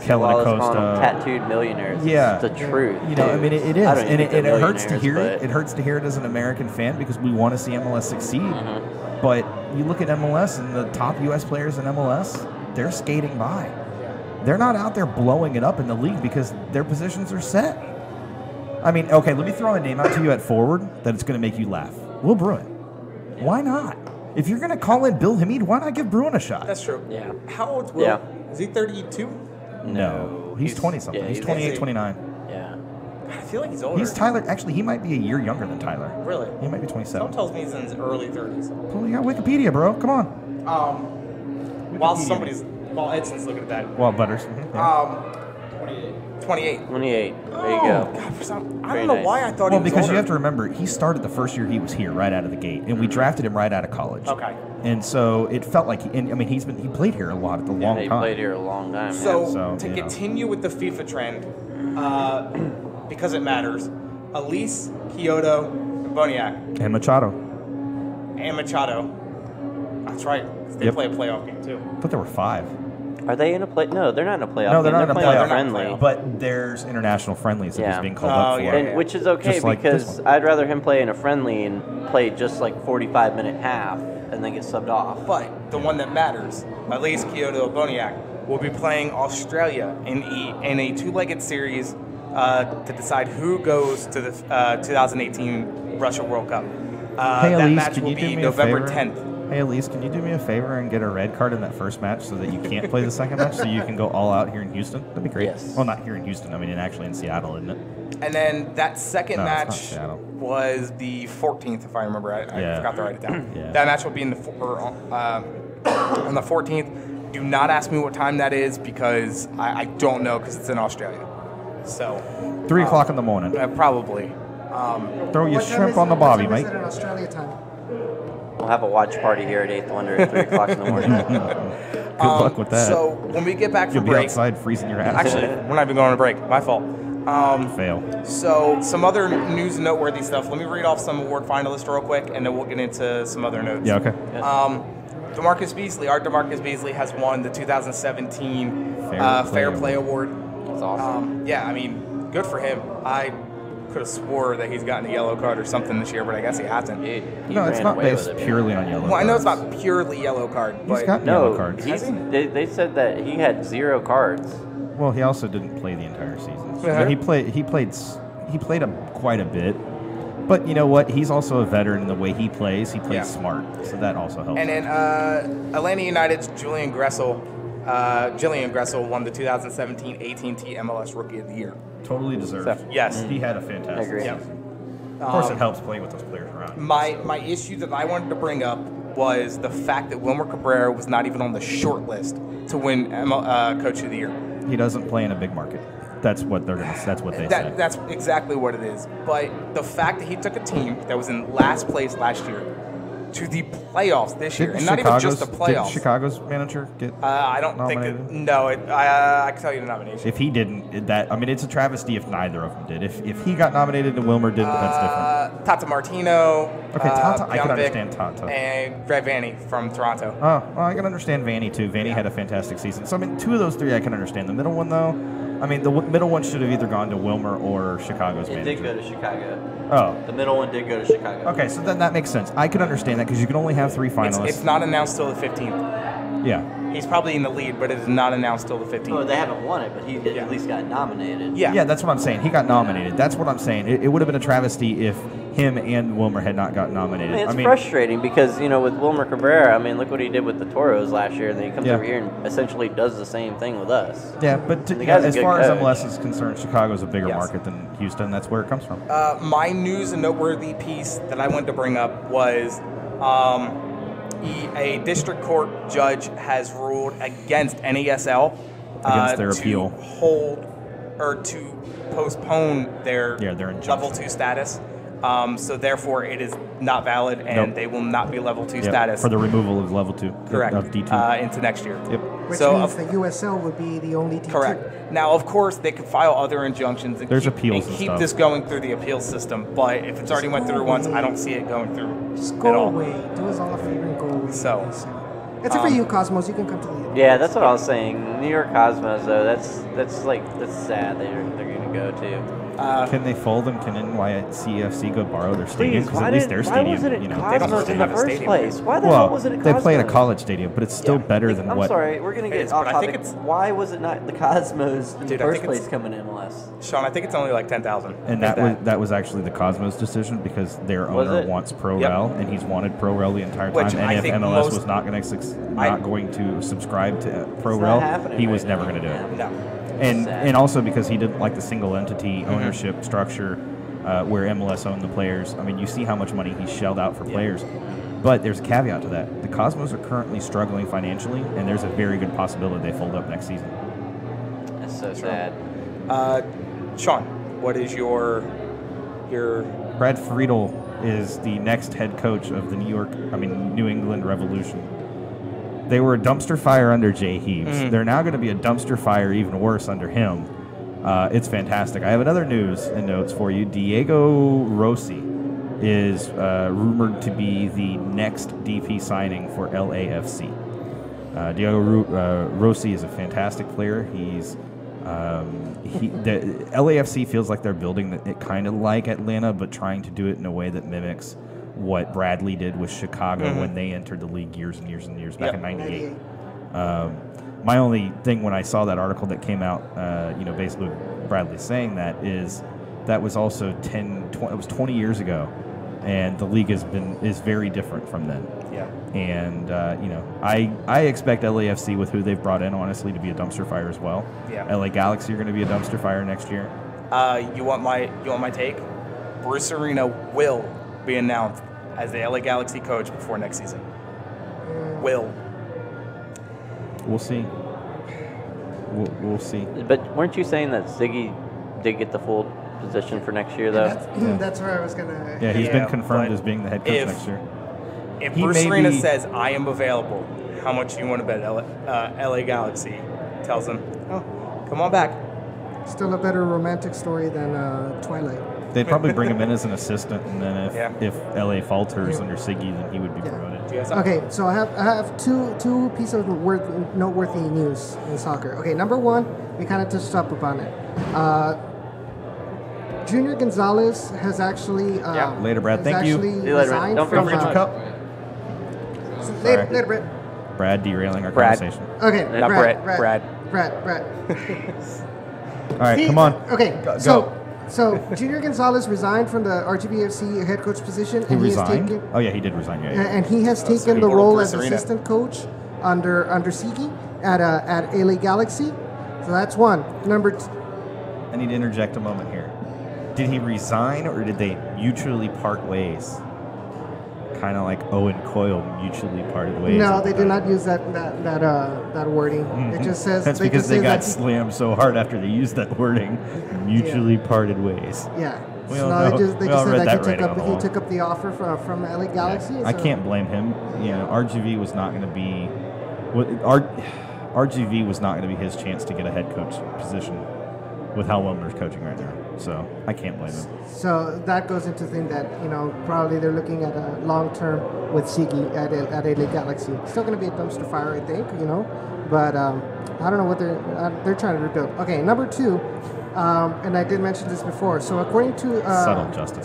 Kellen Acosta. Tattooed millionaires. Yeah. It's the truth. I mean, it is. And it hurts to hear it. It hurts to hear it as an American fan because we want to see MLS succeed. Mm-hmm. But you look at MLS and the top U.S. players in MLS, they're skating by. They're not out there blowing it up in the league because their positions are set. I mean, okay, let me throw a name out to you at forward that it's going to make you laugh. Will Bruin. Yeah. Why not? If you're going to call in Bill Hamid, why not give Bruin a shot? That's true. Yeah. How old's Will? Yeah. Is he 32? No. He's 20-something. He's 28, 29. Yeah. I feel like he's older. He's Tyler. Actually, he might be a year younger than Tyler. Really? He might be 27. Someone tells me he's in his early 30s. Well, you got Wikipedia, bro. Come on. While Edson's looking at that. Well, Butters. Mm-hmm. Yeah. 28. 28. There you Oh, go. God, for some, I Very don't know nice. why I thought Well, he was because older. you have to remember, he started the first year he was here, right out of the gate, and we drafted him right out of college. Okay. And so it felt like, he played here a lot at the long He time. played here a long time. So to continue with the FIFA trend, because it matters, Elise, Kyoto, Boniak, And Machado. and Machado. That's right. 'Cause they play a playoff game too. I thought there were 5. Are they in a play? No, they're not in a playoff. No, they're game. not in a playing playoff. friendly. But there's international friendlies that he's being called up for. And, which is okay Just like this because I'd rather him play in a friendly and play just like 45-minute half and then get subbed off. But the one that matters, Elise, Kyoto, Boniak, will be playing Australia in a two-legged series to decide who goes to the 2018 Russia World Cup. Hey, that Elise, match can will you do be me November a favor? 10th. Hey, Elise, can you do me a favor and get a red card in that first match so that you can't play the second match so you can go all out here in Houston? That'd be great. Yes. Well, not here in Houston. I mean, actually in Seattle, isn't it? And then that second No, it's not match Seattle. was the 14th, if I remember. I forgot to write it down. Yeah. That match will be on the 14th. Do not ask me what time that is because I don't know because it's in Australia. So 3 o'clock in the morning. Probably. Throw your What time shrimp is on the it- bobby, what time mate. is it in Australia time? We'll have a watch party here at 8th Wonder at 3 o'clock in the morning. Good luck with that. So when we get back You'll from be break, outside freezing your ass. actually, we're not even going on a break. My fault. Fail. So some other news and noteworthy stuff. Let me read off some award finalists real quick, and then we'll get into some other notes. Yeah, okay. DeMarcus Beasley, our DeMarcus Beasley has won the 2017 Fair Play Award. That's awesome. Yeah, I mean, good for him. I could have swore that he's gotten a yellow card or something this year, but I guess he hasn't. No, it's not based purely on yellow Well, I know it's cards. not purely yellow card, but He's got yellow No, cards. they said that he had 0 cards. Well, he also didn't play the entire season. Yeah. But he played quite a bit. But you know what? He's also a veteran in the way he plays. He plays smart, so that also helps. And then Atlanta United's Jillian Gressel won the 2017 AT&T MLS Rookie of the Year. Totally deserved. So, yes. He had a fantastic agree. season. Of course, it helps playing with those players around. My issue that I wanted to bring up was the fact that Wilmer Cabrera was not even on the short list to win Coach of the Year. He doesn't play in a big market. That's what they're gonna. That's what they say. That's exactly what it is. But the fact that he took a team that was in last place last year to the playoffs this year, and not even just the playoffs. Did Chicago's manager get I don't nominated? think. No, I can tell you the nomination. If he didn't, it's a travesty if neither of them did. If he got nominated and Wilmer didn't, that's different. Tata Martino. Okay, Tata, I can Pjanovic, understand Tata. And Greg Vanny from Toronto. Oh, well, I can understand Vanny too. Vanny had a fantastic season. So, 2 of those 3 I can understand. The middle one, though, the middle one should have either gone to Wilmer or Chicago's It manager. did go to Chicago. Oh. The middle one did go to Chicago. Okay, so then that makes sense. I can understand that because you can only have 3 finalists. It's not announced till the 15th. Yeah. He's probably in the lead, but it is not announced till the 15th. Oh, they haven't won it, but he at least got nominated. Yeah, that's what I'm saying. He got nominated. That's what I'm saying. It would have been a travesty if him and Wilmer had not gotten nominated. It's frustrating because, with Wilmer Cabrera, look what he did with the Toros last year. And then he comes over here and essentially does the same thing with us. Yeah, but The guy's a as good far as coach. MLS is concerned, Chicago's a bigger market than Houston. That's where it comes from. My news and noteworthy piece that I wanted to bring up was a district court judge has ruled against NASL Against their to appeal. hold or to postpone their injunction. level 2 status. So therefore, it is not valid, and Nope. they will not be level 2 Yep, status. for the removal of level 2. Correct. Of D2. Into next year. Yep. Which So, means the USL would be the only D2. correct. Now, of course, they could file other injunctions and There's keep, appeals and and keep stuff. this going through the appeals system. But if it's already went through once, I don't see it going through Just at go all. away. Do us all a favor and go away. So, Except for you, Cosmos. You can come to the Yeah, that's what I was saying. New York Cosmos, though, that's sad. They're going to go to. Can they fold them? Can NYCFC go borrow their stadium? Please, Because at least their why stadium, wasn't it they don't Cosmos in the have a first stadium. place? Why the hell wasn't it they Cosmos? play at a college stadium, but it's still better than I'm what. sorry, we're going to It get is, off but I think topic. it's- Why was it not the Cosmos in Dude, the I first think it's- place coming to MLS? Sean, I think it's only like 10,000. And that was actually the Cosmos decision because their Was owner it? wants Pro Yep. Rel, and he's wanted Pro Rel the entire time. Which And I if think MLS most- was not going to subscribe to Pro It's Rel, not happening he right was never now. going to do it. No. And also because he didn't like the single entity ownership structure where MLS owned the players. You see how much money he shelled out for players. But there's a caveat to that. The Cosmos are currently struggling financially, and there's a very good possibility they fold up next season. That's so sad. Sean, what is your Brad Friedel is the next head coach of the New England Revolution. They were a dumpster fire under Jay Heaves. They're now going to be a dumpster fire even worse under him. It's fantastic. I have another news and notes for you. Diego Rossi is rumored to be the next DP signing for LAFC. Diego Rossi is a fantastic player. The LAFC feels like they're building it kind of like Atlanta, but trying to do it in a way that mimics what Bradley did with Chicago when they entered the league years and years and years back in '98. My only thing when I saw that article that came out, basically Bradley saying that was also 20 years ago, and the league is very different from then. Yeah. And I expect LAFC with who they've brought in, honestly, to be a dumpster fire as well. Yeah. LA Galaxy are going to be a dumpster fire next year. You want my take? Bruce Arena will be announced as the LA Galaxy coach before next season. Will. We'll see. We'll see. But weren't you saying that Ziggy did get the full position for next year, though? That's where I was gonna. Yeah, he's been confirmed as being the head coach next year. If Bruce Arena says, I am available, how much do you want to bet LA Galaxy tells him, oh, come on back. Still a better romantic story than Twilight. They'd probably bring him in as an assistant, and then if LA falters under Siggy, then he would be promoted. Okay, so I have two pieces of noteworthy news in soccer. Okay, number one, we kind of touched up upon it. Junior Gonzalez has actually later, Brad. Thank you. Resigned Don't forget your cup. Later, Brad. Brad derailing our conversation. Okay, Brad. All right, come on. Okay, go. So Junior Gonzalez resigned from the RGBFC head coach position. He resigned? Oh, yeah, he did resign. Yeah. And he has taken the role as assistant coach under Siggy at LA Galaxy. So that's one. Number two. I need to interject a moment here. Did he resign, or did they mutually part ways? Kind of like Owen Coyle mutually parted ways. No, they did not use that wording. It just says that's because they got slammed so hard after they used that wording. Mutually parted ways. Yeah. They just said that he took up the offer from LA Galaxy. I can't blame him. RGV was not going to be RGV was not going to be his chance to get a head coach position with how Wilmer's coaching right now. So I can't blame him. So that goes into the thing that, probably they're looking at a long term with Siggy at LA Galaxy. Still going to be a dumpster fire, I think, But I don't know what they're trying to rebuild. Okay, number two, and I did mention this before. So according to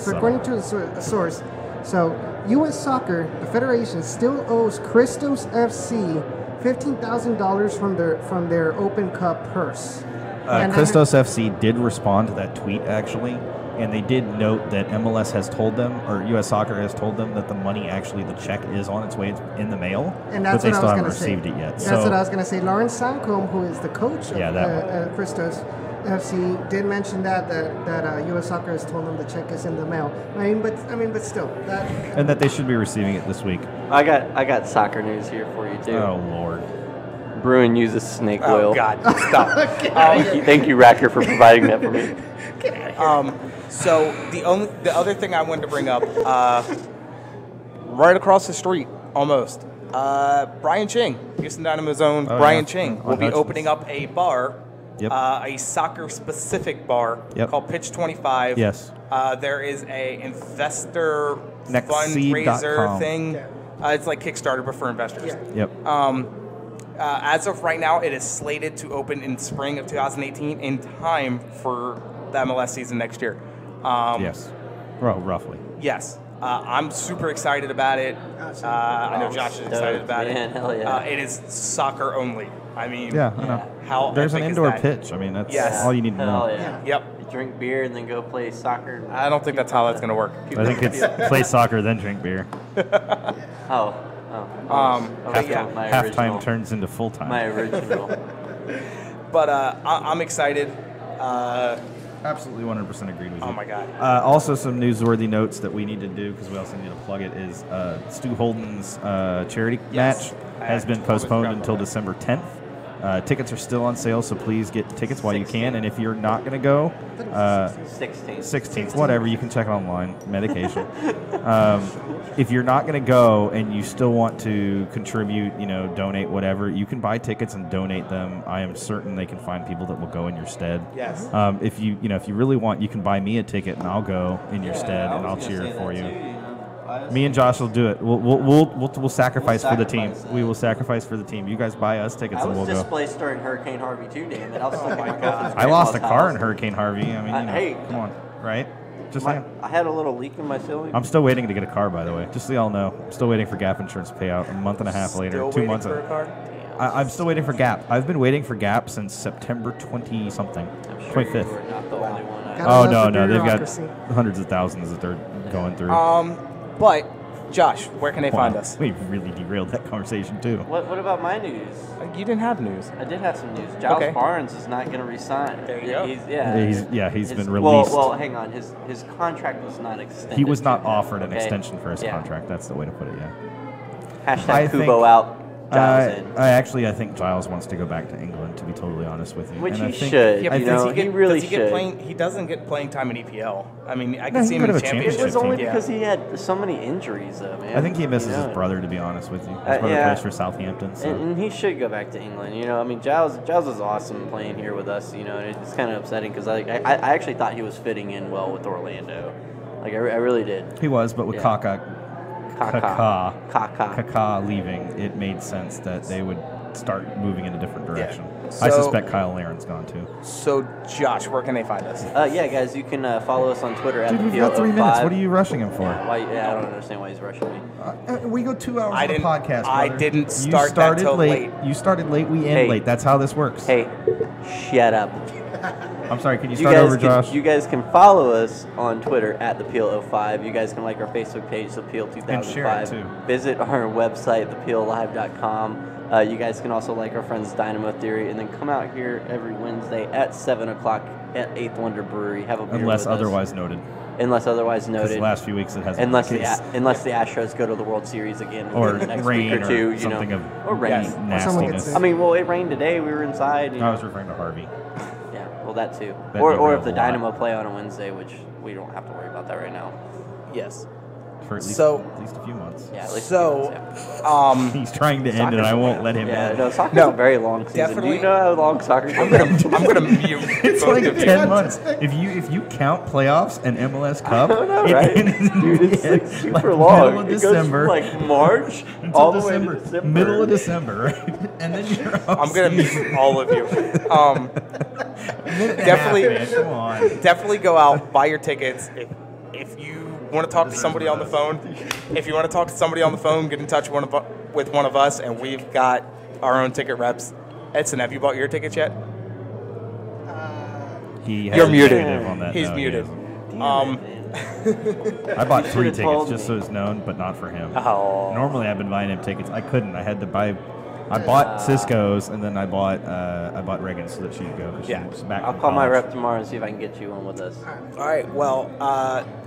according to a source, so U.S. Soccer, the federation still owes Christos FC $15,000 from their Open Cup purse. Christos FC did respond to that tweet, actually, and they did note that MLS has told them, or U.S. Soccer has told them, that the money, actually, the check is on its way in the mail, and that's but they what still I was haven't received it yet. That's what I was going to say. Lawrence Sancombe, who is the coach of Christos FC, did mention that U.S. Soccer has told them the check is in the mail. But still, and that they should be receiving it this week. I got soccer news here for you too. Oh Lord. Bruin uses snake oil. Oh, God, stop. Thank you, Racker, for providing that for me. So the other thing I wanted to bring up, right across the street, almost, Brian Ching, Houston Dynamo's own Brian Ching, will be opening up a bar, a soccer-specific bar called Pitch 25. Yes. There is a investor fundraiser thing. It's like Kickstarter, but for investors. Yep. As of right now, it is slated to open in spring of 2018 in time for the MLS season next year. Yes. Well, roughly. Yes. I'm super excited about it. I know Josh is excited about it. Hell yeah. It is soccer only. I mean, I know. How there's an epic indoor is that? pitch. I mean, that's all you need to know. Yeah. Yep. Drink beer and then go play soccer. I don't think that's how that's going to work. I think it's play soccer, then drink beer. Halftime turns into full time. My original. But I'm excited. Absolutely 100% agreed with you. Oh my God. Also, some newsworthy notes that we need to do, because we also need to plug it, is Stu Holden's charity match has been postponed until December 10th. Tickets are still on sale, so please get tickets while you can. And if you're not going to go, 16th, whatever, you can check it online. Medication. If you're not going to go and you still want to contribute, donate, whatever, you can buy tickets and donate them. I am certain they can find people that will go in your stead. Yes. If you really want, you can buy me a ticket and I'll go in your stead and I'll cheer for you. Me and Josh will do it. We'll sacrifice for the team. We will sacrifice for the team. You guys buy us tickets and we'll go. I was displaced during Hurricane Harvey too, damn it. I was stuck in my car. I lost a car in Hurricane Harvey. I mean, hey, come on, right? Just saying. I had a little leak in my ceiling. I'm still waiting to get a car, by the way. Just so y'all know, I'm still waiting for Gap insurance payout. A month and a half later, 2 months. For a car? I'm still waiting for Gap. I've been waiting for Gap since September 20-something, 25th. You're not the only one. Oh no, they've got hundreds of thousands that they're going through. But Josh, where can they find us? We really derailed that conversation too. What about my news? You didn't have news. I did have some news. Giles Barnes is not going to resign. There you go. He's been released. Well, hang on. His contract was not extended. He was not offered an extension for his contract. That's the way to put it. Yeah. Hashtag Kubo out. Giles in. I think Giles wants to go back to England, to be totally honest with you. Which he should. Yeah, he really should. He doesn't get playing time in EPL. I mean, I can see him in the championship. It was only because he had so many injuries, though, man. I think he misses his brother, to be honest with you. His brother plays for Southampton. So. And he should go back to England. I mean, Giles is awesome playing here with us. And it's kind of upsetting because I actually thought he was fitting in well with Orlando. Like, I really did. He was, but with Kaká leaving, it made sense that they would start moving in a different direction. Yeah. I suspect Kyle Laren's gone too. So, Josh, where can they find us? Yeah, guys, you can follow us on Twitter at we've got 3 minutes. What are you rushing him for? I don't understand why he's rushing me. We go 2 hours on the podcast. I didn't start that till late. You started late. We end late. That's how this works. Hey, shut up. I'm sorry, can you start over, Josh? You guys can follow us on Twitter at ThePeel05. You guys can like our Facebook page, ThePeel2005. And share it, too. Visit our website, ThePeelLive.com. You guys can also like our friends Dynamo Theory, and then come out here every Wednesday at 7 o'clock at 8th Wonder Brewery. Have a beer Unless with otherwise us. noted. Unless otherwise noted. The last few weeks it hasn't unless been the case. Unless the Astros go to the World Series again or in the next rain week or two. Or something of or rain. nastiness. I mean, well, it rained today. We were inside. I was referring to Harvey. Well, that too. Or if the Dynamo play on a Wednesday, which we don't have to worry about that right now. Yes. For at least a few months. Yeah, at least a few months, he's trying to end it. I won't let him end. No, soccer's a very long season. Definitely. Do you know how long soccer is? I'm gonna mute. It's like 10 months. If you count playoffs and MLS Cup, Dude, it's like super long. Middle of December, it goes from like March all the way to December. Middle of December, right? And then you're I'm gonna mute all of you. Definitely go out, buy your tickets. If you want to talk to somebody on the phone, get in touch with one of us, and we've got our own ticket reps. Edson, have you bought your tickets yet? You're muted. He's muted. I bought 3 tickets just so it's known, but not for him. Oh. Normally I've been buying him tickets. I couldn't. I had to buy. I bought Cisco's and then I bought Reagan so that she'd go. I'll call my rep tomorrow and see if I can get you one with us. All right. Well,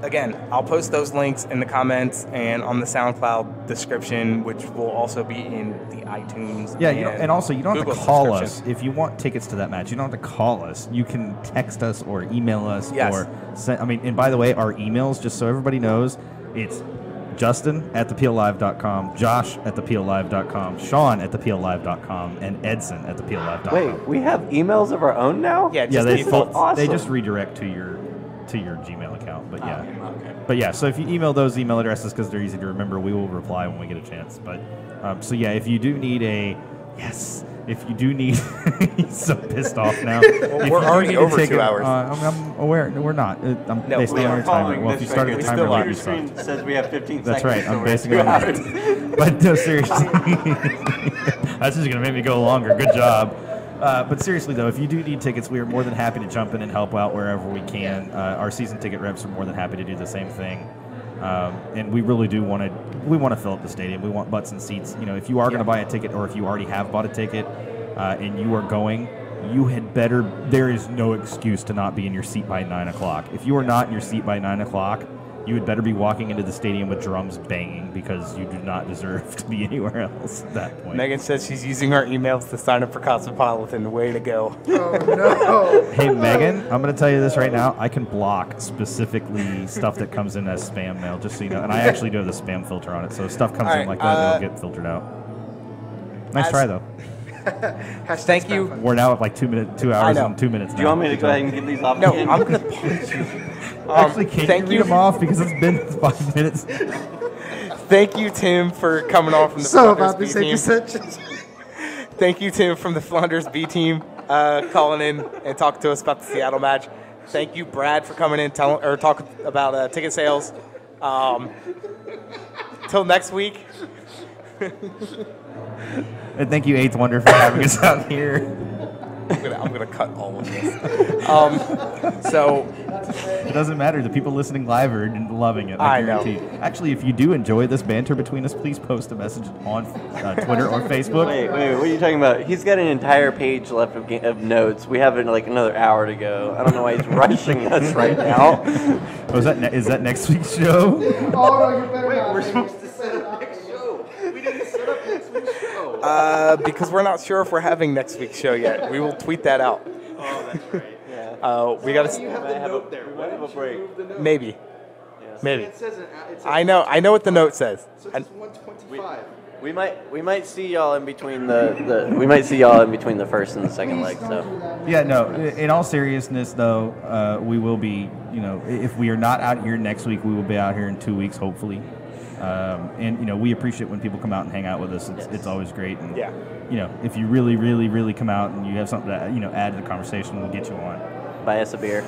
again, I'll post those links in the comments and on the SoundCloud description, which will also be in the iTunes. Yeah, and also you don't have to call us if you want tickets to that match. You don't have to call us. You can text us or email us or send. And by the way, our emails, just so everybody knows, it's Justin at thepeellive.com, Josh at thepeellive.com, Sean at thepeellive.com, and Edson at thepeellive.com. Wait, we have emails of our own now? They just redirect to your Gmail account. But But yeah, so if you email those email addresses because they're easy to remember, we will reply when we get a chance. But so yeah, if you do need he's so pissed off now. We're already over 2 hours. I'm aware. We're not. I'm basically on your timer. Well, if you started the timer late, you screen says we have 15 That's seconds. right. I'm basically on it. But no, seriously. That's just going to make me go longer. Good job. But seriously, though, if you do need tickets, we are more than happy to jump in and help out wherever we can. Our season ticket reps are more than happy to do the same thing. And we really do want to fill up the stadium. We want butts and seats. If you are going to buy a ticket or if you already have bought a ticket and you are going, you had better. There is no excuse to not be in your seat by 9 o'clock. If you are not in your seat by 9 o'clock, you had better be walking into the stadium with drums banging because you do not deserve to be anywhere else at that point. Megan says she's using our emails to sign up for Cosmopolitan. Way to go. Oh, no. Hey, Megan, I'm going to tell you this right now. I can block specifically stuff that comes in as spam mail, just so you know. And I actually do have the spam filter on it, so if stuff comes in like that, it'll get filtered out. Nice try, though. Thank you. We're now at like 2 hours and 2 minutes now. Do you want me to go ahead and get these off? No, I'm going to punch you. Actually, can't you read them off because it's been 5 minutes? Thank you, Tim, for coming on from the Flounders B Team. Thank you, Tim, from the Flounders B Team, calling in and talking to us about the Seattle match. Thank you, Brad, for coming in talking about ticket sales. Till next week. And thank you, Eighth Wonder, for having us out here. I'm gonna cut all of this. So it doesn't matter. The people listening live are loving it. I guarantee. Actually, if you do enjoy this banter between us, please post a message on Twitter or Facebook. Wait, what are you talking about? He's got an entire page left of notes. We have like another hour to go. I don't know why he's rushing us right now. Oh, is that next week's show? Oh, no, you better not. We're supposed to set up next show. We didn't set up next week's show. Because we're not sure if we're having next week's show yet. We will tweet that out. Oh, that's right. Yeah. We got to. You have the note there. Why didn't you move the note? Maybe. Yes. Maybe. It says I know what the note says. So it's 125. We might see y'all in between the first and the second leg. So yeah, no. In all seriousness, though, we will be. If we are not out here next week, we will be out here in 2 weeks, hopefully. And we appreciate when people come out and hang out with us. It's always great. And if you really, really, really come out and you have something to add to the conversation, we'll get you on. Buy us a beer.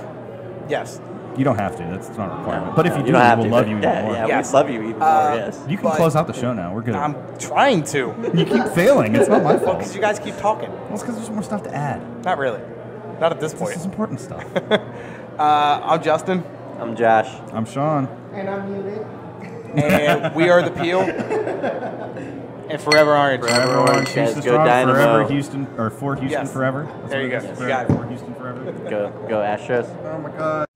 Yes. You don't have to. That's not a requirement. But if you do, we'll love you even more. Yeah, we love you even more. Yes. You can close out the show now. We're good. I'm trying to. You keep failing. It's not my fault. Because you guys keep talking. Well, it's because there's more stuff to add. Not really. Not at this point. This is important stuff. I'm Justin. I'm Josh. I'm Sean. And I'm muted. And we are the Peel. And Forever Orange. Forever Orange. Houston Go strong, Dynamo. Forever Houston, or for Houston forever. There you go. That's You got it. For Houston forever. Go Astros. Oh my God.